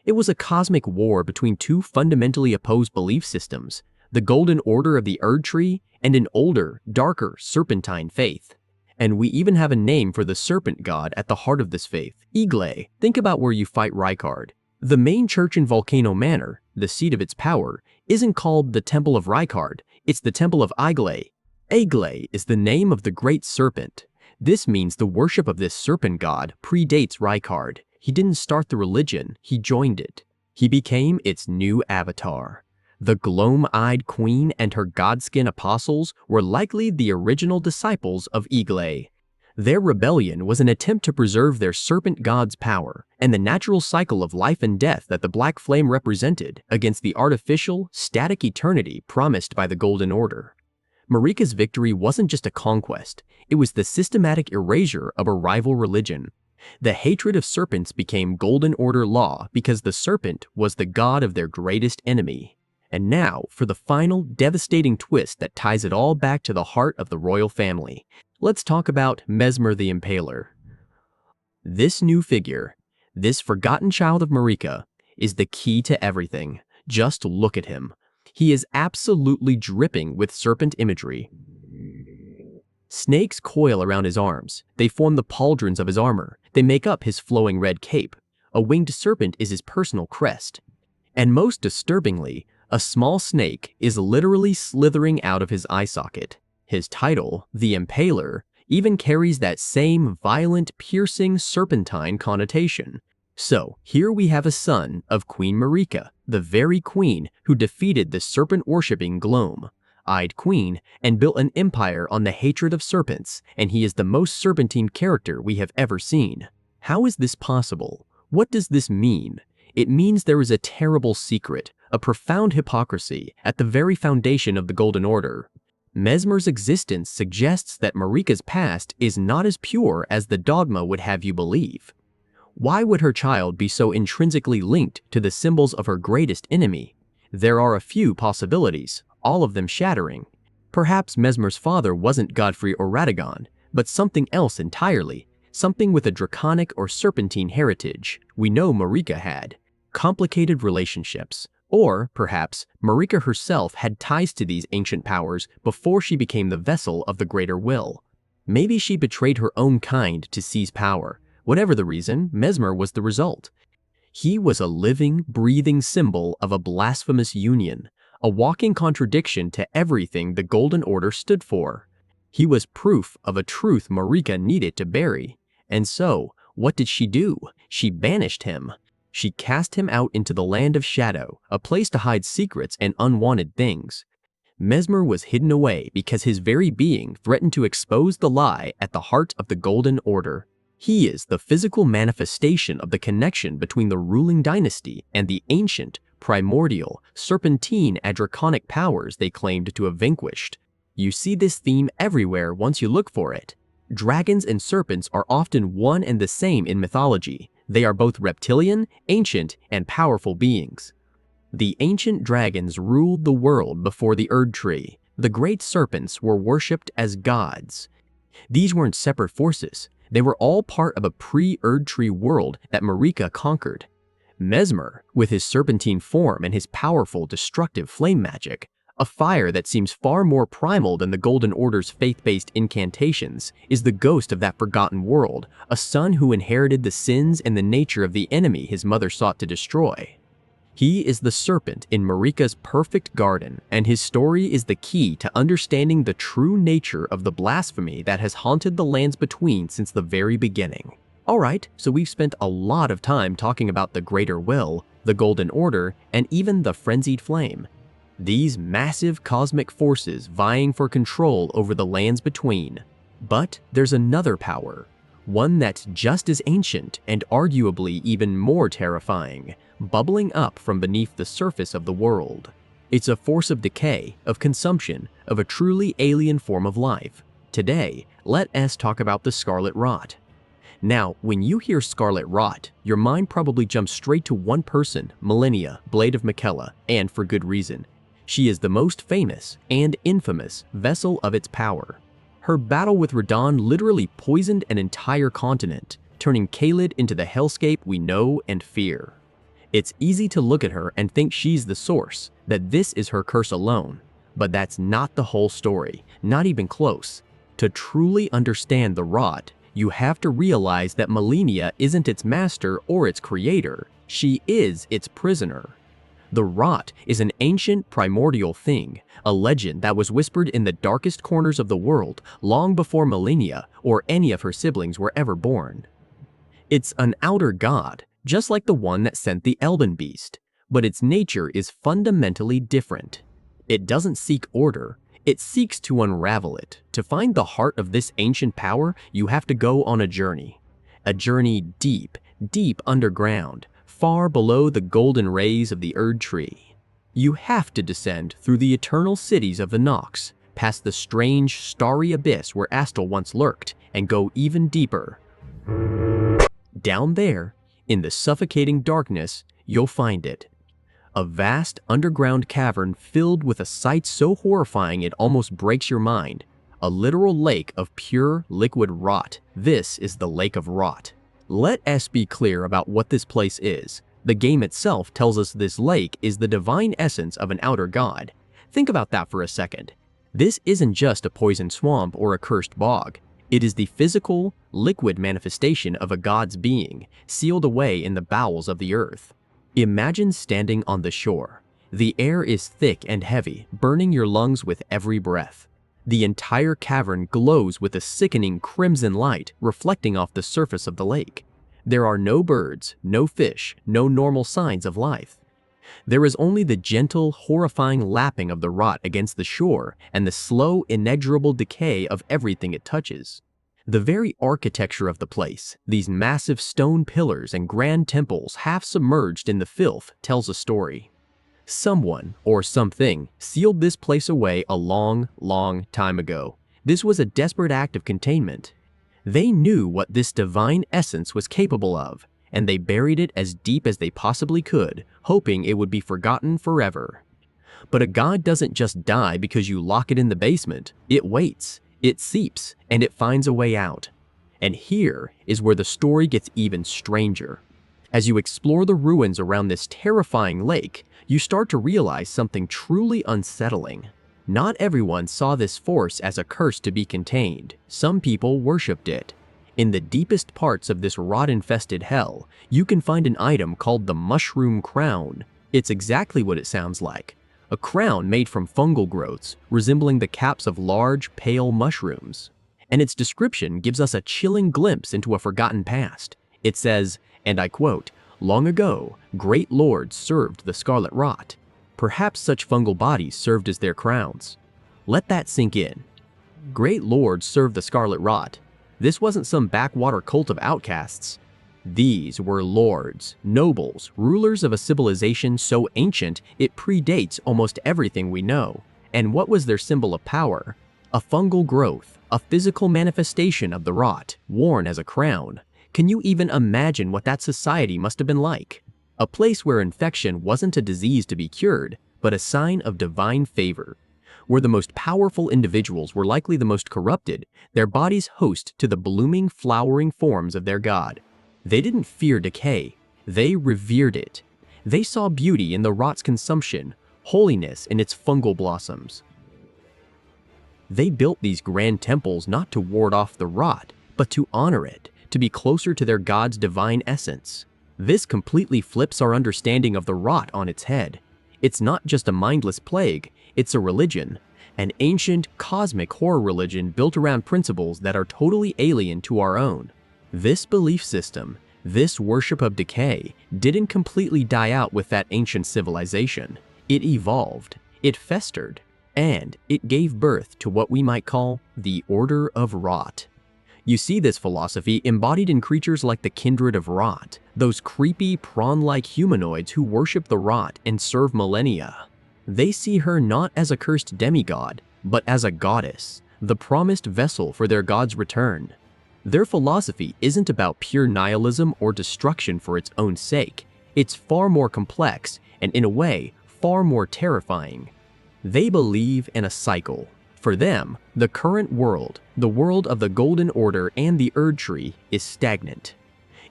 It was a cosmic war between two fundamentally opposed belief systems, the Golden Order of the Erd Tree and an older, darker serpentine faith. And we even have a name for the serpent god at the heart of this faith, Igle. Think about where you fight Rykard. The main church in Volcano Manor, the seat of its power, isn't called the Temple of Rykard, it's the Temple of Igle. Igle is the name of the great serpent. This means the worship of this serpent god predates Rykard. He didn't start the religion, he joined it. He became its new avatar. The gloam-eyed queen and her godskin apostles were likely the original disciples of Igle. Their rebellion was an attempt to preserve their serpent god's power and the natural cycle of life and death that the black flame represented against the artificial, static eternity promised by the Golden Order. Marika's victory wasn't just a conquest, it was the systematic erasure of a rival religion. The hatred of serpents became Golden Order law because the serpent was the god of their greatest enemy. And now, for the final, devastating twist that ties it all back to the heart of the royal family. Let's talk about Messmer the Impaler. This new figure, this forgotten child of Marika, is the key to everything. Just look at him. He is absolutely dripping with serpent imagery. Snakes coil around his arms. They form the pauldrons of his armor. They make up his flowing red cape. A winged serpent is his personal crest. And most disturbingly, a small snake is literally slithering out of his eye socket. His title, the Impaler, even carries that same violent, piercing, serpentine connotation. So, here we have a son of Queen Marika, the very queen who defeated the serpent-worshipping gloam-eyed queen and built an empire on the hatred of serpents, and he is the most serpentine character we have ever seen. How is this possible? What does this mean? It means there is a terrible secret, a profound hypocrisy at the very foundation of the Golden Order. Messmer's existence suggests that Marika's past is not as pure as the dogma would have you believe. Why would her child be so intrinsically linked to the symbols of her greatest enemy? There are a few possibilities, all of them shattering. Perhaps Messmer's father wasn't Godfrey or Radagon, but something else entirely, something with a draconic or serpentine heritage we know Marika had. Complicated relationships. Or, perhaps, Marika herself had ties to these ancient powers before she became the vessel of the greater will. Maybe she betrayed her own kind to seize power. Whatever the reason, Messmer was the result. He was a living, breathing symbol of a blasphemous union, a walking contradiction to everything the Golden Order stood for. He was proof of a truth Marika needed to bury. And so, what did she do? She banished him. She cast him out into the land of shadow, a place to hide secrets and unwanted things. Messmer was hidden away because his very being threatened to expose the lie at the heart of the Golden Order. He is the physical manifestation of the connection between the ruling dynasty and the ancient, primordial, serpentine and draconic powers they claimed to have vanquished. You see this theme everywhere once you look for it. Dragons and serpents are often one and the same in mythology. They are both reptilian, ancient, and powerful beings. The ancient dragons ruled the world before the Erd Tree. The great serpents were worshipped as gods. These weren't separate forces. They were all part of a pre-Erd Tree world that Marika conquered. Messmer, with his serpentine form and his powerful, destructive flame magic, a fire that seems far more primal than the Golden Order's faith-based incantations, is the ghost of that forgotten world, a son who inherited the sins and the nature of the enemy his mother sought to destroy. He is the Serpent in Marika's perfect garden, and his story is the key to understanding the true nature of the blasphemy that has haunted the lands between since the very beginning. Alright, so we've spent a lot of time talking about the Greater Will, the Golden Order, and even the Frenzied Flame. These massive cosmic forces vying for control over the lands between. But there's another power, one that's just as ancient and arguably even more terrifying, bubbling up from beneath the surface of the world. It's a force of decay, of consumption, of a truly alien form of life. Today, let us talk about the Scarlet Rot. Now, when you hear Scarlet Rot, your mind probably jumps straight to one person, Melaine, Blade of Miquella, and for good reason. She is the most famous and infamous vessel of its power. Her battle with Radahn literally poisoned an entire continent, turning Caelid into the hellscape we know and fear. It's easy to look at her and think she's the source, that this is her curse alone. But that's not the whole story, not even close. To truly understand the Rot, you have to realize that Melaine isn't its master or its creator, she is its prisoner. The Rot is an ancient primordial thing, a legend that was whispered in the darkest corners of the world long before Melaine or any of her siblings were ever born. It's an outer god, just like the one that sent the Elden Beast, but its nature is fundamentally different. It doesn't seek order, it seeks to unravel it. To find the heart of this ancient power, you have to go on a journey. A journey deep, deep underground, far below the golden rays of the Erd Tree. You have to descend through the eternal cities of the Nox, past the strange, starry abyss where Astal once lurked, and go even deeper. Down there, in the suffocating darkness, you'll find it. A vast underground cavern filled with a sight so horrifying it almost breaks your mind. A literal lake of pure, liquid rot. This is the Lake of Rot. Let us be clear about what this place is. The game itself tells us this lake is the divine essence of an outer god. Think about that for a second. This isn't just a poisoned swamp or a cursed bog. It is the physical, liquid manifestation of a god's being, sealed away in the bowels of the earth. Imagine standing on the shore. The air is thick and heavy, burning your lungs with every breath. The entire cavern glows with a sickening crimson light reflecting off the surface of the lake. There are no birds, no fish, no normal signs of life. There is only the gentle, horrifying lapping of the rot against the shore and the slow, inexorable decay of everything it touches. The very architecture of the place, these massive stone pillars and grand temples half submerged in the filth, tells a story. Someone, or something, sealed this place away a long, long time ago. This was a desperate act of containment. They knew what this divine essence was capable of, and they buried it as deep as they possibly could, hoping it would be forgotten forever. But a god doesn't just die because you lock it in the basement. It waits, it seeps, and it finds a way out. And here is where the story gets even stranger. As you explore the ruins around this terrifying lake, you start to realize something truly unsettling. Not everyone saw this force as a curse to be contained. Some people worshipped it. In the deepest parts of this rot-infested hell, you can find an item called the Mushroom Crown. It's exactly what it sounds like. A crown made from fungal growths, resembling the caps of large, pale mushrooms. And its description gives us a chilling glimpse into a forgotten past. It says, and I quote, "Long ago, great lords served the Scarlet Rot. Perhaps such fungal bodies served as their crowns." Let that sink in. Great lords served the Scarlet Rot. This wasn't some backwater cult of outcasts. These were lords, nobles, rulers of a civilization so ancient it predates almost everything we know. And what was their symbol of power? A fungal growth, a physical manifestation of the rot, worn as a crown. Can you even imagine what that society must have been like? A place where infection wasn't a disease to be cured, but a sign of divine favor. Where the most powerful individuals were likely the most corrupted, their bodies host to the blooming, flowering forms of their god. They didn't fear decay, they revered it. They saw beauty in the rot's consumption, holiness in its fungal blossoms. They built these grand temples not to ward off the rot, but to honor it, to be closer to their god's divine essence. This completely flips our understanding of the rot on its head. It's not just a mindless plague, it's a religion, an ancient, cosmic horror religion built around principles that are totally alien to our own. This belief system, this worship of decay, didn't completely die out with that ancient civilization. It evolved, it festered, and it gave birth to what we might call the Order of Rot. You see this philosophy embodied in creatures like the Kindred of Rot, those creepy, prawn-like humanoids who worship the Rot and serve millennia. They see her not as a cursed demigod, but as a goddess, the promised vessel for their god's return. Their philosophy isn't about pure nihilism or destruction for its own sake. It's far more complex and, in a way, far more terrifying. They believe in a cycle. For them, the current world, the world of the Golden Order and the Erd Tree, is stagnant.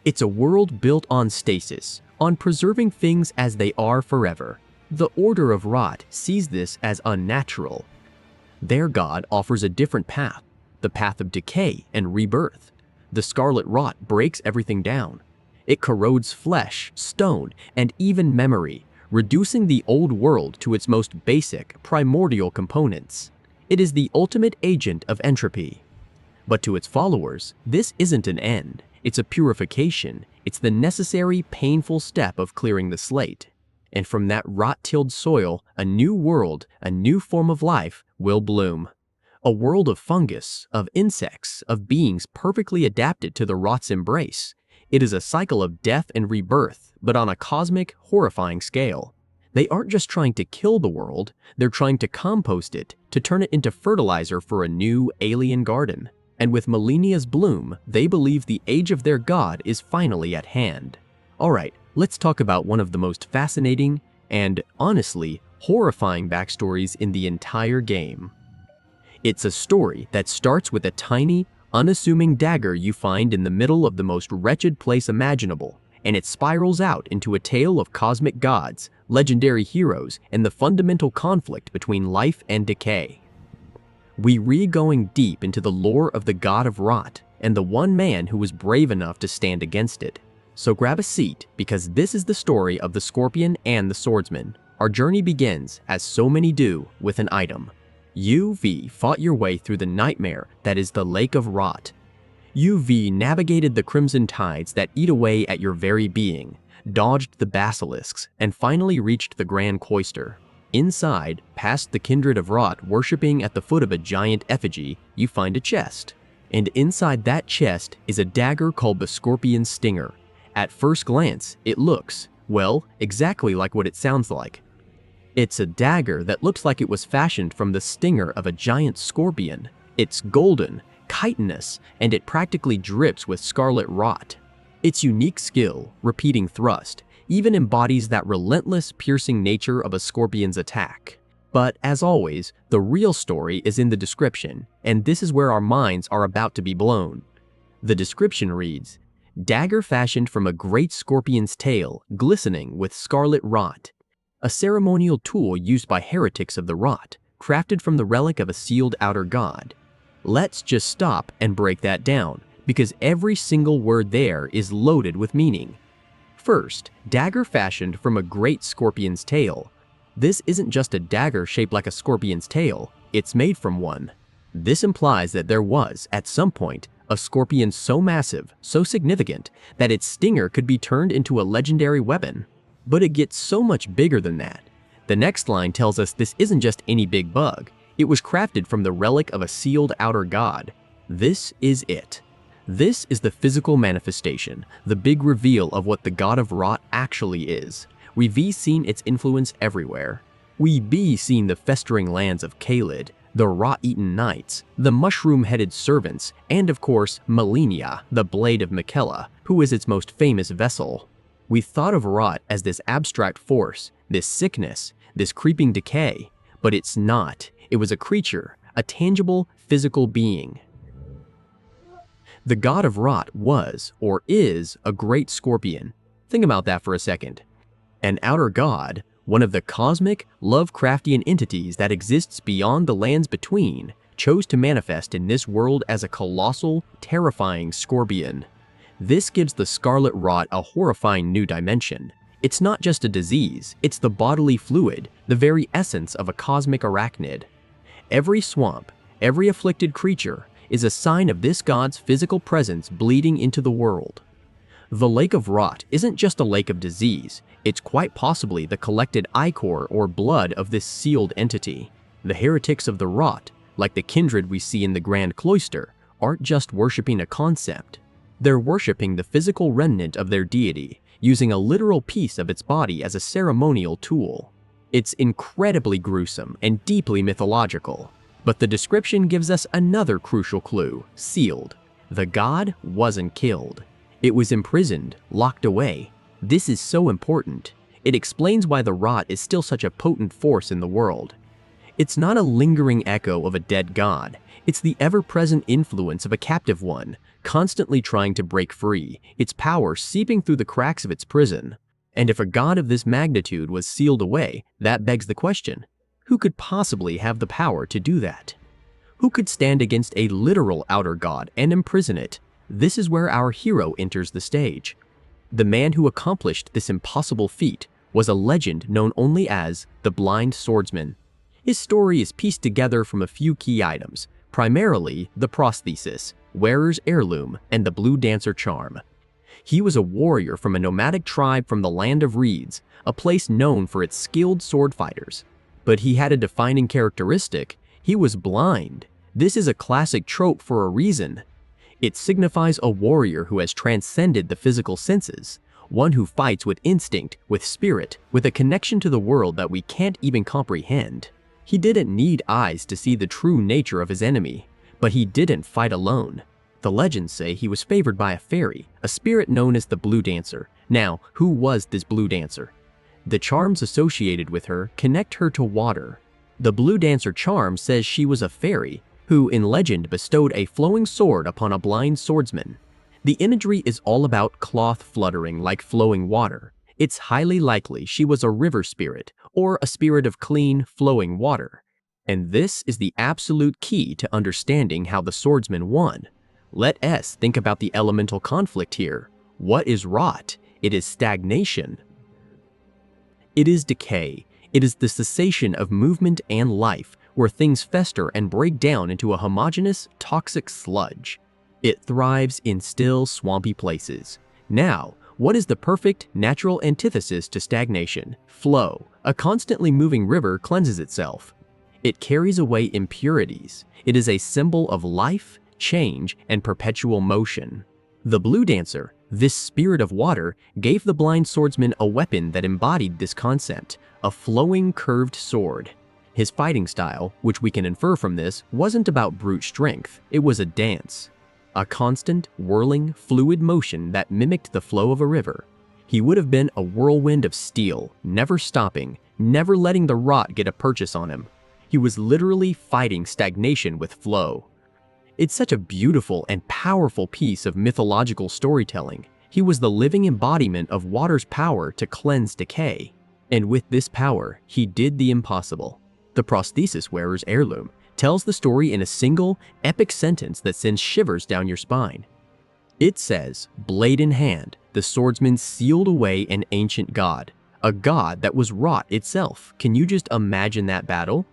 It's a world built on stasis, on preserving things as they are forever. The Order of Rot sees this as unnatural. Their god offers a different path, the path of decay and rebirth. The Scarlet Rot breaks everything down. It corrodes flesh, stone, and even memory, reducing the old world to its most basic, primordial components. It is the ultimate agent of entropy. But to its followers, this isn't an end. It's a purification. It's the necessary, painful step of clearing the slate. And from that rot-tilled soil, a new world, a new form of life will bloom. A world of fungus, of insects, of beings perfectly adapted to the rot's embrace. It is a cycle of death and rebirth, but on a cosmic, horrifying scale. They aren't just trying to kill the world, they're trying to compost it, to turn it into fertilizer for a new, alien garden. And with millennia's bloom, they believe the age of their god is finally at hand. Alright, let's talk about one of the most fascinating and, honestly, horrifying backstories in the entire game. It's a story that starts with a tiny, unassuming dagger you find in the middle of the most wretched place imaginable, and it spirals out into a tale of cosmic gods, legendary heroes, and the fundamental conflict between life and decay. We're going deep into the lore of the God of Rot and the one man who was brave enough to stand against it. So grab a seat, because this is the story of the Scorpion and the Swordsman. Our journey begins, as so many do, with an item. UV fought your way through the nightmare that is the Lake of Rot. UV navigated the crimson tides that eat away at your very being, dodged the basilisks, and finally reached the Grand Cloister. Inside, past the Kindred of Rot worshipping at the foot of a giant effigy, you find a chest. And inside that chest is a dagger called the Scorpion's Stinger. At first glance, it looks, well, exactly like what it sounds like. It's a dagger that looks like it was fashioned from the stinger of a giant scorpion. It's golden, chitinous, and it practically drips with Scarlet Rot. Its unique skill, repeating thrust, even embodies that relentless, piercing nature of a scorpion's attack. But as always, the real story is in the description, and this is where our minds are about to be blown. The description reads, "Dagger fashioned from a great scorpion's tail, glistening with Scarlet Rot. A ceremonial tool used by heretics of the Rot, crafted from the relic of a sealed outer god." Let's just stop and break that down, because every single word there is loaded with meaning. First, dagger fashioned from a great scorpion's tail. This isn't just a dagger shaped like a scorpion's tail, it's made from one. This implies that there was, at some point, a scorpion so massive, so significant, that its stinger could be turned into a legendary weapon. But it gets so much bigger than that. The next line tells us this isn't just any big bug. It was crafted from the relic of a sealed outer god. This is it. This is the physical manifestation, the big reveal of what the God of Rot actually is. We've seen its influence everywhere. We've seen the festering lands of Caelid, the rot-eaten knights, the mushroom-headed servants, and of course, Melaine, the Blade of Miquella, who is its most famous vessel. We thought of rot as this abstract force, this sickness, this creeping decay, but it's not. It was a creature, a tangible, physical being. The God of Rot was, or is, a great scorpion. Think about that for a second. An outer god, one of the cosmic, Lovecraftian entities that exists beyond the lands between, chose to manifest in this world as a colossal, terrifying scorpion. This gives the Scarlet Rot a horrifying new dimension. It's not just a disease, it's the bodily fluid, the very essence of a cosmic arachnid. Every swamp, every afflicted creature, is a sign of this god's physical presence bleeding into the world. The Lake of Rot isn't just a lake of disease, it's quite possibly the collected ichor or blood of this sealed entity. The heretics of the Rot, like the kindred we see in the Grand Cloister, aren't just worshipping a concept. They're worshipping the physical remnant of their deity, using a literal piece of its body as a ceremonial tool. It's incredibly gruesome and deeply mythological. But the description gives us another crucial clue: sealed. The god wasn't killed. It was imprisoned, locked away. This is so important. It explains why the Rot is still such a potent force in the world. It's not a lingering echo of a dead god. It's the ever-present influence of a captive one, constantly trying to break free, its power seeping through the cracks of its prison. And if a god of this magnitude was sealed away, that begs the question: who could possibly have the power to do that? Who could stand against a literal outer god and imprison it? This is where our hero enters the stage. The man who accomplished this impossible feat was a legend known only as the Blind Swordsman. His story is pieced together from a few key items, primarily the prosthesis, wearer's heirloom, and the blue dancer charm. He was a warrior from a nomadic tribe from the land of reeds, a place known for its skilled sword fighters. But he had a defining characteristic: he was blind. This is a classic trope for a reason. It signifies a warrior who has transcended the physical senses, one who fights with instinct, with spirit, with a connection to the world that we can't even comprehend. He didn't need eyes to see the true nature of his enemy, but he didn't fight alone. The legends say he was favored by a fairy, a spirit known as the Blue Dancer. Now, who was this Blue Dancer? The charms associated with her connect her to water. The Blue Dancer charm says she was a fairy who, in legend, bestowed a flowing sword upon a blind swordsman. The imagery is all about cloth fluttering like flowing water. It's highly likely she was a river spirit or a spirit of clean, flowing water. And this is the absolute key to understanding how the swordsman won. Let us think about the elemental conflict here. What is rot? It is stagnation. It is decay. It is the cessation of movement and life, where things fester and break down into a homogeneous, toxic sludge. It thrives in still, swampy places. Now, what is the perfect, natural antithesis to stagnation? Flow. A constantly moving river cleanses itself. It carries away impurities. It is a symbol of life, change, and perpetual motion. The Blue Dancer, this spirit of water, gave the blind swordsman a weapon that embodied this concept: a flowing, curved sword. His fighting style, which we can infer from this, wasn't about brute strength. It was a dance. A constant, whirling, fluid motion that mimicked the flow of a river. He would have been a whirlwind of steel, never stopping, never letting the rot get a purchase on him. He was literally fighting stagnation with flow. It's such a beautiful and powerful piece of mythological storytelling. He was the living embodiment of water's power to cleanse decay. And with this power, he did the impossible. The prosthesis wearer's heirloom tells the story in a single, epic sentence that sends shivers down your spine. It says, "Blade in hand, the swordsman sealed away an ancient god, a god that was rot itself." Can you just imagine that battle?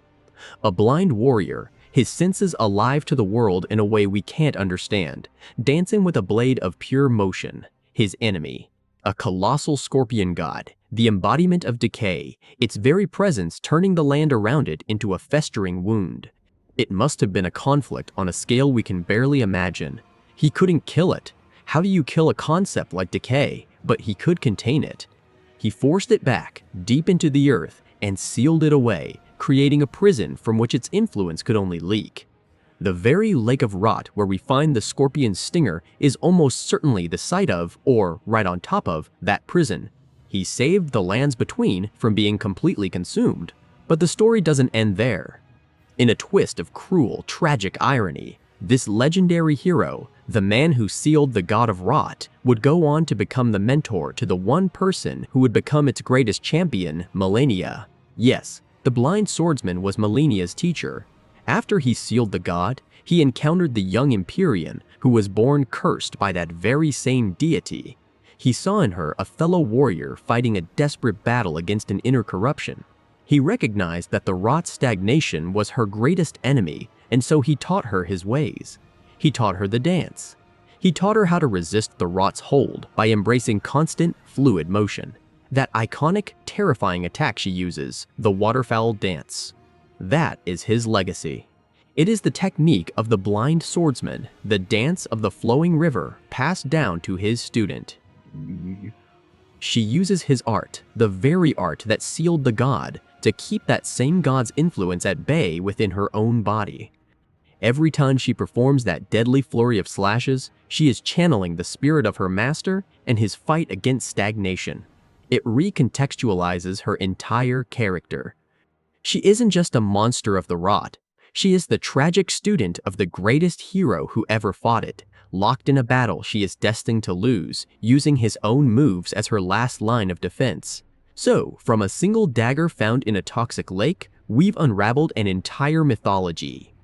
A blind warrior, his senses alive to the world in a way we can't understand, dancing with a blade of pure motion. His enemy, a colossal scorpion god, the embodiment of decay, its very presence turning the land around it into a festering wound. It must have been a conflict on a scale we can barely imagine. He couldn't kill it. How do you kill a concept like decay? But he could contain it. He forced it back, deep into the earth, and sealed it away, creating a prison from which its influence could only leak. The very Lake of Rot where we find the scorpion's stinger is almost certainly the site of, or right on top of, that prison. He saved the lands between from being completely consumed. But the story doesn't end there. In a twist of cruel, tragic irony, this legendary hero, the man who sealed the god of Rot, would go on to become the mentor to the one person who would become its greatest champion, Melaine. Yes, the blind swordsman was Melainia's teacher. After he sealed the god, he encountered the young Empyrean who was born cursed by that very same deity. He saw in her a fellow warrior fighting a desperate battle against an inner corruption. He recognized that the Rot's stagnation was her greatest enemy, and so he taught her his ways. He taught her the dance. He taught her how to resist the Rot's hold by embracing constant, fluid motion. That iconic, terrifying attack she uses, the waterfowl dance. That is his legacy. It is the technique of the blind swordsman, the dance of the flowing river, passed down to his student. She uses his art, the very art that sealed the god, to keep that same god's influence at bay within her own body. Every time she performs that deadly flurry of slashes, she is channeling the spirit of her master and his fight against stagnation. It recontextualizes her entire character. She isn't just a monster of the Rot. She is the tragic student of the greatest hero who ever fought it, locked in a battle she is destined to lose, using his own moves as her last line of defense. So, from a single dagger found in a toxic lake, we've unraveled an entire mythology.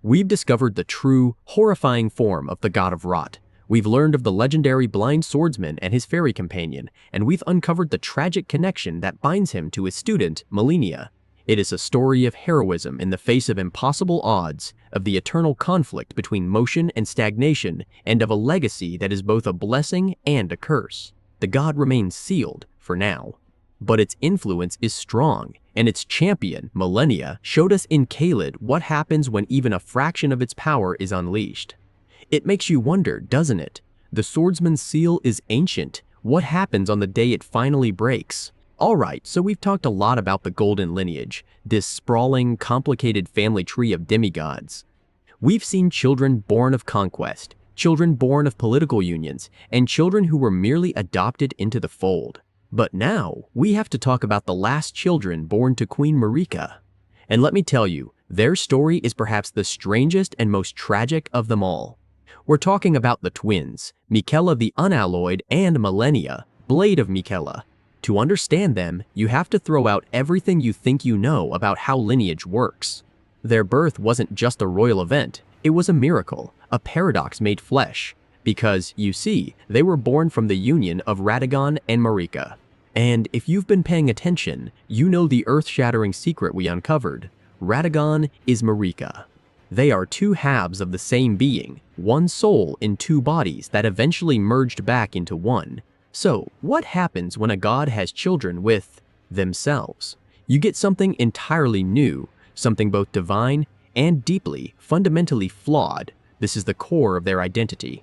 We've discovered the true, horrifying form of the god of Rot. We've learned of the legendary blind swordsman and his fairy companion, and we've uncovered the tragic connection that binds him to his student, Melaine. It is a story of heroism in the face of impossible odds, of the eternal conflict between motion and stagnation, and of a legacy that is both a blessing and a curse. The god remains sealed, for now. But its influence is strong, and its champion, Melaine, showed us in Caelid what happens when even a fraction of its power is unleashed. It makes you wonder, doesn't it? The swordsman's seal is ancient. What happens on the day it finally breaks? Alright, so we've talked a lot about the golden lineage, this sprawling, complicated family tree of demigods. We've seen children born of conquest, children born of political unions, and children who were merely adopted into the fold. But now, we have to talk about the last children born to Queen Marika. And let me tell you, their story is perhaps the strangest and most tragic of them all. We're talking about the twins, Miquella the Unalloyed and Melaine, Blade of Miquella. To understand them, you have to throw out everything you think you know about how lineage works. Their birth wasn't just a royal event, it was a miracle, a paradox made flesh. Because, you see, they were born from the union of Radagon and Marika. And if you've been paying attention, you know the earth-shattering secret we uncovered. Radagon is Marika. They are two halves of the same being, one soul in two bodies that eventually merged back into one. So, what happens when a god has children with themselves? You get something entirely new, something both divine and deeply, fundamentally flawed. This is the core of their identity.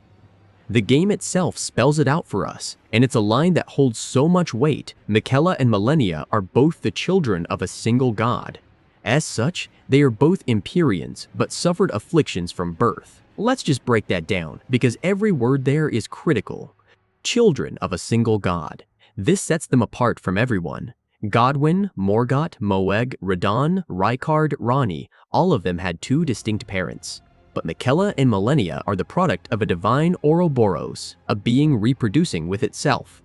The game itself spells it out for us, and it's a line that holds so much weight. Miquella and Melaine are both the children of a single god. As such, they are both Empyreans, but suffered afflictions from birth. Let's just break that down, because every word there is critical. Children of a single god. This sets them apart from everyone. Godwyn, Morgott, Moeg, Radon, Rykard, Rani, all of them had two distinct parents. But Miquella and Melaine are the product of a divine Ouroboros, a being reproducing with itself.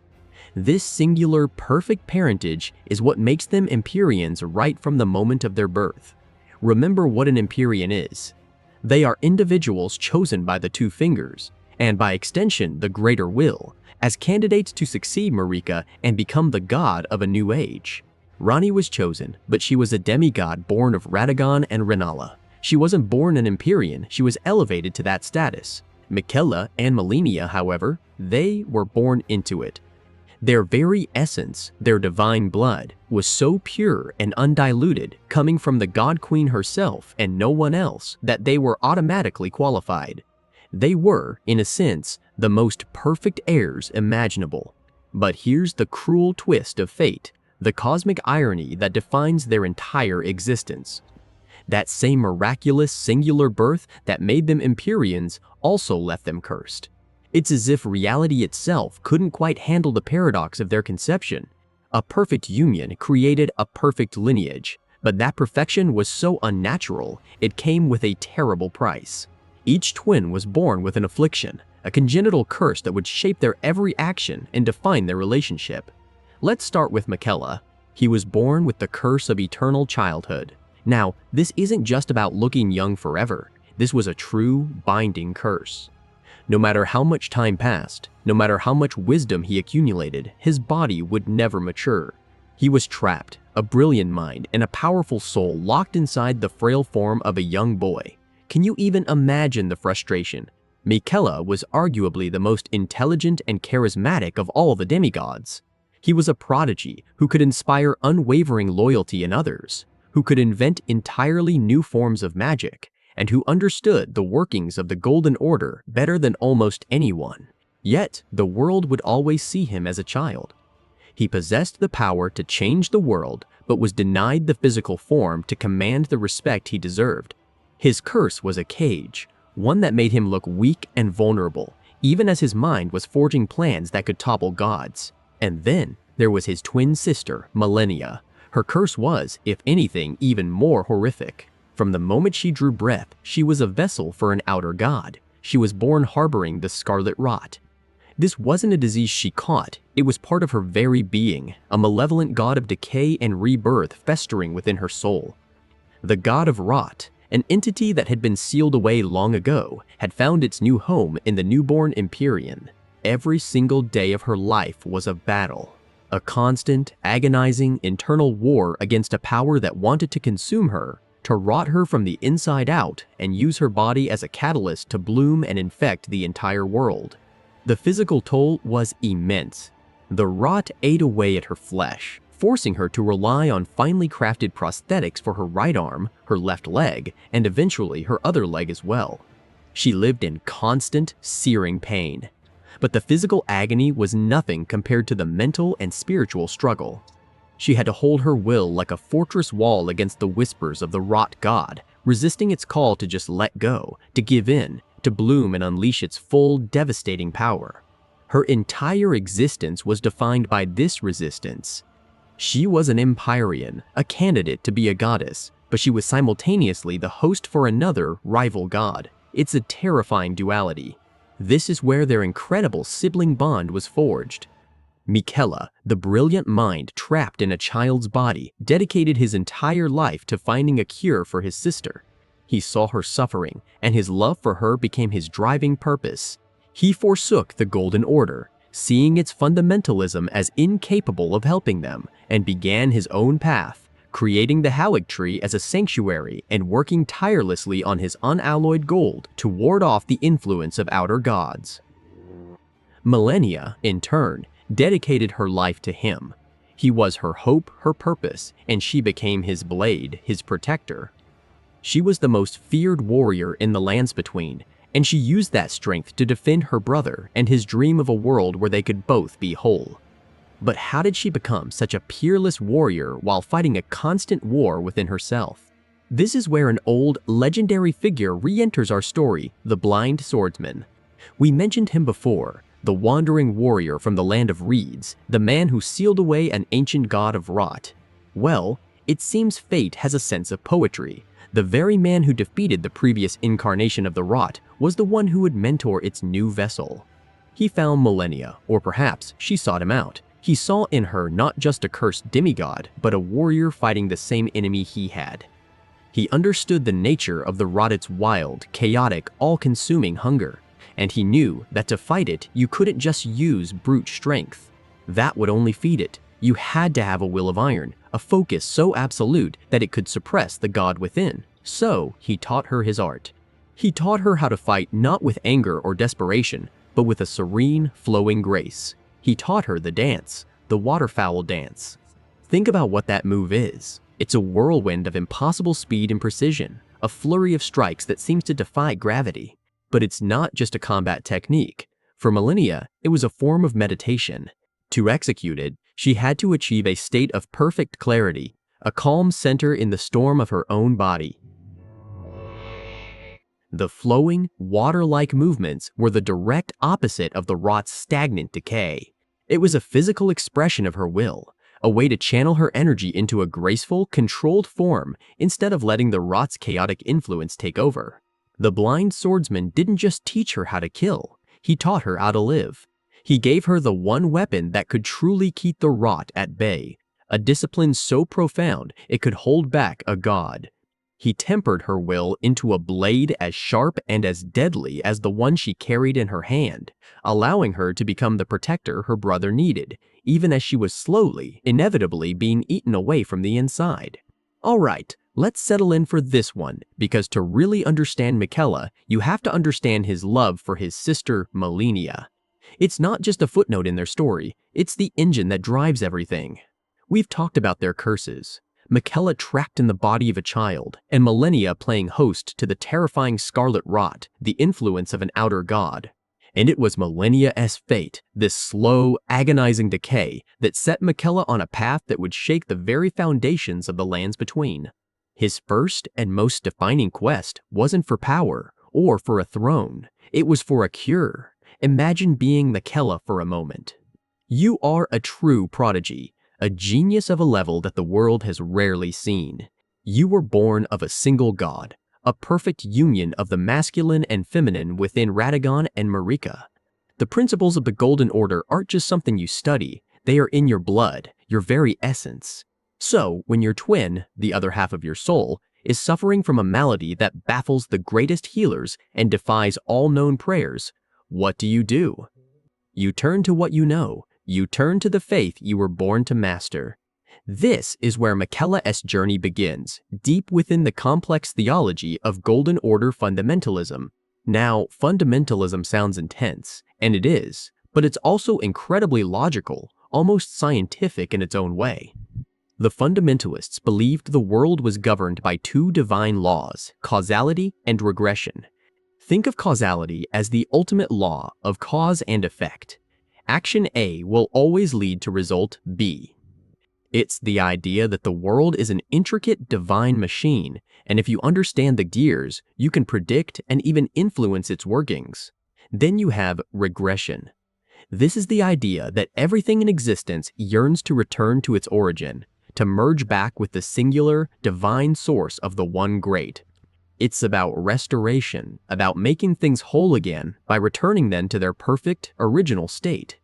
This singular, perfect parentage is what makes them Empyreans right from the moment of their birth. Remember what an Empyrean is. They are individuals chosen by the two fingers, and by extension the greater will, as candidates to succeed Marika and become the god of a new age. Rani was chosen, but she was a demigod born of Radagon and Renala. She wasn't born an Empyrean, she was elevated to that status. Miquella and Melaine, however, they were born into it. Their very essence, their divine blood, was so pure and undiluted, coming from the God Queen herself and no one else, that they were automatically qualified. They were, in a sense, the most perfect heirs imaginable. But here's the cruel twist of fate, the cosmic irony that defines their entire existence. That same miraculous singular birth that made them Empyreans also left them cursed. It's as if reality itself couldn't quite handle the paradox of their conception. A perfect union created a perfect lineage, but that perfection was so unnatural, it came with a terrible price. Each twin was born with an affliction, a congenital curse that would shape their every action and define their relationship. Let's start with Miquella. He was born with the curse of eternal childhood. Now, this isn't just about looking young forever. This was a true, binding curse. No matter how much time passed, no matter how much wisdom he accumulated, his body would never mature. He was trapped, a brilliant mind and a powerful soul locked inside the frail form of a young boy. Can you even imagine the frustration? Miquella was arguably the most intelligent and charismatic of all the demigods. He was a prodigy who could inspire unwavering loyalty in others, who could invent entirely new forms of magic, and who understood the workings of the Golden Order better than almost anyone. Yet, the world would always see him as a child. He possessed the power to change the world, but was denied the physical form to command the respect he deserved. His curse was a cage, one that made him look weak and vulnerable, even as his mind was forging plans that could topple gods. And then, there was his twin sister, Melaine. Her curse was, if anything, even more horrific. From the moment she drew breath, she was a vessel for an outer god. She was born harboring the Scarlet Rot. This wasn't a disease she caught, it was part of her very being, a malevolent god of decay and rebirth festering within her soul. The god of Rot, an entity that had been sealed away long ago, had found its new home in the newborn Empyrean. Every single day of her life was a battle. A constant, agonizing, internal war against a power that wanted to consume her, to rot her from the inside out and use her body as a catalyst to bloom and infect the entire world. The physical toll was immense. The rot ate away at her flesh, forcing her to rely on finely crafted prosthetics for her right arm, her left leg, and eventually her other leg as well. She lived in constant, searing pain. But the physical agony was nothing compared to the mental and spiritual struggle. She had to hold her will like a fortress wall against the whispers of the Rot God, resisting its call to just let go, to give in, to bloom and unleash its full, devastating power. Her entire existence was defined by this resistance. She was an Empyrean, a candidate to be a goddess, but she was simultaneously the host for another rival god. It's a terrifying duality. This is where their incredible sibling bond was forged. Miquella, the brilliant mind trapped in a child's body, dedicated his entire life to finding a cure for his sister. He saw her suffering, and his love for her became his driving purpose. He forsook the Golden Order, seeing its fundamentalism as incapable of helping them, and began his own path, creating the Halig Tree as a sanctuary and working tirelessly on his unalloyed gold to ward off the influence of outer gods. Melaine, in turn, dedicated her life to him. He was her hope, her purpose, and she became his blade, his protector. She was the most feared warrior in the lands between, and she used that strength to defend her brother and his dream of a world where they could both be whole. But how did she become such a peerless warrior while fighting a constant war within herself? This is where an old, legendary figure re-enters our story, the Blind Swordsman. We mentioned him before, the wandering warrior from the land of reeds, the man who sealed away an ancient god of rot. Well, it seems fate has a sense of poetry. The very man who defeated the previous incarnation of the rot was the one who would mentor its new vessel. He found Melaine, or perhaps she sought him out. He saw in her not just a cursed demigod, but a warrior fighting the same enemy he had. He understood the nature of the rot's wild, chaotic, all-consuming hunger, and he knew that to fight it, you couldn't just use brute strength. That would only feed it. You had to have a will of iron, a focus so absolute that it could suppress the god within. So, he taught her his art. He taught her how to fight not with anger or desperation, but with a serene, flowing grace. He taught her the dance, the waterfowl dance. Think about what that move is. It's a whirlwind of impossible speed and precision, a flurry of strikes that seems to defy gravity. But it's not just a combat technique. For Melaine, it was a form of meditation. To execute it, she had to achieve a state of perfect clarity, a calm center in the storm of her own body. The flowing, water-like movements were the direct opposite of the rot's stagnant decay. It was a physical expression of her will, a way to channel her energy into a graceful, controlled form instead of letting the rot's chaotic influence take over. The blind swordsman didn't just teach her how to kill, he taught her how to live. He gave her the one weapon that could truly keep the rot at bay, a discipline so profound it could hold back a god. He tempered her will into a blade as sharp and as deadly as the one she carried in her hand, allowing her to become the protector her brother needed, even as she was slowly, inevitably being eaten away from the inside. All right, let's settle in for this one, because to really understand Miquella, you have to understand his love for his sister, Melaine. It's not just a footnote in their story, it's the engine that drives everything. We've talked about their curses. Miquella trapped in the body of a child, and Melaine playing host to the terrifying Scarlet Rot, the influence of an outer god. And it was Melania's fate, this slow, agonizing decay, that set Miquella on a path that would shake the very foundations of the lands between. His first and most defining quest wasn't for power or for a throne, it was for a cure. Imagine being Miquella for a moment. You are a true prodigy, a genius of a level that the world has rarely seen. You were born of a single god, a perfect union of the masculine and feminine within Radagon and Marika. The principles of the Golden Order aren't just something you study, they are in your blood, your very essence. So, when your twin, the other half of your soul, is suffering from a malady that baffles the greatest healers and defies all known prayers, what do? You turn to what you know. You turn to the faith you were born to master. This is where Miquella's journey begins, deep within the complex theology of Golden Order fundamentalism. Now, fundamentalism sounds intense, and it is, but it's also incredibly logical, almost scientific in its own way. The fundamentalists believed the world was governed by two divine laws, causality and regression. Think of causality as the ultimate law of cause and effect. Action A will always lead to result B. It's the idea that the world is an intricate divine machine, and if you understand the gears, you can predict and even influence its workings. Then you have regression. This is the idea that everything in existence yearns to return to its origin, to merge back with the singular, divine source of the one great. It's about restoration, about making things whole again by returning them to their perfect, original state.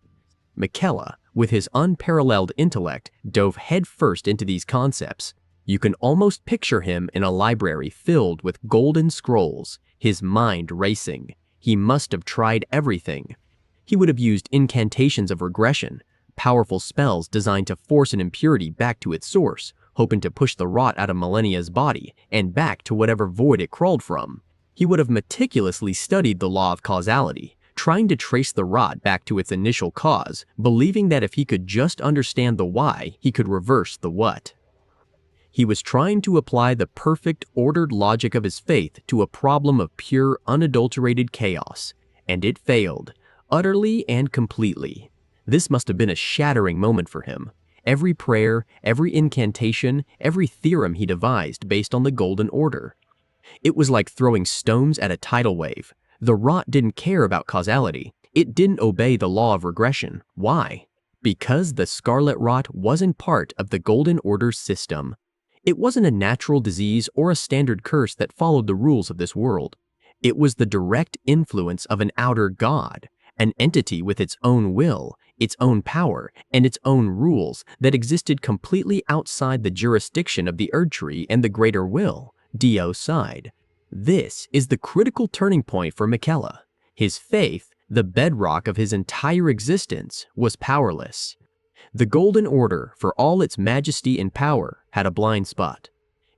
Miquella, with his unparalleled intellect, dove headfirst into these concepts. You can almost picture him in a library filled with golden scrolls, his mind racing. He must have tried everything. He would have used incantations of regression, powerful spells designed to force an impurity back to its source, hoping to push the rot out of Melania's body and back to whatever void it crawled from. He would have meticulously studied the law of causality, trying to trace the rot back to its initial cause, believing that if he could just understand the why, he could reverse the what. He was trying to apply the perfect, ordered logic of his faith to a problem of pure, unadulterated chaos, and it failed, utterly and completely. This must have been a shattering moment for him. Every prayer, every incantation, every theorem he devised based on the Golden Order. It was like throwing stones at a tidal wave. The rot didn't care about causality. It didn't obey the law of regression. Why? Because the Scarlet Rot wasn't part of the Golden Order's system. It wasn't a natural disease or a standard curse that followed the rules of this world. It was the direct influence of an outer god, an entity with its own will, its own power, and its own rules that existed completely outside the jurisdiction of the Erdtree and the Greater Will, Dio's side. This is the critical turning point for Miquella. His faith, the bedrock of his entire existence, was powerless. The Golden Order, for all its majesty and power, had a blind spot.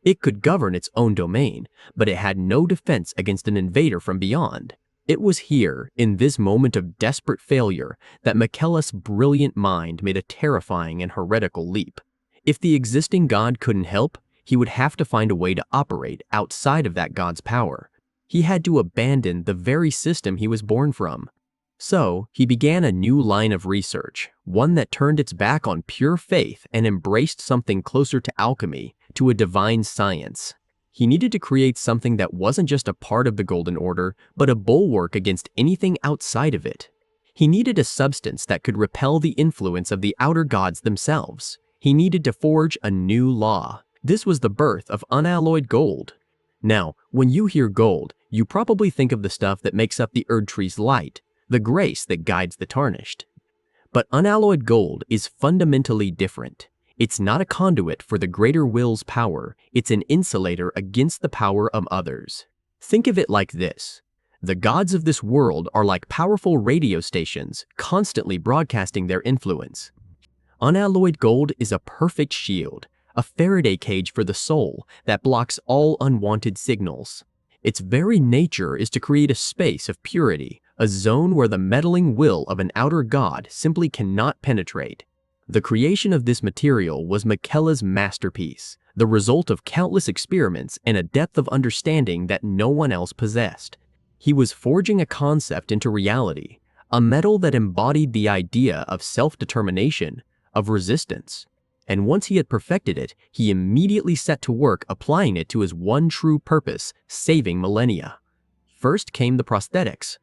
It could govern its own domain, but it had no defense against an invader from beyond. It was here, in this moment of desperate failure, that Miquella's brilliant mind made a terrifying and heretical leap. If the existing god couldn't help, he would have to find a way to operate outside of that god's power. He had to abandon the very system he was born from. So, he began a new line of research, one that turned its back on pure faith and embraced something closer to alchemy, to a divine science. He needed to create something that wasn't just a part of the Golden Order, but a bulwark against anything outside of it. He needed a substance that could repel the influence of the outer gods themselves. He needed to forge a new law. This was the birth of unalloyed gold. Now, when you hear gold, you probably think of the stuff that makes up the Erdtree's light, the grace that guides the tarnished. But unalloyed gold is fundamentally different. It's not a conduit for the greater will's power, it's an insulator against the power of others. Think of it like this. The gods of this world are like powerful radio stations, constantly broadcasting their influence. Unalloyed gold is a perfect shield, a Faraday cage for the soul that blocks all unwanted signals. Its very nature is to create a space of purity, a zone where the meddling will of an outer god simply cannot penetrate. The creation of this material was Miquella's masterpiece, the result of countless experiments and a depth of understanding that no one else possessed. He was forging a concept into reality, a metal that embodied the idea of self-determination, of resistance. And once he had perfected it, he immediately set to work applying it to his one true purpose, saving millennia. First came the prosthetics.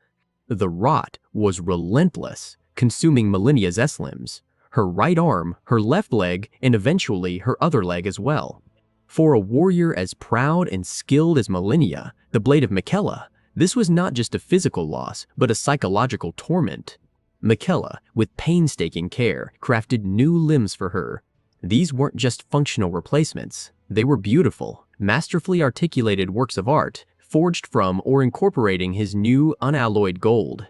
The Rot was relentless, consuming millennia's S-limbs, her right arm, her left leg, and eventually her other leg as well. For a warrior as proud and skilled as Millennia, the blade of Miquella, this was not just a physical loss, but a psychological torment. Miquella, with painstaking care, crafted new limbs for her. These weren't just functional replacements. They were beautiful, masterfully articulated works of art, forged from or incorporating his new unalloyed gold.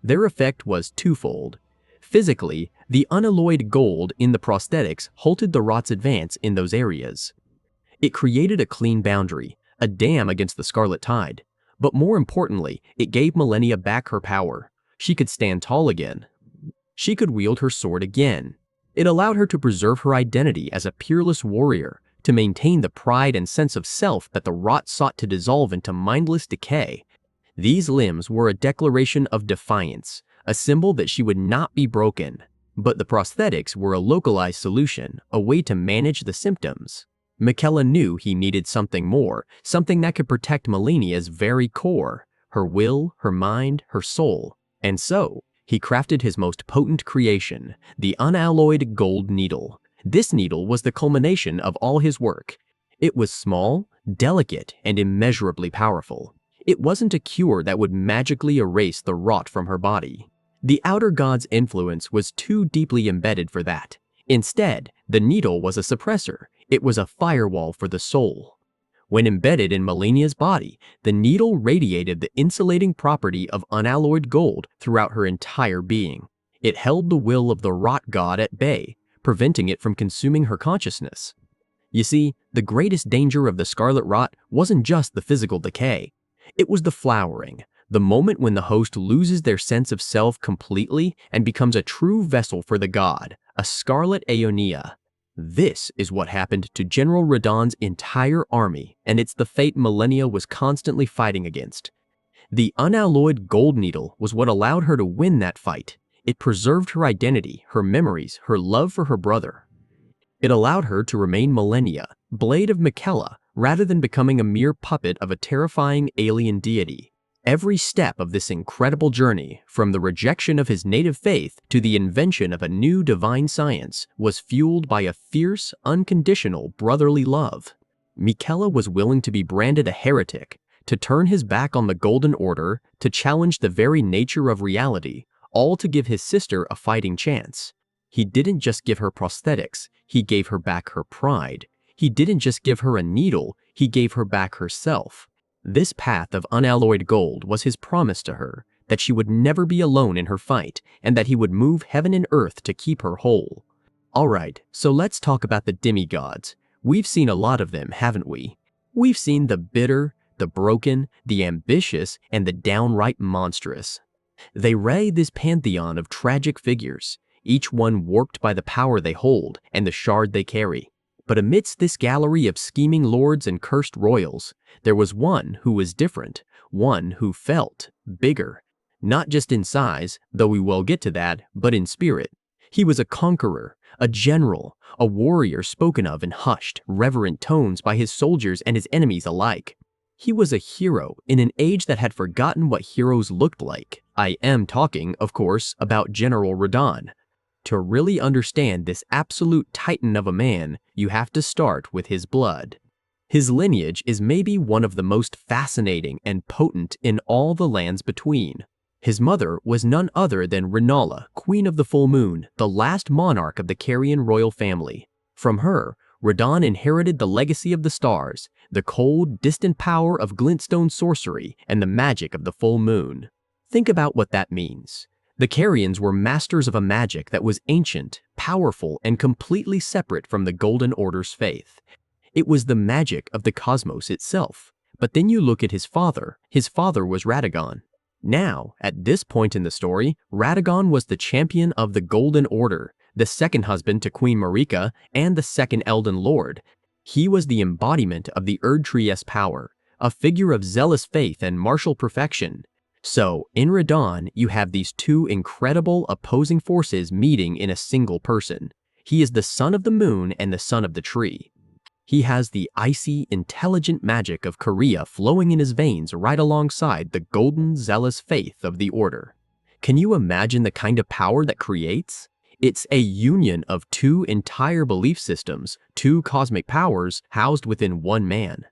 Their effect was twofold. Physically, the unalloyed gold in the prosthetics halted the Rot's advance in those areas. It created a clean boundary, a dam against the Scarlet Tide. But more importantly, it gave Millennia back her power. She could stand tall again. She could wield her sword again. It allowed her to preserve her identity as a peerless warrior, to maintain the pride and sense of self that the Rot sought to dissolve into mindless decay. These limbs were a declaration of defiance, a symbol that she would not be broken. But the prosthetics were a localized solution, a way to manage the symptoms. Miquella knew he needed something more, something that could protect Millennia's very core, her will, her mind, her soul. And so, he crafted his most potent creation, the unalloyed gold needle. This needle was the culmination of all his work. It was small, delicate, and immeasurably powerful. It wasn't a cure that would magically erase the Rot from her body. The outer god's influence was too deeply embedded for that. Instead, the needle was a suppressor. It was a firewall for the soul. When embedded in Millennia's body, the needle radiated the insulating property of unalloyed gold throughout her entire being. It held the will of the Rot god at bay, preventing it from consuming her consciousness. You see, the greatest danger of the Scarlet Rot wasn't just the physical decay. It was the flowering, the moment when the host loses their sense of self completely and becomes a true vessel for the god, a Scarlet Aeonia. This is what happened to General Radahn's entire army, and it's the fate Millennia was constantly fighting against. The unalloyed gold needle was what allowed her to win that fight. It preserved her identity, her memories, her love for her brother. It allowed her to remain Millennia, blade of Miquella, rather than becoming a mere puppet of a terrifying alien deity. Every step of this incredible journey, from the rejection of his native faith to the invention of a new divine science, was fueled by a fierce, unconditional brotherly love. Miquella was willing to be branded a heretic, to turn his back on the Golden Order, to challenge the very nature of reality, all to give his sister a fighting chance. He didn't just give her prosthetics, he gave her back her pride. He didn't just give her a needle, he gave her back herself. This path of unalloyed gold was his promise to her, that she would never be alone in her fight, and that he would move heaven and earth to keep her whole. Alright, so let's talk about the demigods. We've seen a lot of them, haven't we? We've seen the bitter, the broken, the ambitious, and the downright monstrous. They ray this pantheon of tragic figures, each one warped by the power they hold and the shard they carry. But amidst this gallery of scheming lords and cursed royals, there was one who was different, one who felt bigger. Not just in size, though we will get to that, but in spirit. He was a conqueror, a general, a warrior spoken of in hushed, reverent tones by his soldiers and his enemies alike. He was a hero in an age that had forgotten what heroes looked like. I am talking, of course, about General Radahn. To really understand this absolute titan of a man, you have to start with his blood. His lineage is maybe one of the most fascinating and potent in all the lands between. His mother was none other than Rennala, Queen of the Full Moon, the last monarch of the Carian royal family. From her, Radon inherited the legacy of the stars, the cold, distant power of glintstone sorcery, and the magic of the full moon. Think about what that means. The Carians were masters of a magic that was ancient, powerful, and completely separate from the Golden Order's faith. It was the magic of the cosmos itself. But then you look at his father. His father was Radagon. Now, at this point in the story, Radagon was the champion of the Golden Order, the second husband to Queen Marika, and the second Elden Lord. He was the embodiment of the Erdtree's power, a figure of zealous faith and martial perfection. So, in Radon, you have these two incredible opposing forces meeting in a single person. He is the son of the moon and the son of the tree. He has the icy, intelligent magic of Korea flowing in his veins right alongside the golden, zealous faith of the Order. Can you imagine the kind of power that creates? It's a union of two entire belief systems, two cosmic powers housed within one man.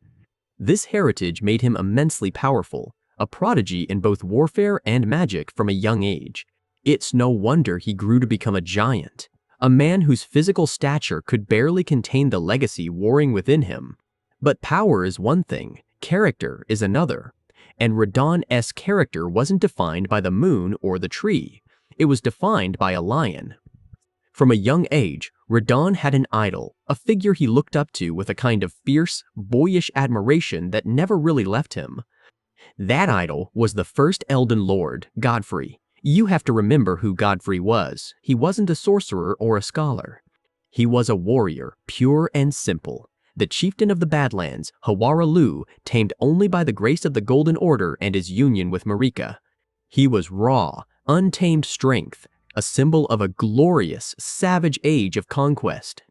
This heritage made him immensely powerful, a prodigy in both warfare and magic from a young age. It's no wonder he grew to become a giant. A man whose physical stature could barely contain the legacy warring within him. But power is one thing, character is another. And Radon's character wasn't defined by the moon or the tree. It was defined by a lion. From a young age, Radon had an idol, a figure he looked up to with a kind of fierce, boyish admiration that never really left him. That idol was the first Elden Lord, Godfrey. You have to remember who Godfrey was. He wasn't a sorcerer or a scholar. He was a warrior, pure and simple. The chieftain of the Badlands, Hawara Lu, tamed only by the grace of the Golden Order and his union with Marika. He was raw, untamed strength, a symbol of a glorious, savage age of conquest.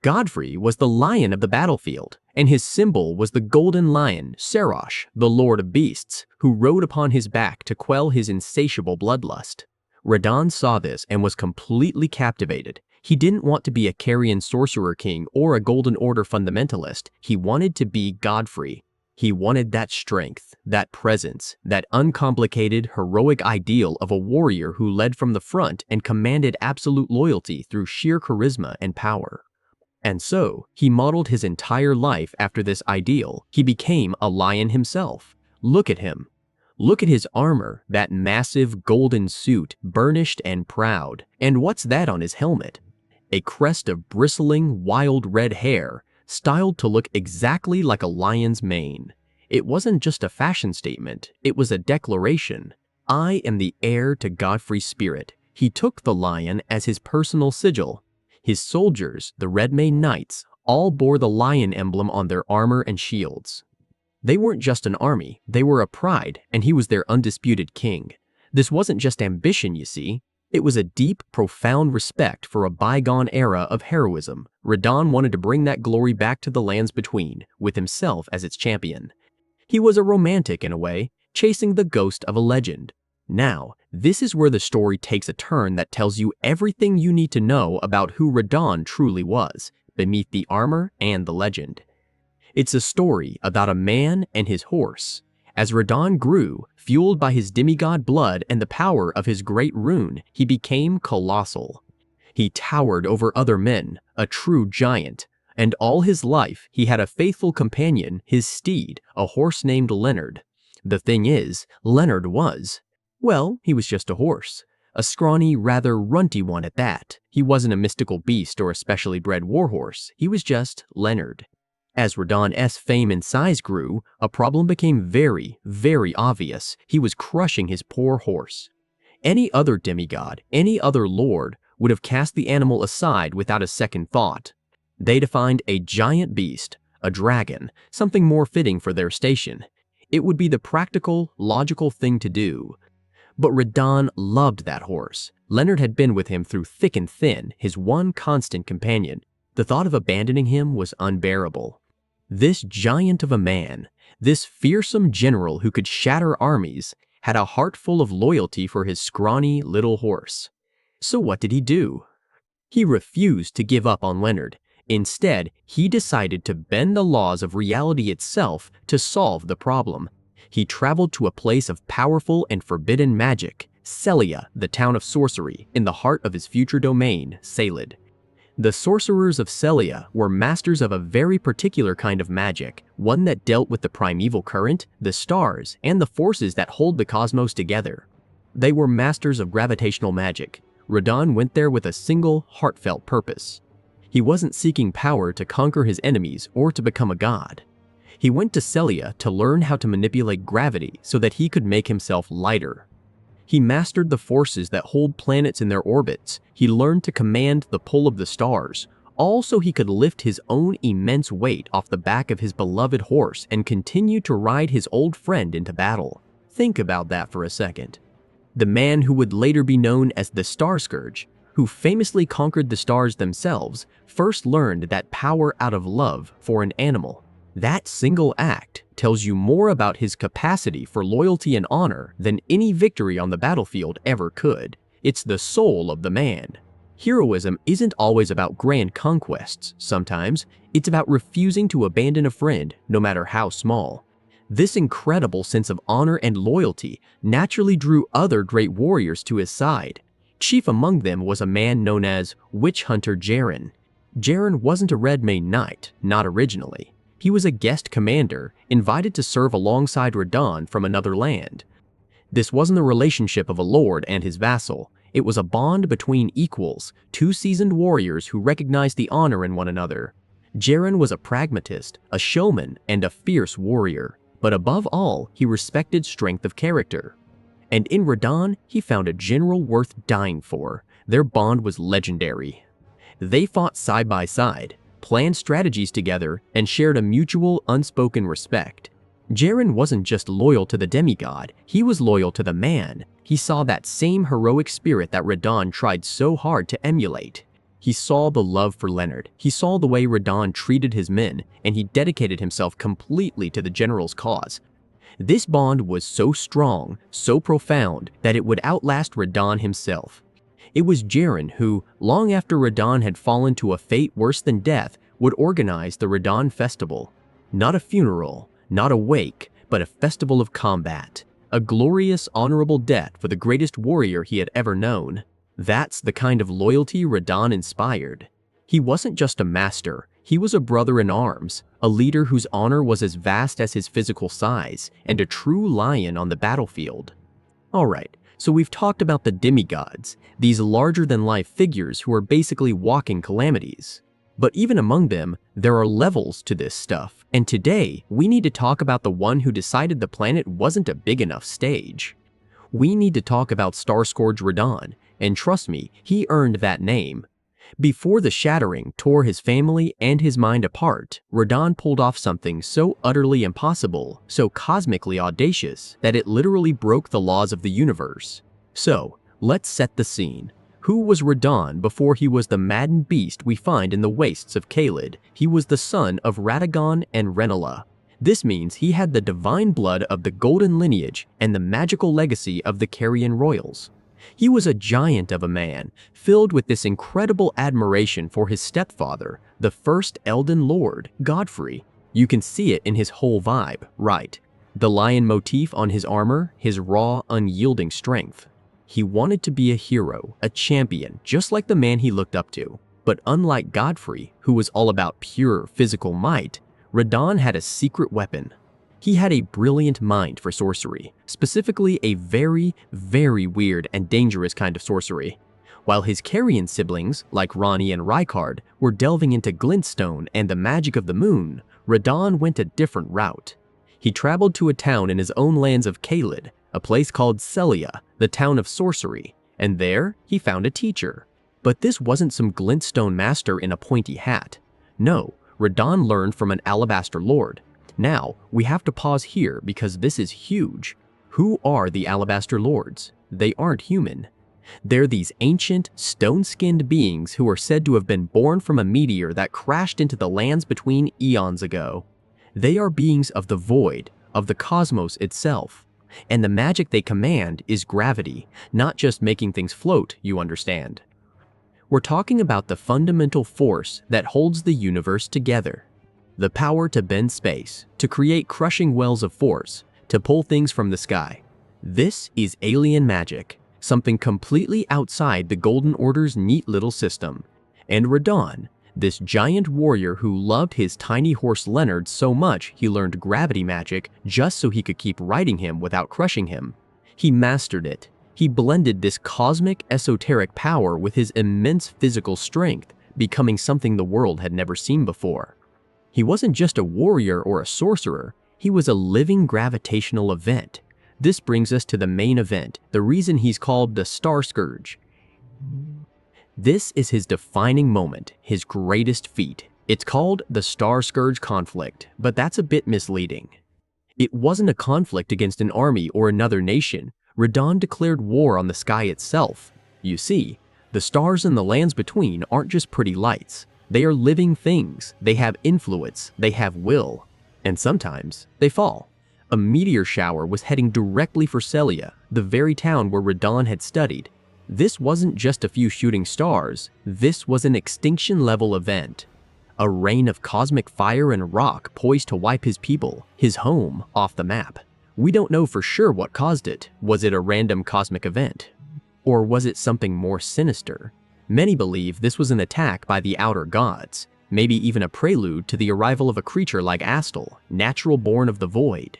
Godfrey was the lion of the battlefield, and his symbol was the golden lion, Serosh, the lord of beasts, who rode upon his back to quell his insatiable bloodlust. Radon saw this and was completely captivated. He didn't want to be a Carian sorcerer king or a Golden Order fundamentalist. He wanted to be Godfrey. He wanted that strength, that presence, that uncomplicated, heroic ideal of a warrior who led from the front and commanded absolute loyalty through sheer charisma and power. And so, he modeled his entire life after this ideal. He became a lion himself. Look at him. Look at his armor, that massive golden suit, burnished and proud. And what's that on his helmet? A crest of bristling, wild red hair, styled to look exactly like a lion's mane. It wasn't just a fashion statement, it was a declaration. I am the heir to Godfrey's spirit. He took the lion as his personal sigil. His soldiers, the Redmane Knights, all bore the lion emblem on their armor and shields. They weren't just an army, they were a pride, and he was their undisputed king. This wasn't just ambition, you see. It was a deep, profound respect for a bygone era of heroism. Radon wanted to bring that glory back to the lands between, with himself as its champion. He was a romantic in a way, chasing the ghost of a legend. Now, this is where the story takes a turn that tells you everything you need to know about who Radon truly was, beneath the armor and the legend. It's a story about a man and his horse. As Radon grew, fueled by his demigod blood and the power of his great rune, he became colossal. He towered over other men, a true giant, and all his life he had a faithful companion, his steed, a horse named Leonard. The thing is, Leonard was, well, he was just a horse. A scrawny, rather runty one at that. He wasn't a mystical beast or a specially bred warhorse. He was just Leonard. As Radon's fame and size grew, a problem became very, very obvious. He was crushing his poor horse. Any other demigod, any other lord, would have cast the animal aside without a second thought. They defined a giant beast, a dragon, something more fitting for their station. It would be the practical, logical thing to do. But Radon loved that horse. Leonard had been with him through thick and thin, his one constant companion. The thought of abandoning him was unbearable. This giant of a man, this fearsome general who could shatter armies, had a heart full of loyalty for his scrawny little horse. So what did he do? He refused to give up on Leonard. Instead, he decided to bend the laws of reality itself to solve the problem. He traveled to a place of powerful and forbidden magic, Celia, the town of sorcery, in the heart of his future domain, Caelid. The sorcerers of Celia were masters of a very particular kind of magic, one that dealt with the primeval current, the stars, and the forces that hold the cosmos together. They were masters of gravitational magic. Radahn went there with a single, heartfelt purpose. He wasn't seeking power to conquer his enemies or to become a god. He went to Celia to learn how to manipulate gravity so that he could make himself lighter. He mastered the forces that hold planets in their orbits. He learned to command the pull of the stars, all so he could lift his own immense weight off the back of his beloved horse and continue to ride his old friend into battle. Think about that for a second. The man who would later be known as the Starscourge, who famously conquered the stars themselves, first learned that power out of love for an animal. That single act tells you more about his capacity for loyalty and honor than any victory on the battlefield ever could. It's the soul of the man. Heroism isn't always about grand conquests. Sometimes it's about refusing to abandon a friend, no matter how small. This incredible sense of honor and loyalty naturally drew other great warriors to his side. Chief among them was a man known as Witch Hunter Jaren. Jaren wasn't a Redmane knight, not originally. He was a guest commander, invited to serve alongside Radahn from another land. This wasn't the relationship of a lord and his vassal. It was a bond between equals, two seasoned warriors who recognized the honor in one another. Jaren was a pragmatist, a showman, and a fierce warrior. But above all, he respected strength of character. And in Radahn, he found a general worth dying for. Their bond was legendary. They fought side by side, planned strategies together, and shared a mutual, unspoken respect. Jaren wasn't just loyal to the demigod, he was loyal to the man. He saw that same heroic spirit that Radahn tried so hard to emulate. He saw the love for Leonard, he saw the way Radahn treated his men, and he dedicated himself completely to the general's cause. This bond was so strong, so profound, that it would outlast Radahn himself. It was Jaren who, long after Radahn had fallen to a fate worse than death, would organize the Radahn Festival. Not a funeral, not a wake, but a festival of combat. A glorious, honorable death for the greatest warrior he had ever known. That's the kind of loyalty Radahn inspired. He wasn't just a master, he was a brother in arms, a leader whose honor was as vast as his physical size, and a true lion on the battlefield. Alright, so we've talked about the demigods, these larger-than-life figures who are basically walking calamities. But even among them, there are levels to this stuff, and today we need to talk about the one who decided the planet wasn't a big enough stage. We need to talk about Starscourge Radahn, and trust me, he earned that name. Before the Shattering tore his family and his mind apart, Radahn pulled off something so utterly impossible, so cosmically audacious, that it literally broke the laws of the universe. So, let's set the scene. Who was Radahn before he was the maddened beast we find in the wastes of Caelid? He was the son of Radagon and Rennala. This means he had the divine blood of the golden lineage and the magical legacy of the Carian royals. He was a giant of a man, filled with this incredible admiration for his stepfather, the first Elden Lord, Godfrey. You can see it in his whole vibe, right? The lion motif on his armor, his raw, unyielding strength. He wanted to be a hero, a champion, just like the man he looked up to. But unlike Godfrey, who was all about pure physical might, Radahn had a secret weapon. He had a brilliant mind for sorcery, specifically a very, very weird and dangerous kind of sorcery. While his Carian siblings, like Ronnie and Rykard, were delving into glintstone and the magic of the moon, Radahn went a different route. He traveled to a town in his own lands of Caelid, a place called Celia, the town of sorcery, and there he found a teacher. But this wasn't some glintstone master in a pointy hat. No, Radahn learned from an alabaster lord. Now, we have to pause here because this is huge. Who are the alabaster lords? They aren't human. They're these ancient, stone-skinned beings who are said to have been born from a meteor that crashed into the lands between eons ago. They are beings of the void, of the cosmos itself. And the magic they command is gravity, not just making things float, you understand. We're talking about the fundamental force that holds the universe together. The power to bend space, to create crushing wells of force, to pull things from the sky. This is alien magic, something completely outside the Golden Order's neat little system. And Radon, this giant warrior who loved his tiny horse Leonard so much he learned gravity magic just so he could keep riding him without crushing him. He mastered it. He blended this cosmic, esoteric power with his immense physical strength, becoming something the world had never seen before. He wasn't just a warrior or a sorcerer, he was a living gravitational event. This brings us to the main event, the reason he's called the Starscourge. This is his defining moment, his greatest feat. It's called the Starscourge conflict, but that's a bit misleading. It wasn't a conflict against an army or another nation. Radon declared war on the sky itself. You see, the stars and the lands between aren't just pretty lights. They are living things. They have influence. They have will. And sometimes they fall. A meteor shower was heading directly for Celia, the very town where Radon had studied. This wasn't just a few shooting stars, this was an extinction-level event. A rain of cosmic fire and rock poised to wipe his people, his home, off the map. We don't know for sure what caused it. Was it a random cosmic event? Or was it something more sinister? Many believe this was an attack by the outer gods, maybe even a prelude to the arrival of a creature like Astal, natural born of the void.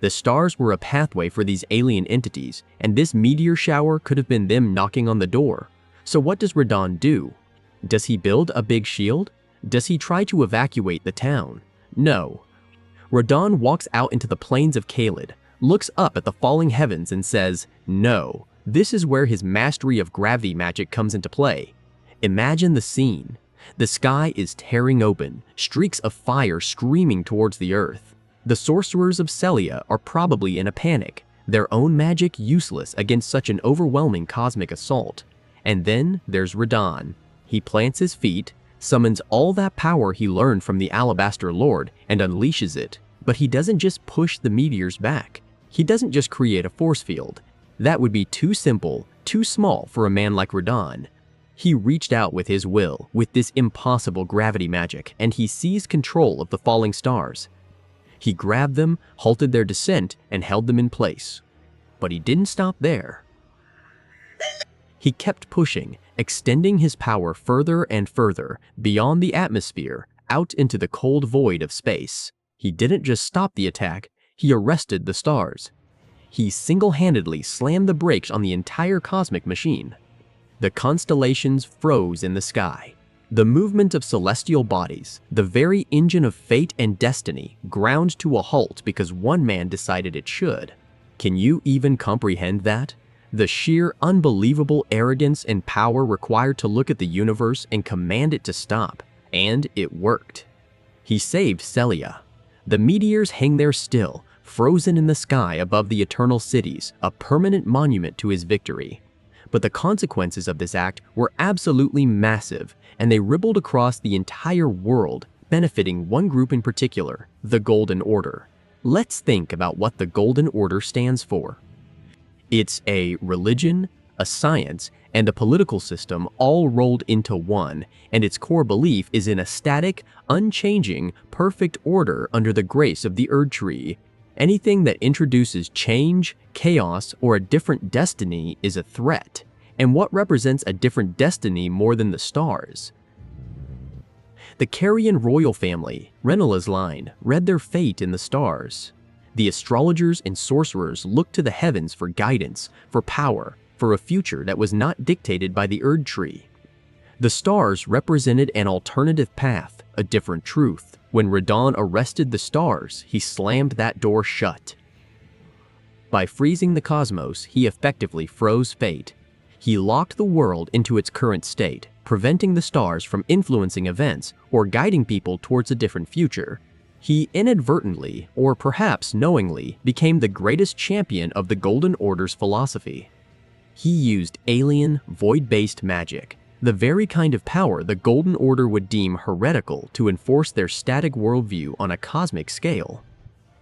The stars were a pathway for these alien entities, and this meteor shower could have been them knocking on the door. So what does Radon do? Does he build a big shield? Does he try to evacuate the town? No. Radon walks out into the plains of Caelid, looks up at the falling heavens and says, no. This is where his mastery of gravity magic comes into play. Imagine the scene. The sky is tearing open, streaks of fire screaming towards the earth. The sorcerers of Celia are probably in a panic, their own magic useless against such an overwhelming cosmic assault. And then there's Radon. He plants his feet, summons all that power he learned from the Alabaster Lord, and unleashes it. But he doesn't just push the meteors back. He doesn't just create a force field. That would be too simple, too small for a man like Radon. He reached out with his will, with this impossible gravity magic, and he seized control of the falling stars. He grabbed them, halted their descent, and held them in place. But he didn't stop there. He kept pushing, extending his power further and further, beyond the atmosphere, out into the cold void of space. He didn't just stop the attack, he arrested the stars. He single-handedly slammed the brakes on the entire cosmic machine. The constellations froze in the sky. The movement of celestial bodies, the very engine of fate and destiny, ground to a halt because one man decided it should. Can you even comprehend that? The sheer, unbelievable arrogance and power required to look at the universe and command it to stop. And it worked. He saved Celia. The meteors hang there still, frozen in the sky above the eternal cities, a permanent monument to his victory. But the consequences of this act were absolutely massive, and they rippled across the entire world, benefiting one group in particular, the Golden Order. Let's think about what the Golden Order stands for. It's a religion, a science, and a political system all rolled into one, and its core belief is in a static, unchanging, perfect order under the grace of the Erd Tree. Anything that introduces change, chaos, or a different destiny is a threat. And what represents a different destiny more than the stars? The Carian royal family, Renala's line, read their fate in the stars. The astrologers and sorcerers looked to the heavens for guidance, for power, for a future that was not dictated by the Erd Tree. The stars represented an alternative path, a different truth. When Radon arrested the stars, he slammed that door shut. By freezing the cosmos, he effectively froze fate. He locked the world into its current state, preventing the stars from influencing events or guiding people towards a different future. He inadvertently, or perhaps knowingly, became the greatest champion of the Golden Order's philosophy. He used alien, void-based magic, the very kind of power the Golden Order would deem heretical to enforce their static worldview on a cosmic scale.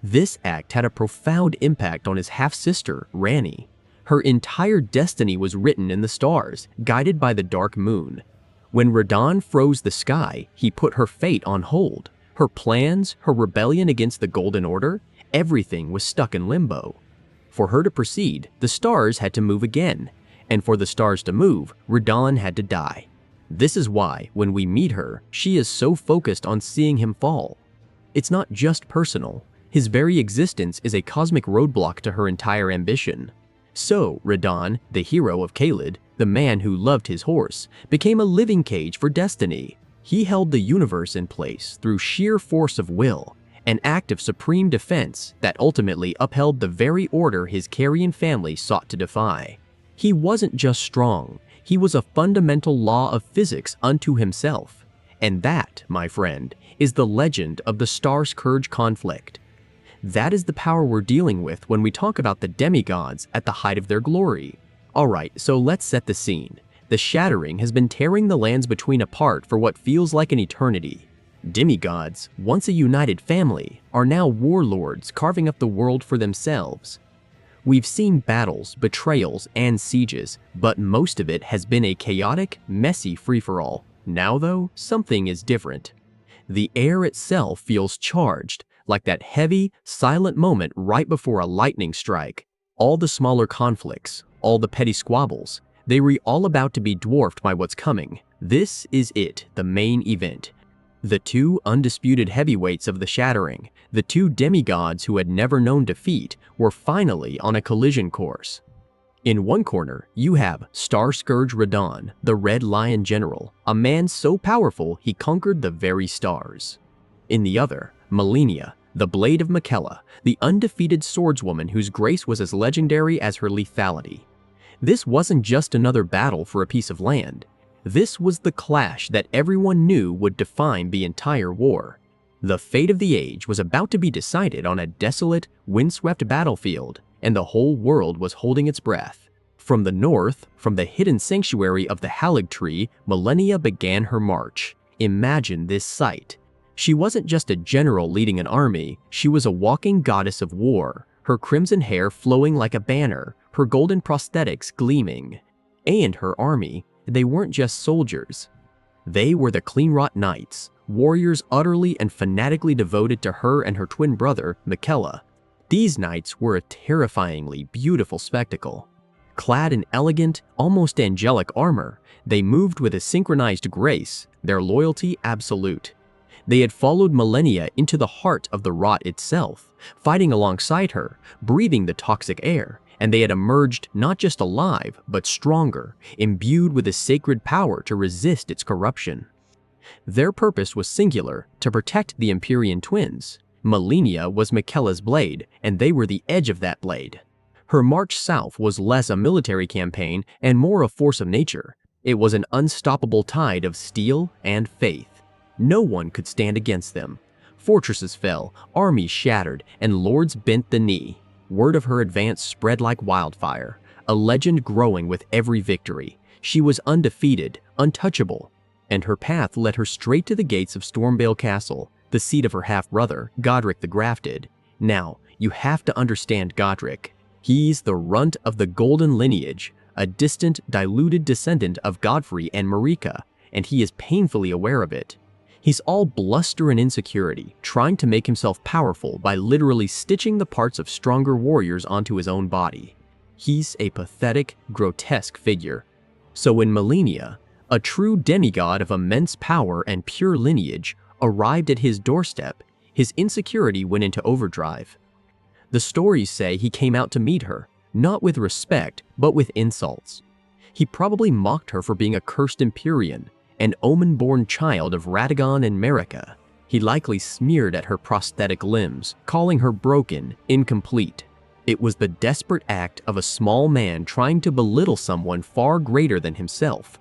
This act had a profound impact on his half-sister, Ranni. Her entire destiny was written in the stars, guided by the dark moon. When Radon froze the sky, he put her fate on hold. Her plans, her rebellion against the Golden Order, everything was stuck in limbo. For her to proceed, the stars had to move again. And for the stars to move, Radon had to die. This is why, when we meet her, she is so focused on seeing him fall. It's not just personal. His very existence is a cosmic roadblock to her entire ambition. So, Radon, the hero of Caelid, the man who loved his horse, became a living cage for destiny. He held the universe in place through sheer force of will, an act of supreme defense that ultimately upheld the very order his Carrion family sought to defy. He wasn't just strong, he was a fundamental law of physics unto himself. And that, my friend, is the legend of the Starscourge conflict. That is the power we're dealing with when we talk about the demigods at the height of their glory. Alright, so let's set the scene. The Shattering has been tearing the lands between apart for what feels like an eternity. Demigods, once a united family, are now warlords carving up the world for themselves. We've seen battles, betrayals, and sieges, but most of it has been a chaotic, messy free-for-all. Now though, something is different. The air itself feels charged, like that heavy, silent moment right before a lightning strike. All the smaller conflicts, all the petty squabbles, they were all about to be dwarfed by what's coming. This is it, the main event. The two undisputed heavyweights of the Shattering, the two demigods who had never known defeat, were finally on a collision course. In one corner, you have Starscourge Radon, the Red Lion General, a man so powerful he conquered the very stars. In the other, Melaine, the Blade of Miquella, the undefeated swordswoman whose grace was as legendary as her lethality. This wasn't just another battle for a piece of land. This was the clash that everyone knew would define the entire war. The fate of the age was about to be decided on a desolate, windswept battlefield, and the whole world was holding its breath. From the north, from the hidden sanctuary of the Halig Tree, Millennia began her march. Imagine this sight. She wasn't just a general leading an army, she was a walking goddess of war, her crimson hair flowing like a banner, her golden prosthetics gleaming. And her army, they weren't just soldiers. They were the Cleanrot Knights, warriors utterly and fanatically devoted to her and her twin brother, Miquella. These knights were a terrifyingly beautiful spectacle. Clad in elegant, almost angelic armor, they moved with a synchronized grace, their loyalty absolute. They had followed Millennia into the heart of the Rot itself, fighting alongside her, breathing the toxic air, and they had emerged not just alive, but stronger, imbued with a sacred power to resist its corruption. Their purpose was singular, to protect the Empyrean twins. Millennia was Miquella's blade, and they were the edge of that blade. Her march south was less a military campaign and more a force of nature. It was an unstoppable tide of steel and faith. No one could stand against them. Fortresses fell, armies shattered, and lords bent the knee. Word of her advance spread like wildfire, a legend growing with every victory. She was undefeated, untouchable, and her path led her straight to the gates of Stormvale Castle, the seat of her half-brother, Godric the Grafted. Now, you have to understand Godric. He's the runt of the Golden lineage, a distant, diluted descendant of Godfrey and Marika, and he is painfully aware of it. He's all bluster and insecurity, trying to make himself powerful by literally stitching the parts of stronger warriors onto his own body. He's a pathetic, grotesque figure. So when Millennia, a true demigod of immense power and pure lineage, arrived at his doorstep, his insecurity went into overdrive. The stories say he came out to meet her, not with respect, but with insults. He probably mocked her for being a cursed Empyrean, an omen-born child of Radagon and Marika. He likely smeared at her prosthetic limbs, calling her broken, incomplete. It was the desperate act of a small man trying to belittle someone far greater than himself.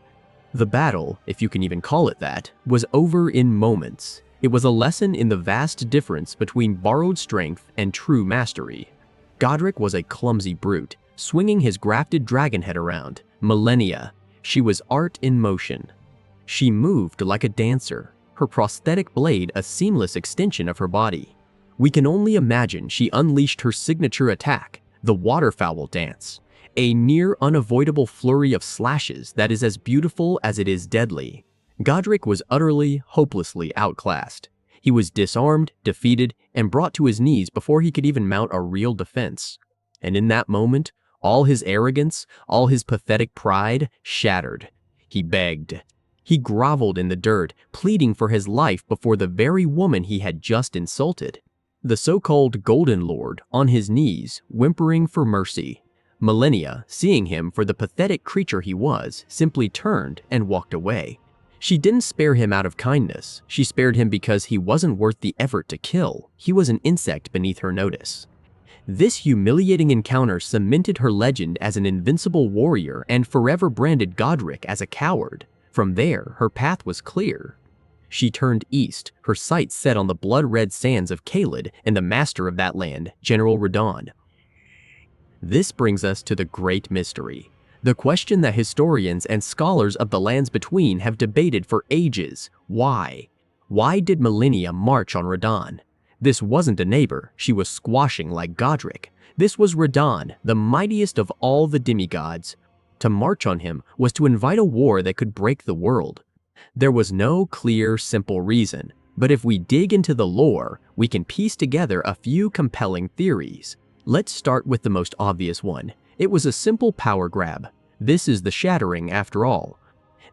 The battle, if you can even call it that, was over in moments. It was a lesson in the vast difference between borrowed strength and true mastery. Godric was a clumsy brute, swinging his grafted dragon head around. Millennia, she was art in motion. She moved like a dancer, her prosthetic blade a seamless extension of her body. We can only imagine she unleashed her signature attack, the waterfowl dance, a near unavoidable flurry of slashes that is as beautiful as it is deadly. Godric was utterly, hopelessly outclassed. He was disarmed, defeated, and brought to his knees before he could even mount a real defense. And in that moment, all his arrogance, all his pathetic pride, shattered. He begged. He groveled in the dirt, pleading for his life before the very woman he had just insulted. The so-called Golden Lord, on his knees, whimpering for mercy. Melaine, seeing him for the pathetic creature he was, simply turned and walked away. She didn't spare him out of kindness. She spared him because he wasn't worth the effort to kill. He was an insect beneath her notice. This humiliating encounter cemented her legend as an invincible warrior and forever branded Godric as a coward. From there, her path was clear. She turned east, her sights set on the blood-red sands of Caelid and the master of that land, General Radahn. This brings us to the great mystery, the question that historians and scholars of the lands between have debated for ages. Why? Why did Melaine march on Radahn? This wasn't a neighbor she was squashing like Godric. This was Radahn, the mightiest of all the demigods. To march on him was to invite a war that could break the world. There was no clear, simple reason, but if we dig into the lore, we can piece together a few compelling theories. Let's start with the most obvious one. It was a simple power grab. This is the Shattering after all.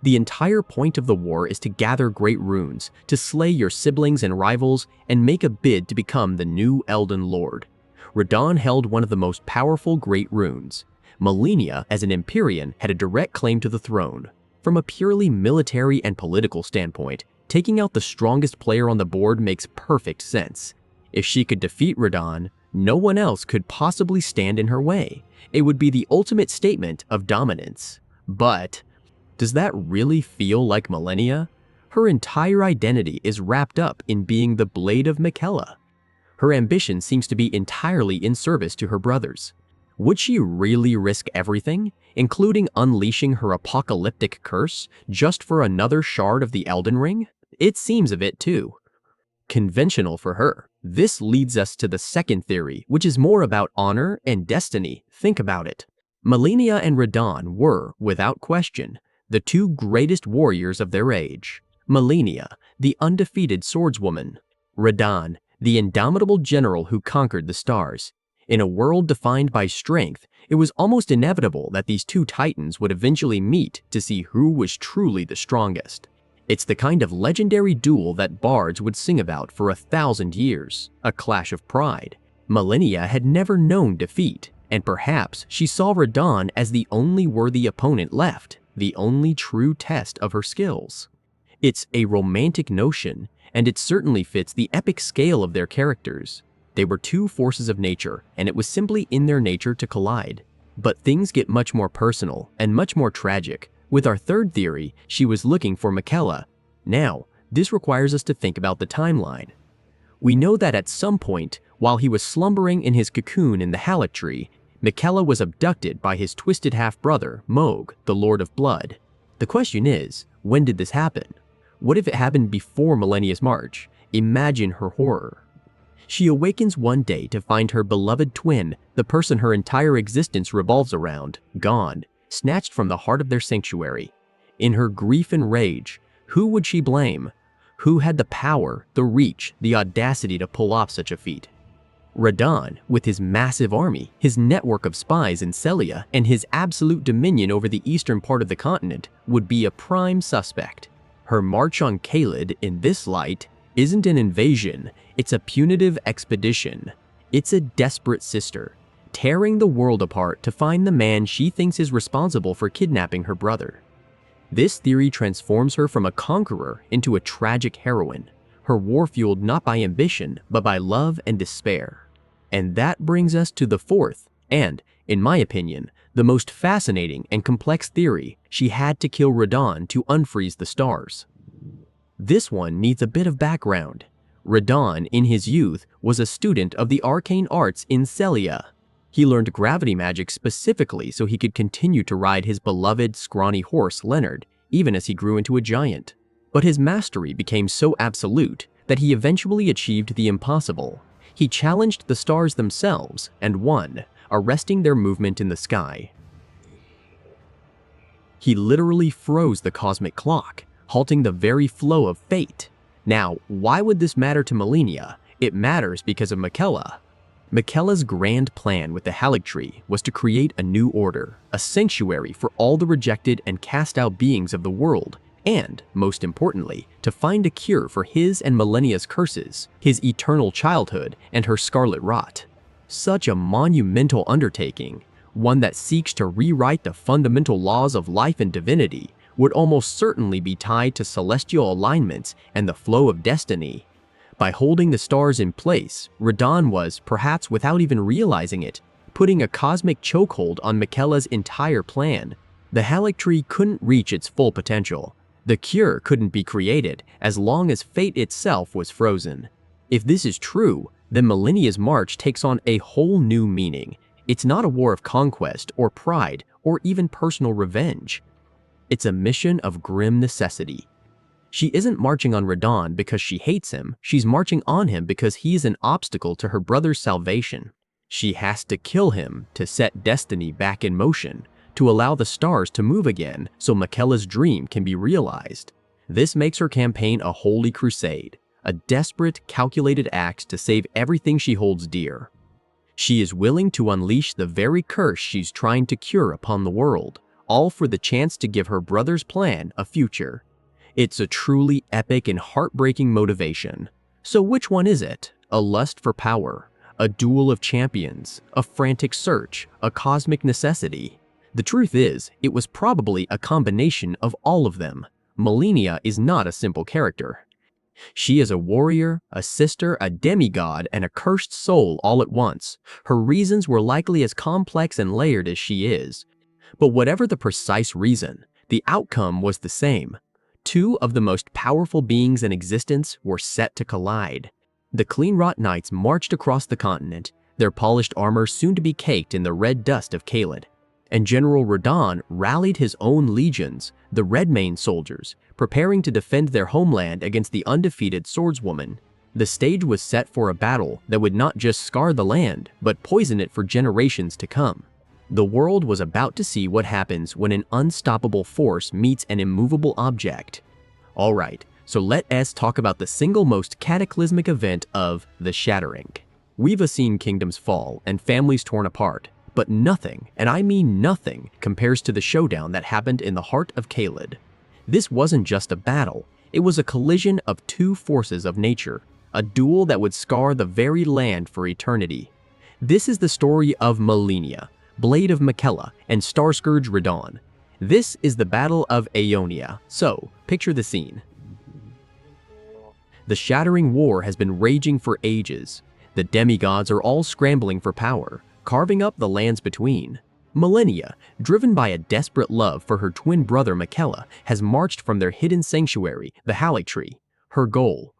The entire point of the war is to gather great runes, to slay your siblings and rivals, and make a bid to become the new Elden Lord. Radahn held one of the most powerful great runes. Melaine, as an Empyrean, had a direct claim to the throne. From a purely military and political standpoint, taking out the strongest player on the board makes perfect sense. If she could defeat Radahn, no one else could possibly stand in her way. It would be the ultimate statement of dominance. But does that really feel like Melaine? Her entire identity is wrapped up in being the Blade of Miquella. Her ambition seems to be entirely in service to her brothers. Would she really risk everything, including unleashing her apocalyptic curse, just for another shard of the Elden Ring? It seems of it too. Conventional for her. This leads us to the second theory, which is more about honor and destiny. Think about it. Melaine and Radahn were, without question, the two greatest warriors of their age. Melaine, the undefeated swordswoman. Radahn, the indomitable general who conquered the stars. In a world defined by strength, it was almost inevitable that these two titans would eventually meet to see who was truly the strongest. It's the kind of legendary duel that bards would sing about for 1,000 years, a clash of pride. Melaine had never known defeat, and perhaps she saw Radahn as the only worthy opponent left, the only true test of her skills. It's a romantic notion, and it certainly fits the epic scale of their characters. They were two forces of nature, and it was simply in their nature to collide. But things get much more personal and much more tragic. With our third theory, she was looking for Miquella. Now, this requires us to think about the timeline. We know that at some point, while he was slumbering in his cocoon in the Halictree, Miquella was abducted by his twisted half-brother, Mohg, the Lord of Blood. The question is, when did this happen? What if it happened before Melania's march? Imagine her horror. She awakens one day to find her beloved twin, the person her entire existence revolves around, gone, snatched from the heart of their sanctuary. In her grief and rage, who would she blame? Who had the power, the reach, the audacity to pull off such a feat? Radahn, with his massive army, his network of spies in Sellia, and his absolute dominion over the eastern part of the continent, would be a prime suspect. Her march on Caelid, in this light, isn't an invasion, it's a punitive expedition. It's a desperate sister, tearing the world apart to find the man she thinks is responsible for kidnapping her brother. This theory transforms her from a conqueror into a tragic heroine, her war fueled not by ambition, but by love and despair. And that brings us to the fourth, and, in my opinion, the most fascinating and complex theory: she had to kill Radahn to unfreeze the stars. This one needs a bit of background. Radahn, in his youth, was a student of the arcane arts in Sellia. He learned gravity magic specifically so he could continue to ride his beloved, scrawny horse, Leonard, even as he grew into a giant. But his mastery became so absolute that he eventually achieved the impossible. He challenged the stars themselves and won, arresting their movement in the sky. He literally froze the cosmic clock, halting the very flow of fate. Now, why would this matter to Melaine? It matters because of Miquella. Miquella's grand plan with the Halictree was to create a new order, a sanctuary for all the rejected and cast out beings of the world, and, most importantly, to find a cure for his and Millennia's curses, his eternal childhood, and her Scarlet Rot. Such a monumental undertaking, one that seeks to rewrite the fundamental laws of life and divinity, would almost certainly be tied to celestial alignments and the flow of destiny. By holding the stars in place, Radahn was, perhaps without even realizing it, putting a cosmic chokehold on Miquella's entire plan. The Halictree couldn't reach its full potential. The cure couldn't be created as long as fate itself was frozen. If this is true, then Millennia's march takes on a whole new meaning. It's not a war of conquest or pride or even personal revenge. It's a mission of grim necessity. She isn't marching on Radahn because she hates him, she's marching on him because he's an obstacle to her brother's salvation. She has to kill him to set destiny back in motion, to allow the stars to move again so Miquella's dream can be realized. This makes her campaign a holy crusade, a desperate, calculated act to save everything she holds dear. She is willing to unleash the very curse she's trying to cure upon the world, all for the chance to give her brother's plan a future. It's a truly epic and heartbreaking motivation. So which one is it? A lust for power? A duel of champions? A frantic search? A cosmic necessity? The truth is, it was probably a combination of all of them. Millennia is not a simple character. She is a warrior, a sister, a demigod, and a cursed soul all at once. Her reasons were likely as complex and layered as she is. But whatever the precise reason, the outcome was the same. Two of the most powerful beings in existence were set to collide. The Cleanrot Knights marched across the continent, their polished armor soon to be caked in the red dust of Caelid. And General Radahn rallied his own legions, the Redmane soldiers, preparing to defend their homeland against the undefeated Swordswoman. The stage was set for a battle that would not just scar the land, but poison it for generations to come. The world was about to see what happens when an unstoppable force meets an immovable object. Alright, so let us talk about the single most cataclysmic event of the Shattering. We've seen kingdoms fall and families torn apart, but nothing, and I mean nothing, compares to the showdown that happened in the heart of Caelid. This wasn't just a battle, it was a collision of two forces of nature, a duel that would scar the very land for eternity. This is the story of Millennia, Blade of Miquella, and Starscourge Radahn. This is the Battle of Aeonia, so picture the scene. The Shattering War has been raging for ages. The demigods are all scrambling for power, carving up the lands between. Millennia, driven by a desperate love for her twin brother Miquella, has marched from their hidden sanctuary, the Halictree. Her goal: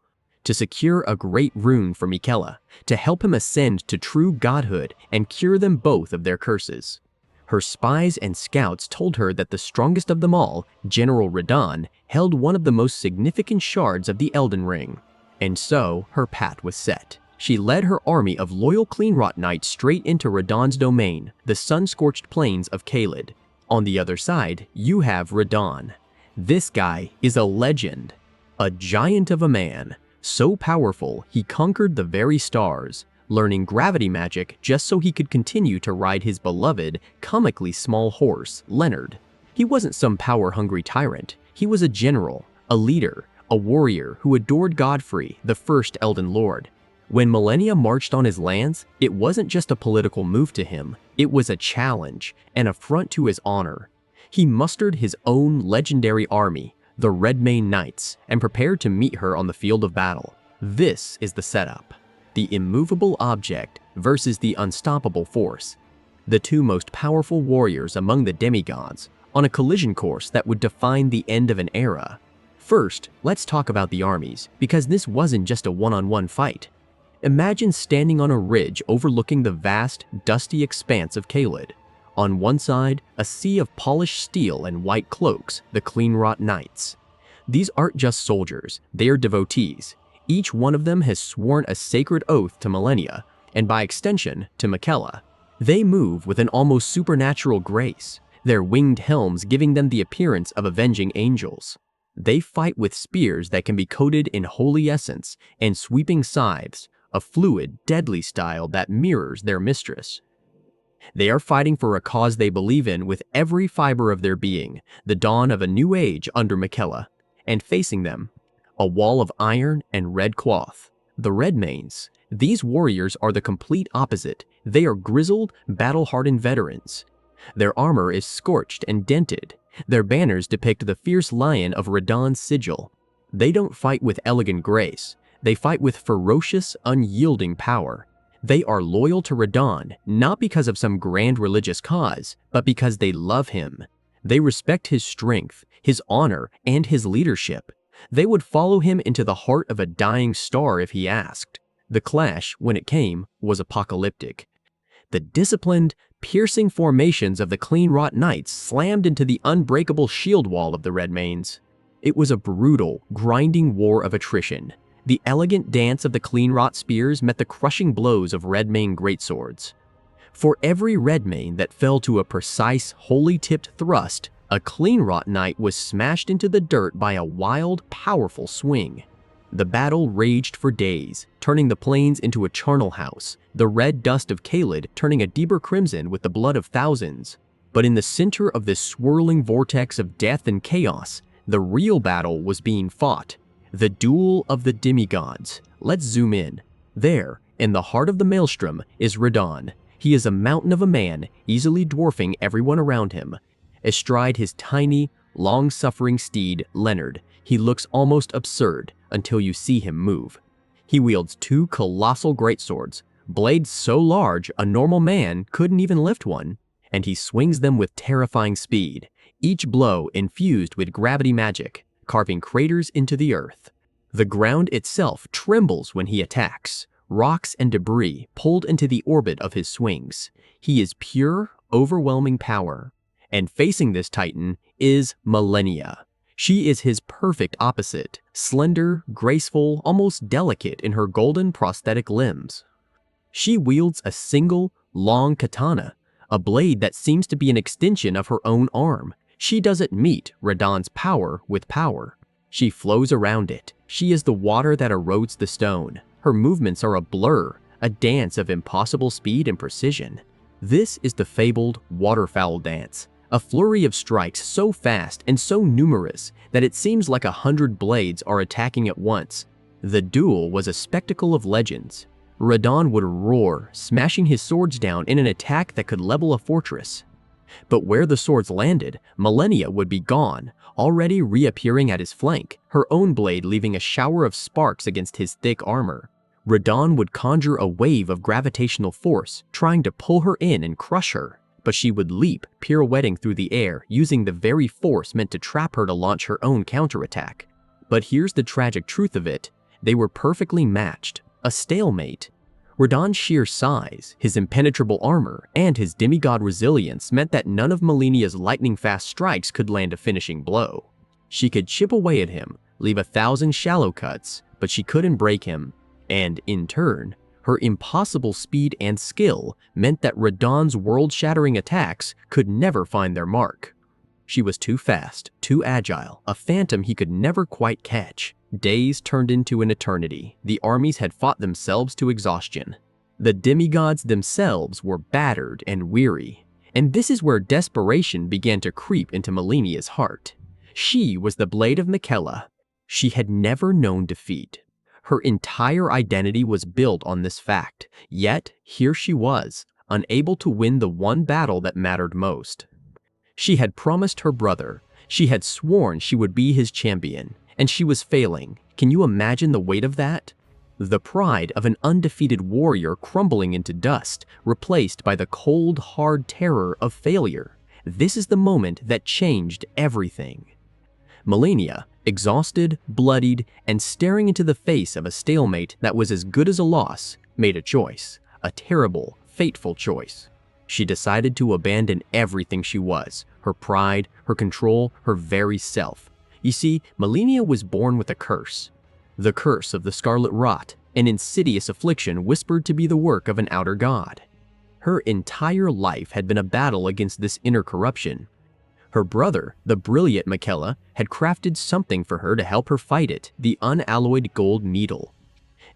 to secure a great rune for Miquella, to help him ascend to true godhood and cure them both of their curses. Her spies and scouts told her that the strongest of them all, General Radahn, held one of the most significant shards of the Elden Ring. And so, her path was set. She led her army of loyal Cleanrot Knights straight into Radahn's domain, the sun-scorched plains of Caelid. On the other side, you have Radahn. This guy is a legend, a giant of a man. So powerful, he conquered the very stars, learning gravity magic just so he could continue to ride his beloved, comically small horse, Leonard. He wasn't some power-hungry tyrant. He was a general, a leader, a warrior who adored Godfrey, the first Elden Lord. When Millennia marched on his lands, it wasn't just a political move to him. It was a challenge, an affront to his honor. He mustered his own legendary army, the Redmane Knights, and prepared to meet her on the field of battle. This is the setup. The immovable object versus the unstoppable force. The two most powerful warriors among the demigods, on a collision course that would define the end of an era. First, let's talk about the armies, because this wasn't just a one-on-one fight. Imagine standing on a ridge overlooking the vast, dusty expanse of Caelid. On one side, a sea of polished steel and white cloaks, the Cleanrot Knights. These aren't just soldiers, they are devotees. Each one of them has sworn a sacred oath to Millennia, and by extension, to Miquella. They move with an almost supernatural grace, their winged helms giving them the appearance of avenging angels. They fight with spears that can be coated in holy essence and sweeping scythes, a fluid, deadly style that mirrors their mistress. They are fighting for a cause they believe in with every fiber of their being, the dawn of a new age under Miquella. and facing them, a wall of iron and red cloth. The Redmanes. These warriors are the complete opposite. They are grizzled, battle-hardened veterans. Their armor is scorched and dented. Their banners depict the fierce lion of Radahn's sigil. They don't fight with elegant grace. They fight with ferocious, unyielding power. They are loyal to Radahn, not because of some grand religious cause, but because they love him. They respect his strength, his honor, and his leadership. They would follow him into the heart of a dying star if he asked. The clash, when it came, was apocalyptic. The disciplined, piercing formations of the Clean Rot Knights slammed into the unbreakable shield wall of the Redmanes. It was a brutal, grinding war of attrition. The elegant dance of the Clean Rot spears met the crushing blows of Redmane greatswords. For every Redmane that fell to a precise, wholly tipped thrust, a Clean Rot Knight was smashed into the dirt by a wild, powerful swing. The battle raged for days, turning the plains into a charnel house, the red dust of Caelid turning a deeper crimson with the blood of thousands. But in the center of this swirling vortex of death and chaos, the real battle was being fought. The duel of the demigods. Let's zoom in. There, in the heart of the maelstrom, is Radahn. He is a mountain of a man, easily dwarfing everyone around him. Astride his tiny, long-suffering steed, Leonard, he looks almost absurd until you see him move. He wields two colossal greatswords, blades so large a normal man couldn't even lift one, and he swings them with terrifying speed, each blow infused with gravity magic, carving craters into the earth. The ground itself trembles when he attacks, rocks and debris pulled into the orbit of his swings. He is pure, overwhelming power. And facing this titan is Melaine. She is his perfect opposite, slender, graceful, almost delicate in her golden prosthetic limbs. She wields a single, long katana, a blade that seems to be an extension of her own arm. She doesn't meet Radahn's power with power. She flows around it. She is the water that erodes the stone. Her movements are a blur, a dance of impossible speed and precision. This is the fabled waterfowl dance, a flurry of strikes so fast and so numerous that it seems like 100 blades are attacking at once. The duel was a spectacle of legends. Radahn would roar, smashing his swords down in an attack that could level a fortress. But where the swords landed, Melaine would be gone, already reappearing at his flank, her own blade leaving a shower of sparks against his thick armor. Radahn would conjure a wave of gravitational force, trying to pull her in and crush her, but she would leap, pirouetting through the air, using the very force meant to trap her to launch her own counterattack. But here's the tragic truth of it. They were perfectly matched, a stalemate. Radahn's sheer size, his impenetrable armor, and his demigod resilience meant that none of Melania's lightning-fast strikes could land a finishing blow. She could chip away at him, leave 1,000 shallow cuts, but she couldn't break him, and, in turn, her impossible speed and skill meant that Radahn's world-shattering attacks could never find their mark. She was too fast, too agile, a phantom he could never quite catch. Days turned into an eternity. The armies had fought themselves to exhaustion. The demigods themselves were battered and weary. And this is where desperation began to creep into Melania's heart. She was the Blade of Miquella. She had never known defeat. Her entire identity was built on this fact. Yet, here she was, unable to win the one battle that mattered most. She had promised her brother. She had sworn she would be his champion. And she was failing. Can you imagine the weight of that? The pride of an undefeated warrior crumbling into dust, replaced by the cold, hard terror of failure. This is the moment that changed everything. Melaine, exhausted, bloodied, and staring into the face of a stalemate that was as good as a loss, made a choice. A terrible, fateful choice. She decided to abandon everything she was, her pride, her control, her very self. You see, Melaine was born with a curse. The curse of the Scarlet Rot, an insidious affliction whispered to be the work of an outer god. Her entire life had been a battle against this inner corruption. Her brother, the brilliant Miquella, had crafted something for her to help her fight it, the unalloyed gold needle.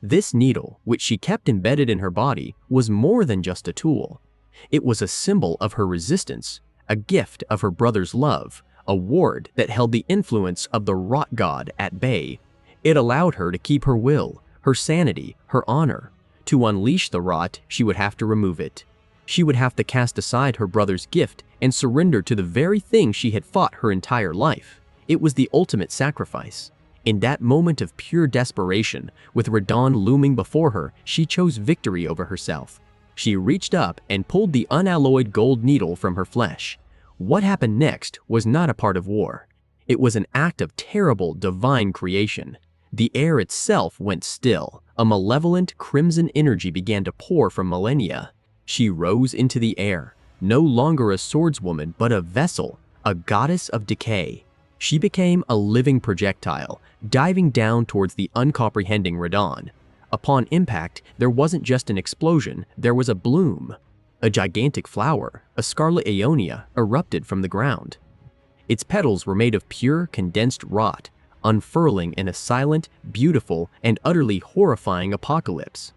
This needle, which she kept embedded in her body, was more than just a tool. It was a symbol of her resistance, a gift of her brother's love, a ward that held the influence of the Rot god at bay. It allowed her to keep her will, her sanity, her honor. To unleash the Rot, she would have to remove it. She would have to cast aside her brother's gift and surrender to the very thing she had fought her entire life. It was the ultimate sacrifice. In that moment of pure desperation, with Radahn looming before her, she chose victory over herself. She reached up and pulled the unalloyed gold needle from her flesh. What happened next was not a part of war. It was an act of terrible divine creation. The air itself went still. A malevolent crimson energy began to pour from Malenia. She rose into the air, no longer a swordswoman but a vessel, a goddess of decay. She became a living projectile, diving down towards the uncomprehending Radahn. Upon impact, there wasn't just an explosion, there was a bloom. A gigantic flower, a scarlet Aeonia, erupted from the ground. Its petals were made of pure, condensed rot, unfurling in a silent, beautiful, and utterly horrifying apocalypse.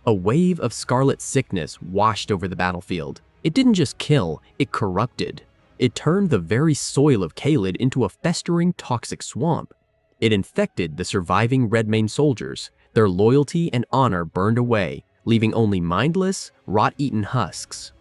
A wave of scarlet sickness washed over the battlefield. It didn't just kill, it corrupted. It turned the very soil of Caelid into a festering, toxic swamp. It infected the surviving Redmane soldiers. Their loyalty and honor burned away, leaving only mindless, rot-eaten husks.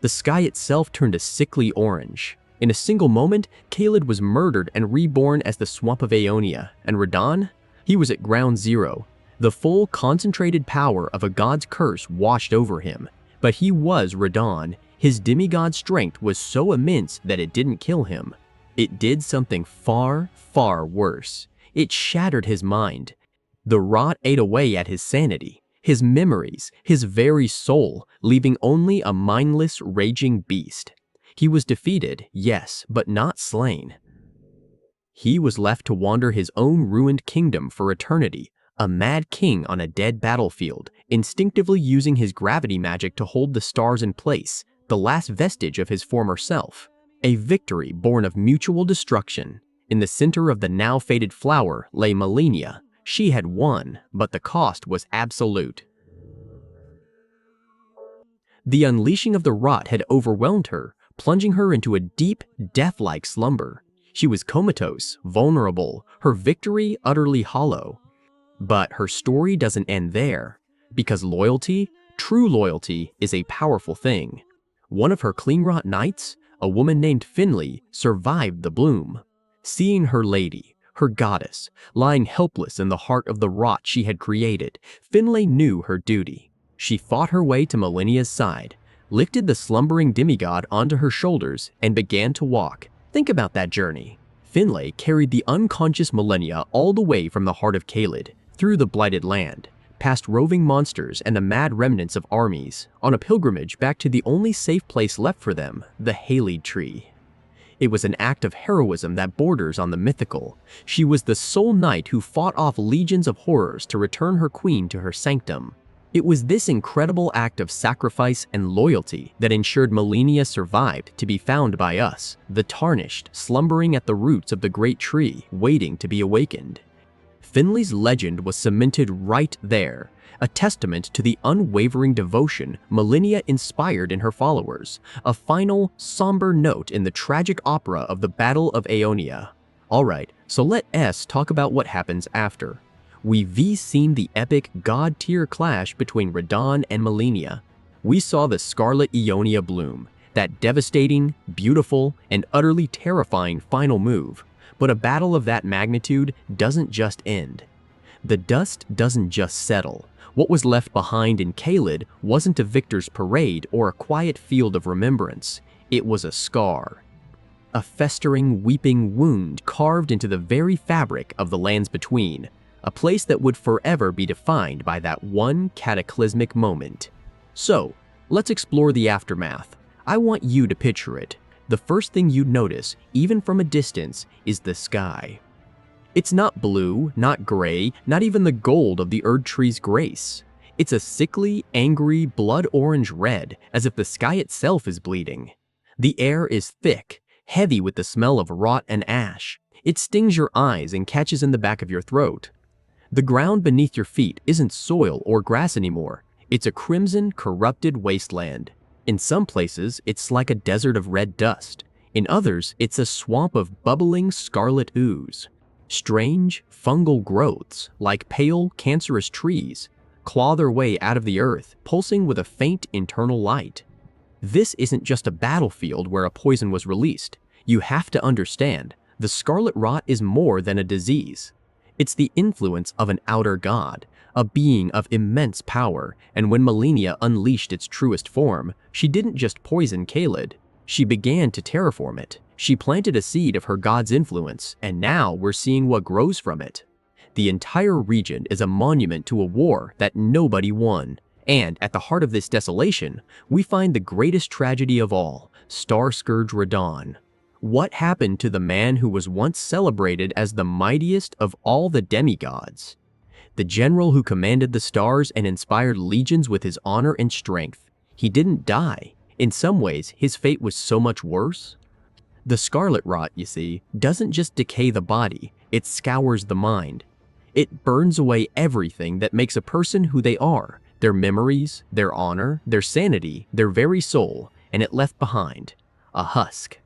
The sky itself turned a sickly orange. In a single moment, Caelid was murdered and reborn as the Swamp of Aeonia, and Radahn? He was at ground zero. The full, concentrated power of a god's curse washed over him. But he was Radahn. His demigod strength was so immense that it didn't kill him. It did something far, far worse. It shattered his mind. The rot ate away at his sanity, his memories, his very soul, leaving only a mindless, raging beast. He was defeated, yes, but not slain. He was left to wander his own ruined kingdom for eternity, a mad king on a dead battlefield, instinctively using his gravity magic to hold the stars in place, the last vestige of his former self. A victory born of mutual destruction. In the center of the now faded flower lay Melaine. She had won, but the cost was absolute. The unleashing of the rot had overwhelmed her, plunging her into a deep, death-like slumber. She was comatose, vulnerable, her victory utterly hollow. But her story doesn't end there, because loyalty, true loyalty, is a powerful thing. One of her clean-rot knights, a woman named Finley, survived the bloom. Seeing her lady, her goddess, lying helpless in the heart of the rot she had created, Finlay knew her duty. She fought her way to Malenia's side, lifted the slumbering demigod onto her shoulders, and began to walk. Think about that journey. Finlay carried the unconscious Malenia all the way from the heart of Caelid, through the blighted land, past roving monsters and the mad remnants of armies, on a pilgrimage back to the only safe place left for them, the Haylid tree. It was an act of heroism that borders on the mythical. She was the sole knight who fought off legions of horrors to return her queen to her sanctum. It was this incredible act of sacrifice and loyalty that ensured Malenia survived to be found by us, the tarnished, slumbering at the roots of the great tree, waiting to be awakened. Finley's legend was cemented right there, a testament to the unwavering devotion Malenia inspired in her followers, a final, somber note in the tragic opera of the Battle of Aeonia. Alright, so let us talk about what happens after. We've seen the epic god-tier clash between Radahn and Malenia. We saw the Scarlet Aeonia bloom, that devastating, beautiful, and utterly terrifying final move. But a battle of that magnitude doesn't just end. The dust doesn't just settle. What was left behind in Caelid wasn't a victor's parade or a quiet field of remembrance. It was a scar. A festering, weeping wound carved into the very fabric of the lands between. A place that would forever be defined by that one cataclysmic moment. So, let's explore the aftermath. I want you to picture it. The first thing you'd notice, even from a distance, is the sky. It's not blue, not gray, not even the gold of the Erd tree's grace. It's a sickly, angry, blood-orange red, as if the sky itself is bleeding. The air is thick, heavy with the smell of rot and ash. It stings your eyes and catches in the back of your throat. The ground beneath your feet isn't soil or grass anymore. It's a crimson, corrupted wasteland. In some places, it's like a desert of red dust. In others, it's a swamp of bubbling scarlet ooze. Strange, fungal growths, like pale, cancerous trees, claw their way out of the earth, pulsing with a faint internal light. This isn't just a battlefield where a poison was released. You have to understand, the Scarlet Rot is more than a disease. It's the influence of an outer god, a being of immense power, and when Melaine unleashed its truest form, she didn't just poison Caelid, she began to terraform it. She planted a seed of her god's influence, and now we're seeing what grows from it. The entire region is a monument to a war that nobody won, and at the heart of this desolation, we find the greatest tragedy of all, Starscourge Radahn. What happened to the man who was once celebrated as the mightiest of all the demigods? The general who commanded the stars and inspired legions with his honor and strength. He didn't die. In some ways, his fate was so much worse. The Scarlet Rot, you see, doesn't just decay the body, it scours the mind. It burns away everything that makes a person who they are, their memories, their honor, their sanity, their very soul, and it left behind a husk.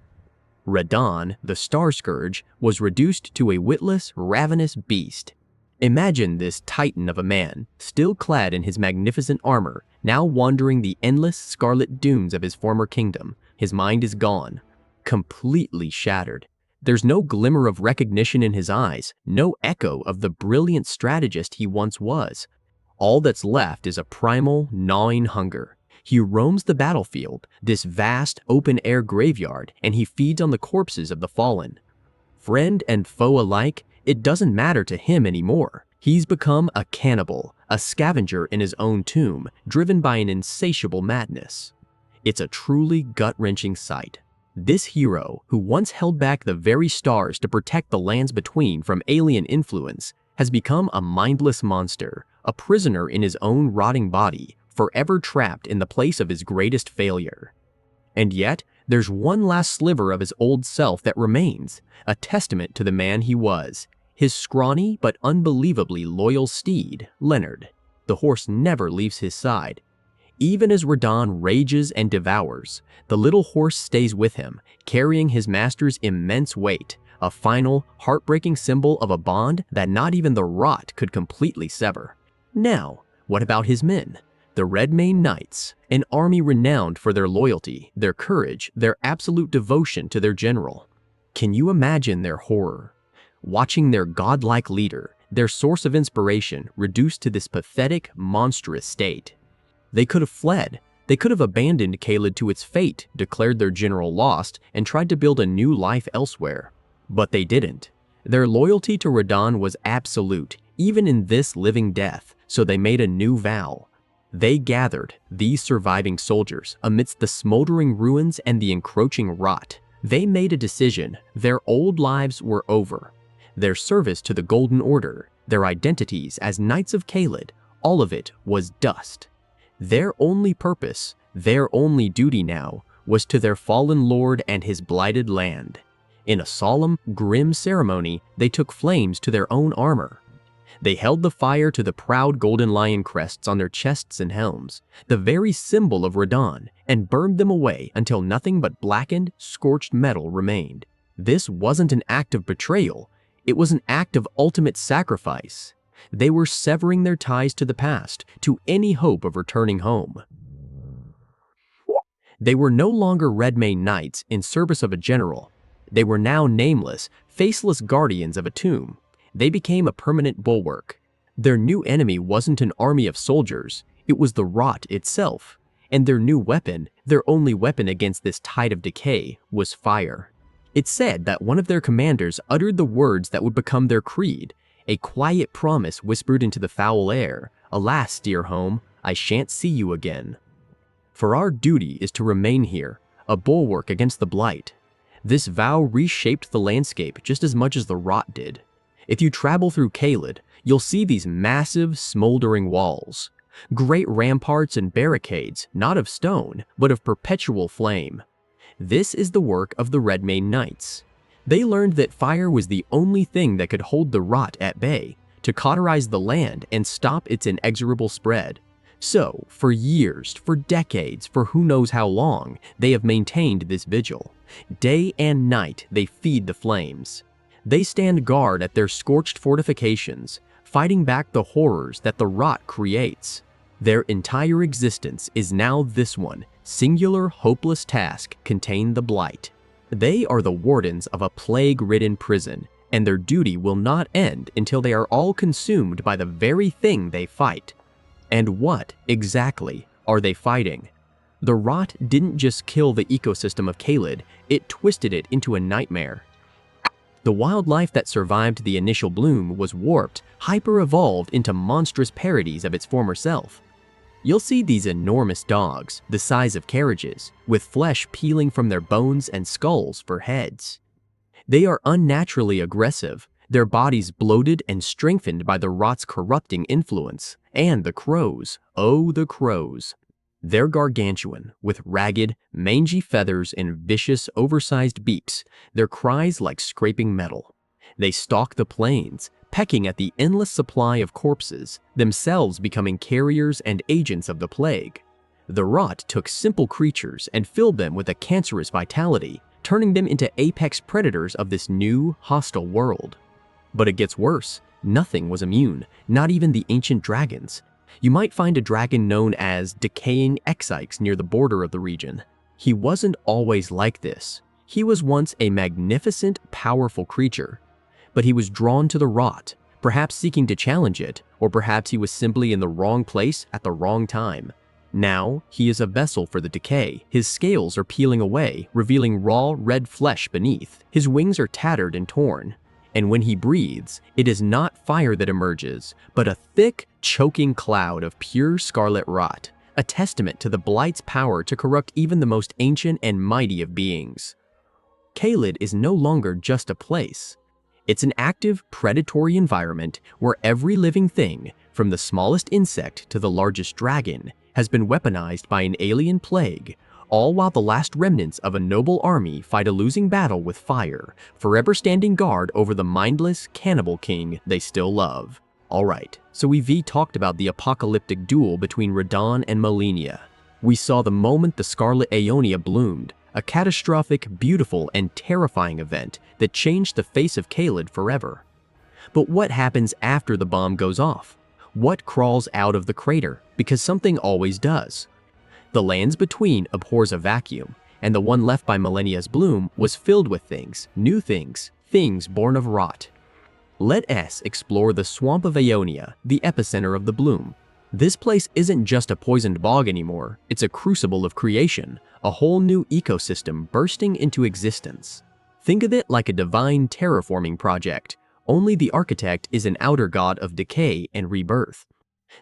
Radahn, the Starscourge, was reduced to a witless, ravenous beast. Imagine this titan of a man, still clad in his magnificent armor, now wandering the endless scarlet dunes of his former kingdom. His mind is gone, completely shattered. There's no glimmer of recognition in his eyes, no echo of the brilliant strategist he once was. All that's left is a primal, gnawing hunger. He roams the battlefield, this vast, open-air graveyard, and he feeds on the corpses of the fallen. Friend and foe alike, it doesn't matter to him anymore. He's become a cannibal, a scavenger in his own tomb, driven by an insatiable madness. It's a truly gut-wrenching sight. This hero, who once held back the very stars to protect the lands between from alien influence, has become a mindless monster, a prisoner in his own rotting body, forever trapped in the place of his greatest failure. And yet, there's one last sliver of his old self that remains, a testament to the man he was, his scrawny but unbelievably loyal steed, Leonard. The horse never leaves his side. Even as Radahn rages and devours, the little horse stays with him, carrying his master's immense weight, a final, heartbreaking symbol of a bond that not even the rot could completely sever. Now, what about his men? The Redmane Knights, an army renowned for their loyalty, their courage, their absolute devotion to their general. Can you imagine their horror? Watching their godlike leader, their source of inspiration, reduced to this pathetic, monstrous state. They could have fled. They could have abandoned Caelid to its fate, declared their general lost, and tried to build a new life elsewhere. But they didn't. Their loyalty to Radahn was absolute, even in this living death, so they made a new vow. They gathered, these surviving soldiers, amidst the smoldering ruins and the encroaching rot. They made a decision. Their old lives were over. Their service to the Golden Order, their identities as Knights of Caelid, all of it was dust. Their only purpose, their only duty now, was to their fallen lord and his blighted land. In a solemn, grim ceremony, they took flames to their own armor. They held the fire to the proud golden lion crests on their chests and helms, the very symbol of Radahn, and burned them away until nothing but blackened, scorched metal remained. This wasn't an act of betrayal, it was an act of ultimate sacrifice. They were severing their ties to the past, to any hope of returning home. They were no longer Redmane Knights in service of a general. They were now nameless, faceless guardians of a tomb. They became a permanent bulwark. Their new enemy wasn't an army of soldiers, it was the rot itself. And their new weapon, their only weapon against this tide of decay, was fire. It's said that one of their commanders uttered the words that would become their creed, a quiet promise whispered into the foul air, "Alas, dear home, I shan't see you again." For our duty is to remain here, a bulwark against the blight. This vow reshaped the landscape just as much as the rot did. If you travel through Caelid, you'll see these massive, smoldering walls. Great ramparts and barricades, not of stone, but of perpetual flame. This is the work of the Redmane Knights. They learned that fire was the only thing that could hold the rot at bay, to cauterize the land and stop its inexorable spread. So, for years, for decades, for who knows how long, they have maintained this vigil. Day and night they feed the flames. They stand guard at their scorched fortifications, fighting back the horrors that the rot creates. Their entire existence is now this one singular, hopeless task: contain the Blight. They are the wardens of a plague-ridden prison, and their duty will not end until they are all consumed by the very thing they fight. And what, exactly, are they fighting? The rot didn't just kill the ecosystem of Caelid, it twisted it into a nightmare. The wildlife that survived the initial bloom was warped, hyper-evolved into monstrous parodies of its former self. You'll see these enormous dogs, the size of carriages, with flesh peeling from their bones and skulls for heads. They are unnaturally aggressive, their bodies bloated and strengthened by the rot's corrupting influence. And the crows, oh the crows. They're gargantuan, with ragged, mangy feathers and vicious, oversized beaks, their cries like scraping metal. They stalk the plains, pecking at the endless supply of corpses, themselves becoming carriers and agents of the plague. The rot took simple creatures and filled them with a cancerous vitality, turning them into apex predators of this new, hostile world. But it gets worse. Nothing was immune, not even the ancient dragons. You might find a dragon known as Decaying Exikes near the border of the region. He wasn't always like this. He was once a magnificent, powerful creature. But he was drawn to the rot, perhaps seeking to challenge it, or perhaps he was simply in the wrong place at the wrong time. Now, he is a vessel for the decay. His scales are peeling away, revealing raw, red flesh beneath. His wings are tattered and torn. And when he breathes, it is not fire that emerges, but a thick, choking cloud of pure Scarlet Rot, a testament to the Blight's power to corrupt even the most ancient and mighty of beings. Caelid is no longer just a place. It's an active, predatory environment where every living thing, from the smallest insect to the largest dragon, has been weaponized by an alien plague, all while the last remnants of a noble army fight a losing battle with fire, forever standing guard over the mindless, cannibal king they still love. Alright, so we've talked about the apocalyptic duel between Radahn and Melaine. We saw the moment the Scarlet Aeonia bloomed, a catastrophic, beautiful, and terrifying event that changed the face of Caelid forever. But what happens after the bomb goes off? What crawls out of the crater? Because something always does. The lands between abhors a vacuum, and the one left by Melania's bloom was filled with things, new things, things born of rot. Let us explore the swamp of Aeonia, the epicenter of the bloom. This place isn't just a poisoned bog anymore, it's a crucible of creation, a whole new ecosystem bursting into existence. Think of it like a divine terraforming project, only the architect is an outer god of decay and rebirth.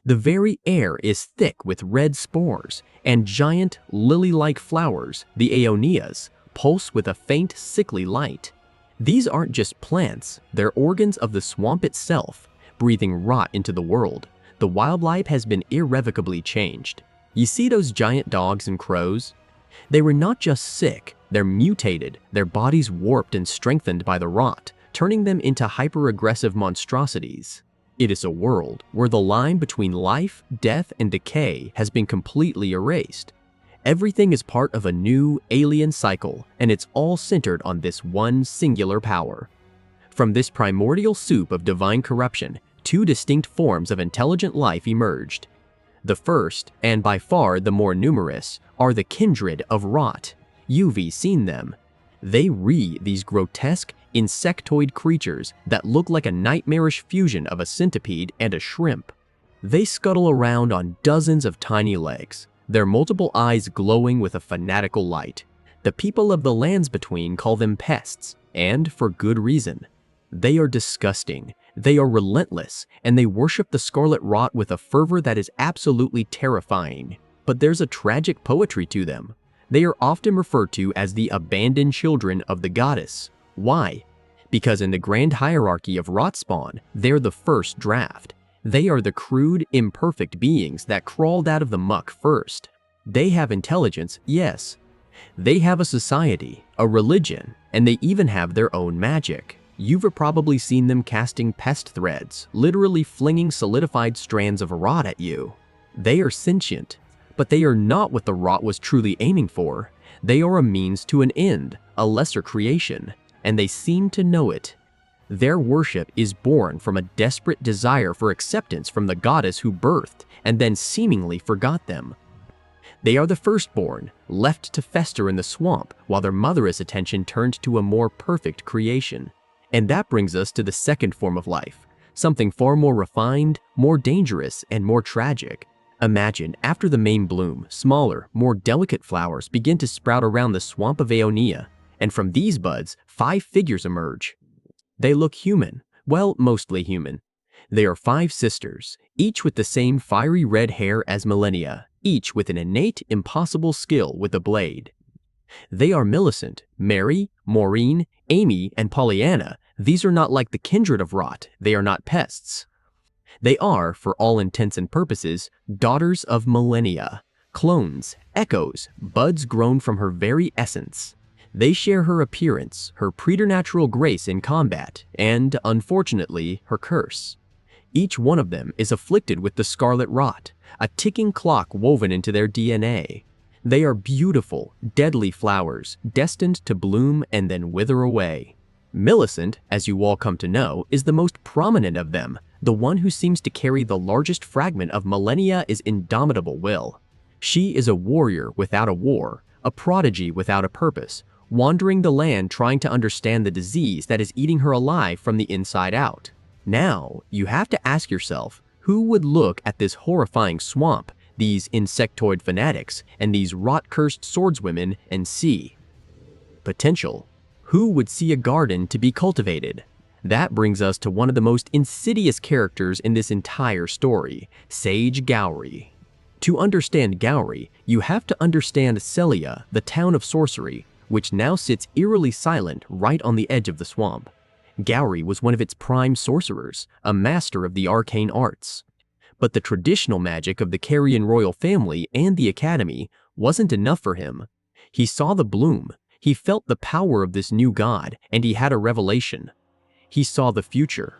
The very air is thick with red spores, and giant, lily-like flowers, the Aeonias, pulse with a faint, sickly light. These aren't just plants, they're organs of the swamp itself, breathing rot into the world. The wildlife has been irrevocably changed. You see those giant dogs and crows? They were not just sick, they're mutated, their bodies warped and strengthened by the rot, turning them into hyper-aggressive monstrosities. It is a world where the line between life, death, and decay has been completely erased. Everything is part of a new, alien cycle, and it's all centered on this one singular power. From this primordial soup of divine corruption, two distinct forms of intelligent life emerged. The first, and by far the more numerous, are the kindred of rot. You've seen them. They these grotesque, insectoid creatures that look like a nightmarish fusion of a centipede and a shrimp. They scuttle around on dozens of tiny legs, their multiple eyes glowing with a fanatical light. The people of the lands between call them pests, and for good reason. They are disgusting, they are relentless, and they worship the Scarlet Rot with a fervor that is absolutely terrifying. But there's a tragic poetry to them. They are often referred to as the abandoned children of the goddess. Why? Because in the grand hierarchy of rot spawn, they're the first draft. They are the crude, imperfect beings that crawled out of the muck first. They have intelligence, yes. They have a society, a religion, and they even have their own magic. You've probably seen them casting pest threads, literally flinging solidified strands of rot at you. They are sentient, but they are not what the rot was truly aiming for. They are a means to an end, a lesser creation, and they seem to know it. Their worship is born from a desperate desire for acceptance from the goddess who birthed and then seemingly forgot them. They are the firstborn, left to fester in the swamp while their mother's attention turned to a more perfect creation. And that brings us to the second form of life, something far more refined, more dangerous, and more tragic. Imagine, after the main bloom, smaller, more delicate flowers begin to sprout around the swamp of Aeonia, and from these buds, 5 figures emerge. They look human, well, mostly human. They are 5 sisters, each with the same fiery red hair as Melaine, each with an innate, impossible skill with a blade. They are Millicent, Mary, Maureen, Amy, and Pollyanna. These are not like the kindred of Rot, they are not pests. They are, for all intents and purposes, daughters of Millennia, clones, echoes, buds grown from her very essence. They share her appearance, her preternatural grace in combat, and, unfortunately, her curse. Each one of them is afflicted with the Scarlet Rot, a ticking clock woven into their DNA. They are beautiful, deadly flowers, destined to bloom and then wither away. Millicent, as you all come to know, is the most prominent of them, the one who seems to carry the largest fragment of Millennia's indomitable will. She is a warrior without a war, a prodigy without a purpose, wandering the land trying to understand the disease that is eating her alive from the inside out. Now, you have to ask yourself, who would look at this horrifying swamp, these insectoid fanatics, and these rot-cursed swordswomen and see potential? Who would see a garden to be cultivated? That brings us to one of the most insidious characters in this entire story, Sage Gowry. To understand Gowry, you have to understand Celia, the town of sorcery, which now sits eerily silent right on the edge of the swamp. Gowry was one of its prime sorcerers, a master of the arcane arts. But the traditional magic of the Carian royal family and the academy wasn't enough for him. He saw the bloom, he felt the power of this new god, and he had a revelation. He saw the future.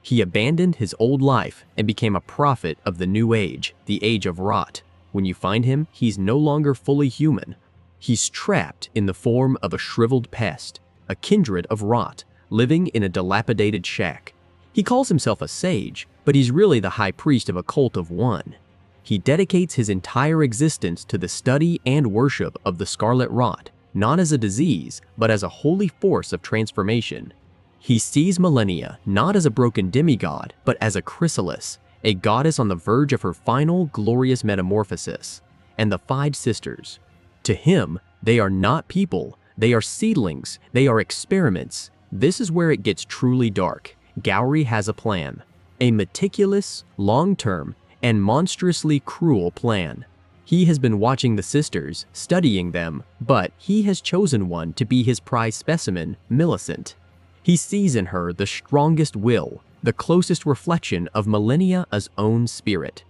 He abandoned his old life and became a prophet of the new age, the age of Rot. When you find him, he's no longer fully human. He's trapped in the form of a shriveled pest, a kindred of Rot, living in a dilapidated shack. He calls himself a sage, but he's really the high priest of a cult of one. He dedicates his entire existence to the study and worship of the Scarlet Rot, not as a disease, but as a holy force of transformation. He sees Millennia not as a broken demigod, but as a chrysalis, a goddess on the verge of her final glorious metamorphosis. And the 5 sisters. To him, they are not people, they are seedlings, they are experiments. This is where it gets truly dark. Gowry has a plan. A meticulous, long-term, and monstrously cruel plan. He has been watching the sisters, studying them, but he has chosen one to be his prize specimen, Millicent. He sees in her the strongest will, the closest reflection of Millennia's own spirit.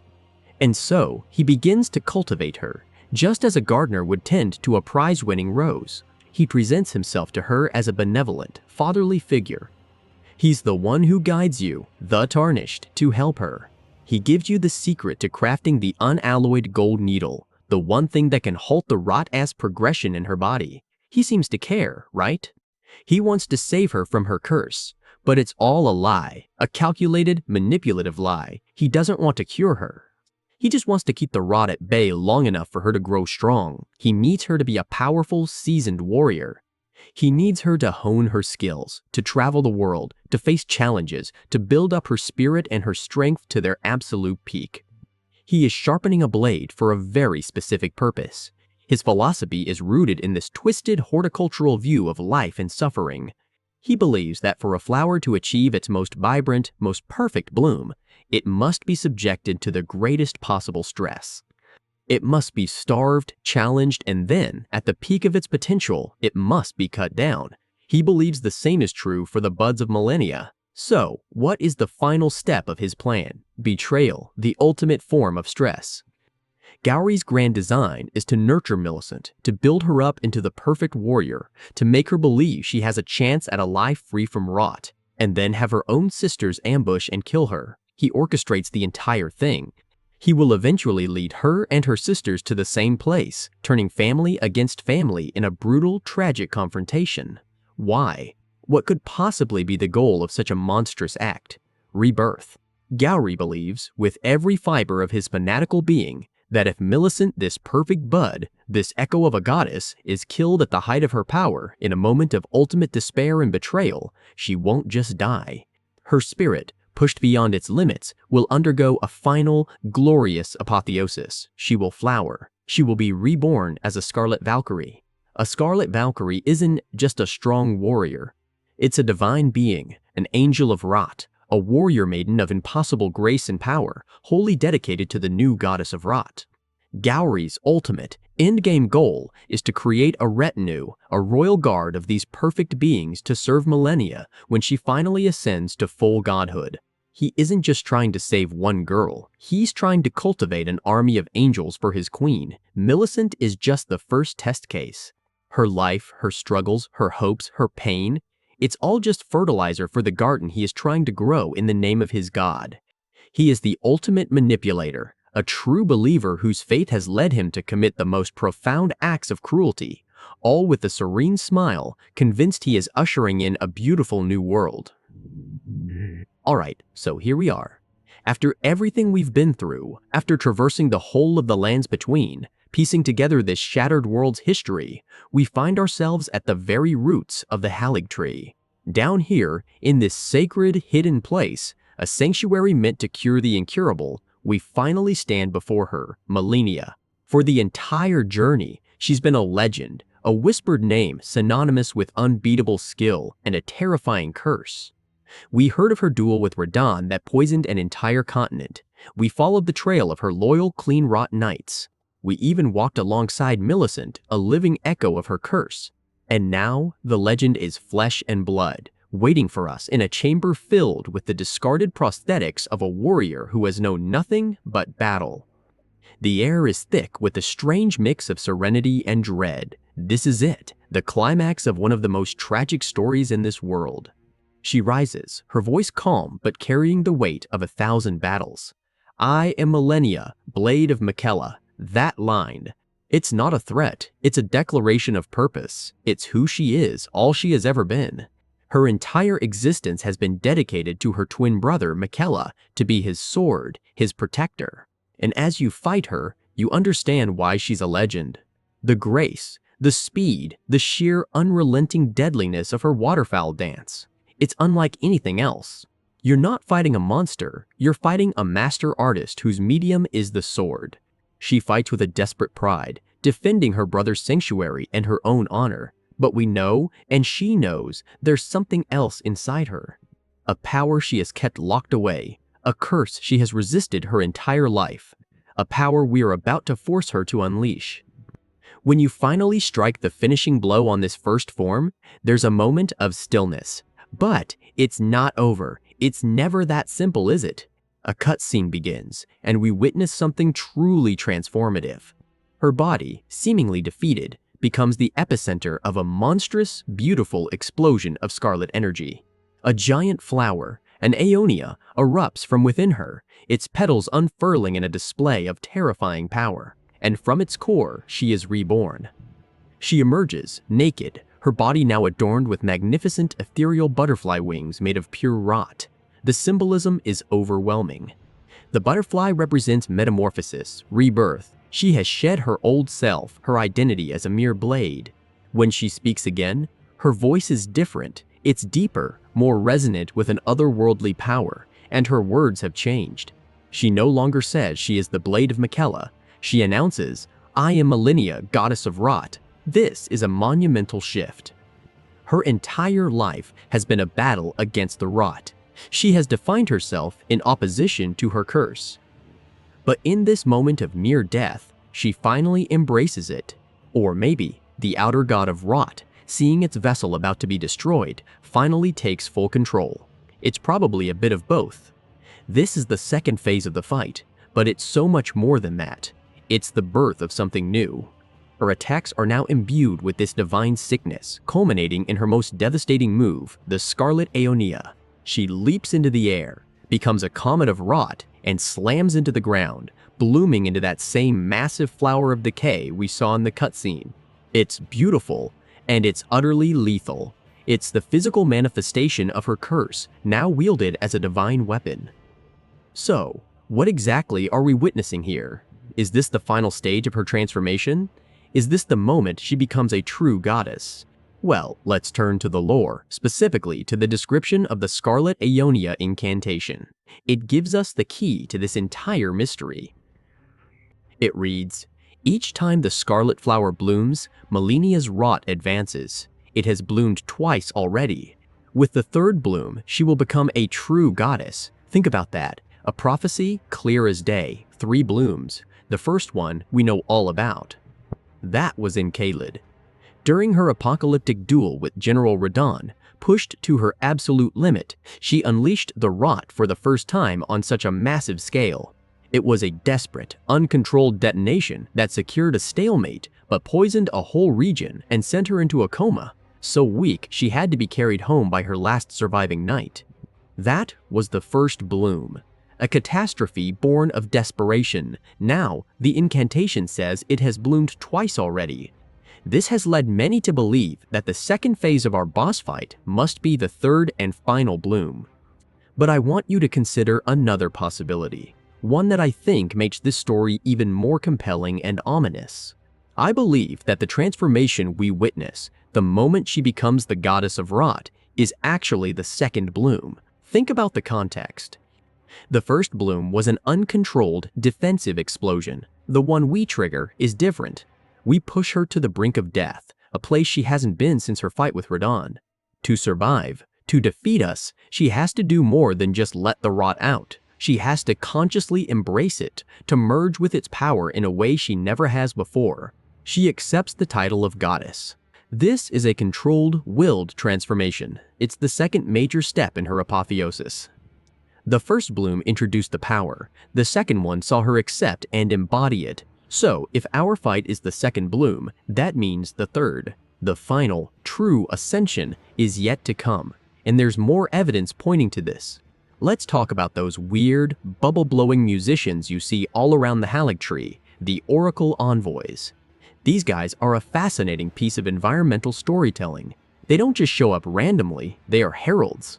And so, he begins to cultivate her, just as a gardener would tend to a prize-winning rose. He presents himself to her as a benevolent, fatherly figure. He's the one who guides you, the tarnished, to help her. He gives you the secret to crafting the unalloyed gold needle, the one thing that can halt the rot-ass progression in her body. He seems to care, right? He wants to save her from her curse, but it's all a lie, a calculated, manipulative lie. He doesn't want to cure her. He just wants to keep the rot at bay long enough for her to grow strong. He needs her to be a powerful, seasoned warrior. He needs her to hone her skills, to travel the world, to face challenges, to build up her spirit and her strength to their absolute peak. He is sharpening a blade for a very specific purpose. His philosophy is rooted in this twisted horticultural view of life and suffering. He believes that for a flower to achieve its most vibrant, most perfect bloom, it must be subjected to the greatest possible stress. It must be starved, challenged, and then, at the peak of its potential, it must be cut down. He believes the same is true for the buds of Millennia. So, what is the final step of his plan? Betrayal, the ultimate form of stress. Gowry's grand design is to nurture Millicent, to build her up into the perfect warrior, to make her believe she has a chance at a life free from rot, and then have her own sisters ambush and kill her. He orchestrates the entire thing. He will eventually lead her and her sisters to the same place, turning family against family in a brutal, tragic confrontation. Why? What could possibly be the goal of such a monstrous act? Rebirth. Gowry believes, with every fiber of his fanatical being, that if Millicent, this perfect bud, this echo of a goddess, is killed at the height of her power in a moment of ultimate despair and betrayal, she won't just die. Her spirit, pushed beyond its limits, will undergo a final, glorious apotheosis. She will flower. She will be reborn as a Scarlet Valkyrie. A Scarlet Valkyrie isn't just a strong warrior. It's a divine being, an angel of Rot, a warrior maiden of impossible grace and power, wholly dedicated to the new goddess of Rot. Gowry's ultimate, endgame goal is to create a retinue, a royal guard of these perfect beings to serve millennia when she finally ascends to full godhood. He isn't just trying to save one girl, he's trying to cultivate an army of angels for his queen. Millicent is just the first test case. Her life, her struggles, her hopes, her pain, it's all just fertilizer for the garden he is trying to grow in the name of his god. He is the ultimate manipulator, a true believer whose faith has led him to commit the most profound acts of cruelty, all with a serene smile, convinced he is ushering in a beautiful new world. Alright, so here we are. After everything we've been through, after traversing the whole of the lands between, piecing together this shattered world's history, we find ourselves at the very roots of the Halig Tree. Down here, in this sacred, hidden place, a sanctuary meant to cure the incurable, we finally stand before her, Melaine. For the entire journey, she's been a legend, a whispered name synonymous with unbeatable skill and a terrifying curse. We heard of her duel with Radahn that poisoned an entire continent. We followed the trail of her loyal, clean Rot knights. We even walked alongside Millicent, a living echo of her curse. And now, the legend is flesh and blood, waiting for us in a chamber filled with the discarded prosthetics of a warrior who has known nothing but battle. The air is thick with a strange mix of serenity and dread. This is it, the climax of one of the most tragic stories in this world. She rises, her voice calm but carrying the weight of 1,000 battles. I am Melaine, Blade of Miquella. That line. It's not a threat, it's a declaration of purpose. It's who she is, all she has ever been. Her entire existence has been dedicated to her twin brother, Miquella, to be his sword, his protector. And as you fight her, you understand why she's a legend. The grace, the speed, the sheer unrelenting deadliness of her waterfowl dance. It's unlike anything else. You're not fighting a monster, you're fighting a master artist whose medium is the sword. She fights with a desperate pride, defending her brother's sanctuary and her own honor. But we know, and she knows, there's something else inside her. A power she has kept locked away, a curse she has resisted her entire life, a power we are about to force her to unleash. When you finally strike the finishing blow on this first form, there's a moment of stillness. But it's not over. It's never that simple, is it? A cutscene begins, and we witness something truly transformative. Her body, seemingly defeated, becomes the epicenter of a monstrous, beautiful explosion of scarlet energy. A giant flower, an Aeonia, erupts from within her, its petals unfurling in a display of terrifying power. And from its core, she is reborn. She emerges, naked, her body now adorned with magnificent ethereal butterfly wings made of pure Rot. The symbolism is overwhelming. The butterfly represents metamorphosis, rebirth. She has shed her old self, her identity as a mere blade. When she speaks again, her voice is different. It's deeper, more resonant with an otherworldly power, and her words have changed. She no longer says she is the Blade of Miquella. She announces, I am Melaine, goddess of Rot. This is a monumental shift. Her entire life has been a battle against the Rot. She has defined herself in opposition to her curse. But in this moment of near death, she finally embraces it. Or maybe the outer god of Rot, seeing its vessel about to be destroyed, finally takes full control. It's probably a bit of both. This is the second phase of the fight, but it's so much more than that. It's the birth of something new. Her attacks are now imbued with this divine sickness, culminating in her most devastating move, the Scarlet Aeonia. She leaps into the air, becomes a comet of Rot, and slams into the ground, blooming into that same massive flower of decay we saw in the cutscene. It's beautiful, and it's utterly lethal. It's the physical manifestation of her curse, now wielded as a divine weapon. So, what exactly are we witnessing here? Is this the final stage of her transformation? Is this the moment she becomes a true goddess? Well, let's turn to the lore, specifically to the description of the Scarlet Aeonia incantation. It gives us the key to this entire mystery. It reads, "Each time the scarlet flower blooms, Malenia's rot advances. It has bloomed twice already. With the third bloom, she will become a true goddess." Think about that. A prophecy clear as day, 3 blooms. The first one we know all about. That was in Caelid. During her apocalyptic duel with General Radahn, pushed to her absolute limit, she unleashed the rot for the first time on such a massive scale. It was a desperate, uncontrolled detonation that secured a stalemate but poisoned a whole region and sent her into a coma, so weak she had to be carried home by her last surviving knight. That was the first bloom. A catastrophe born of desperation. Now, the incantation says it has bloomed twice already. This has led many to believe that the second phase of our boss fight must be the third and final bloom. But I want you to consider another possibility, one that I think makes this story even more compelling and ominous. I believe that the transformation we witness, the moment she becomes the goddess of rot, is actually the second bloom. Think about the context. The first bloom was an uncontrolled, defensive explosion. The one we trigger is different. We push her to the brink of death, a place she hasn't been since her fight with Radahn. To survive, to defeat us, she has to do more than just let the rot out. She has to consciously embrace it, to merge with its power in a way she never has before. She accepts the title of goddess. This is a controlled, willed transformation. It's the second major step in her apotheosis. The first bloom introduced the power. The second one saw her accept and embody it. So, if our fight is the second bloom, that means the third, the final, true ascension is yet to come. And there's more evidence pointing to this. Let's talk about those weird, bubble-blowing musicians you see all around the Haligtree, the Oracle Envoys. These guys are a fascinating piece of environmental storytelling. They don't just show up randomly, they are heralds.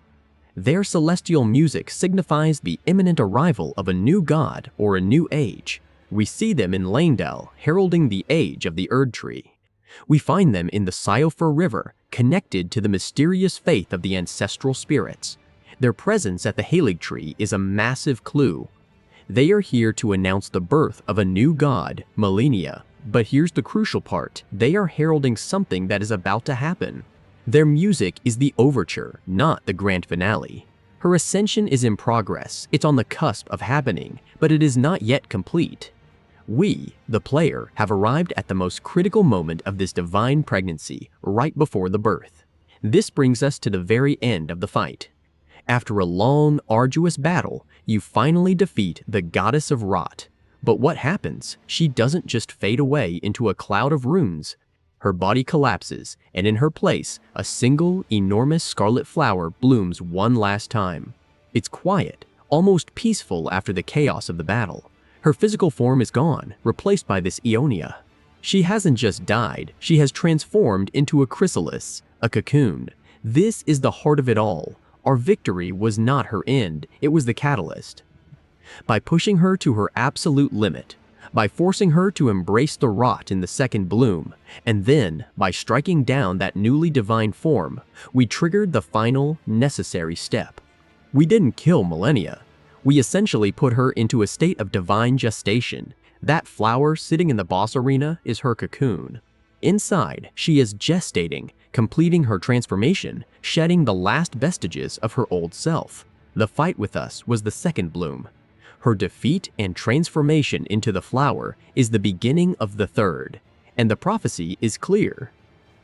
Their celestial music signifies the imminent arrival of a new god or a new age. We see them in Leyndell, heralding the age of the Erd Tree. We find them in the Sciofor River, connected to the mysterious faith of the ancestral spirits. Their presence at the Haligtree is a massive clue. They are here to announce the birth of a new god, Malenia. But here's the crucial part. They are heralding something that is about to happen. Their music is the overture, not the grand finale. Her ascension is in progress. It's on the cusp of happening, but it is not yet complete. We, the player, have arrived at the most critical moment of this divine pregnancy, right before the birth. This brings us to the very end of the fight. After a long, arduous battle, you finally defeat the Goddess of Rot. But what happens? She doesn't just fade away into a cloud of runes. Her body collapses, and in her place, a single, enormous scarlet flower blooms one last time. It's quiet, almost peaceful after the chaos of the battle. Her physical form is gone, replaced by this Aeonia. She hasn't just died, she has transformed into a chrysalis, a cocoon. This is the heart of it all. Our victory was not her end, it was the catalyst. By pushing her to her absolute limit, by forcing her to embrace the rot in the second bloom, and then by striking down that newly divine form, we triggered the final, necessary step. We didn't kill Malenia. We essentially put her into a state of divine gestation. That flower sitting in the boss arena is her cocoon. Inside, she is gestating, completing her transformation, shedding the last vestiges of her old self. The fight with us was the second bloom. Her defeat and transformation into the flower is the beginning of the third, and the prophecy is clear.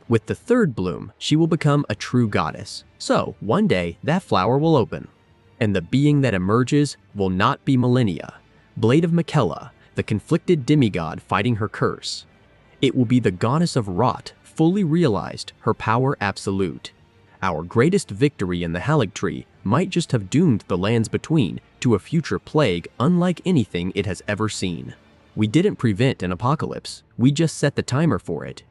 With the third bloom, she will become a true goddess. So, one day, that flower will open, and the being that emerges will not be Malenia, Blade of Miquella, the conflicted demigod fighting her curse. It will be the goddess of Rot, fully realized, her power absolute. Our greatest victory in the Haligtree might just have doomed the lands between, to a future plague unlike anything it has ever seen. We didn't prevent an apocalypse, we just set the timer for it.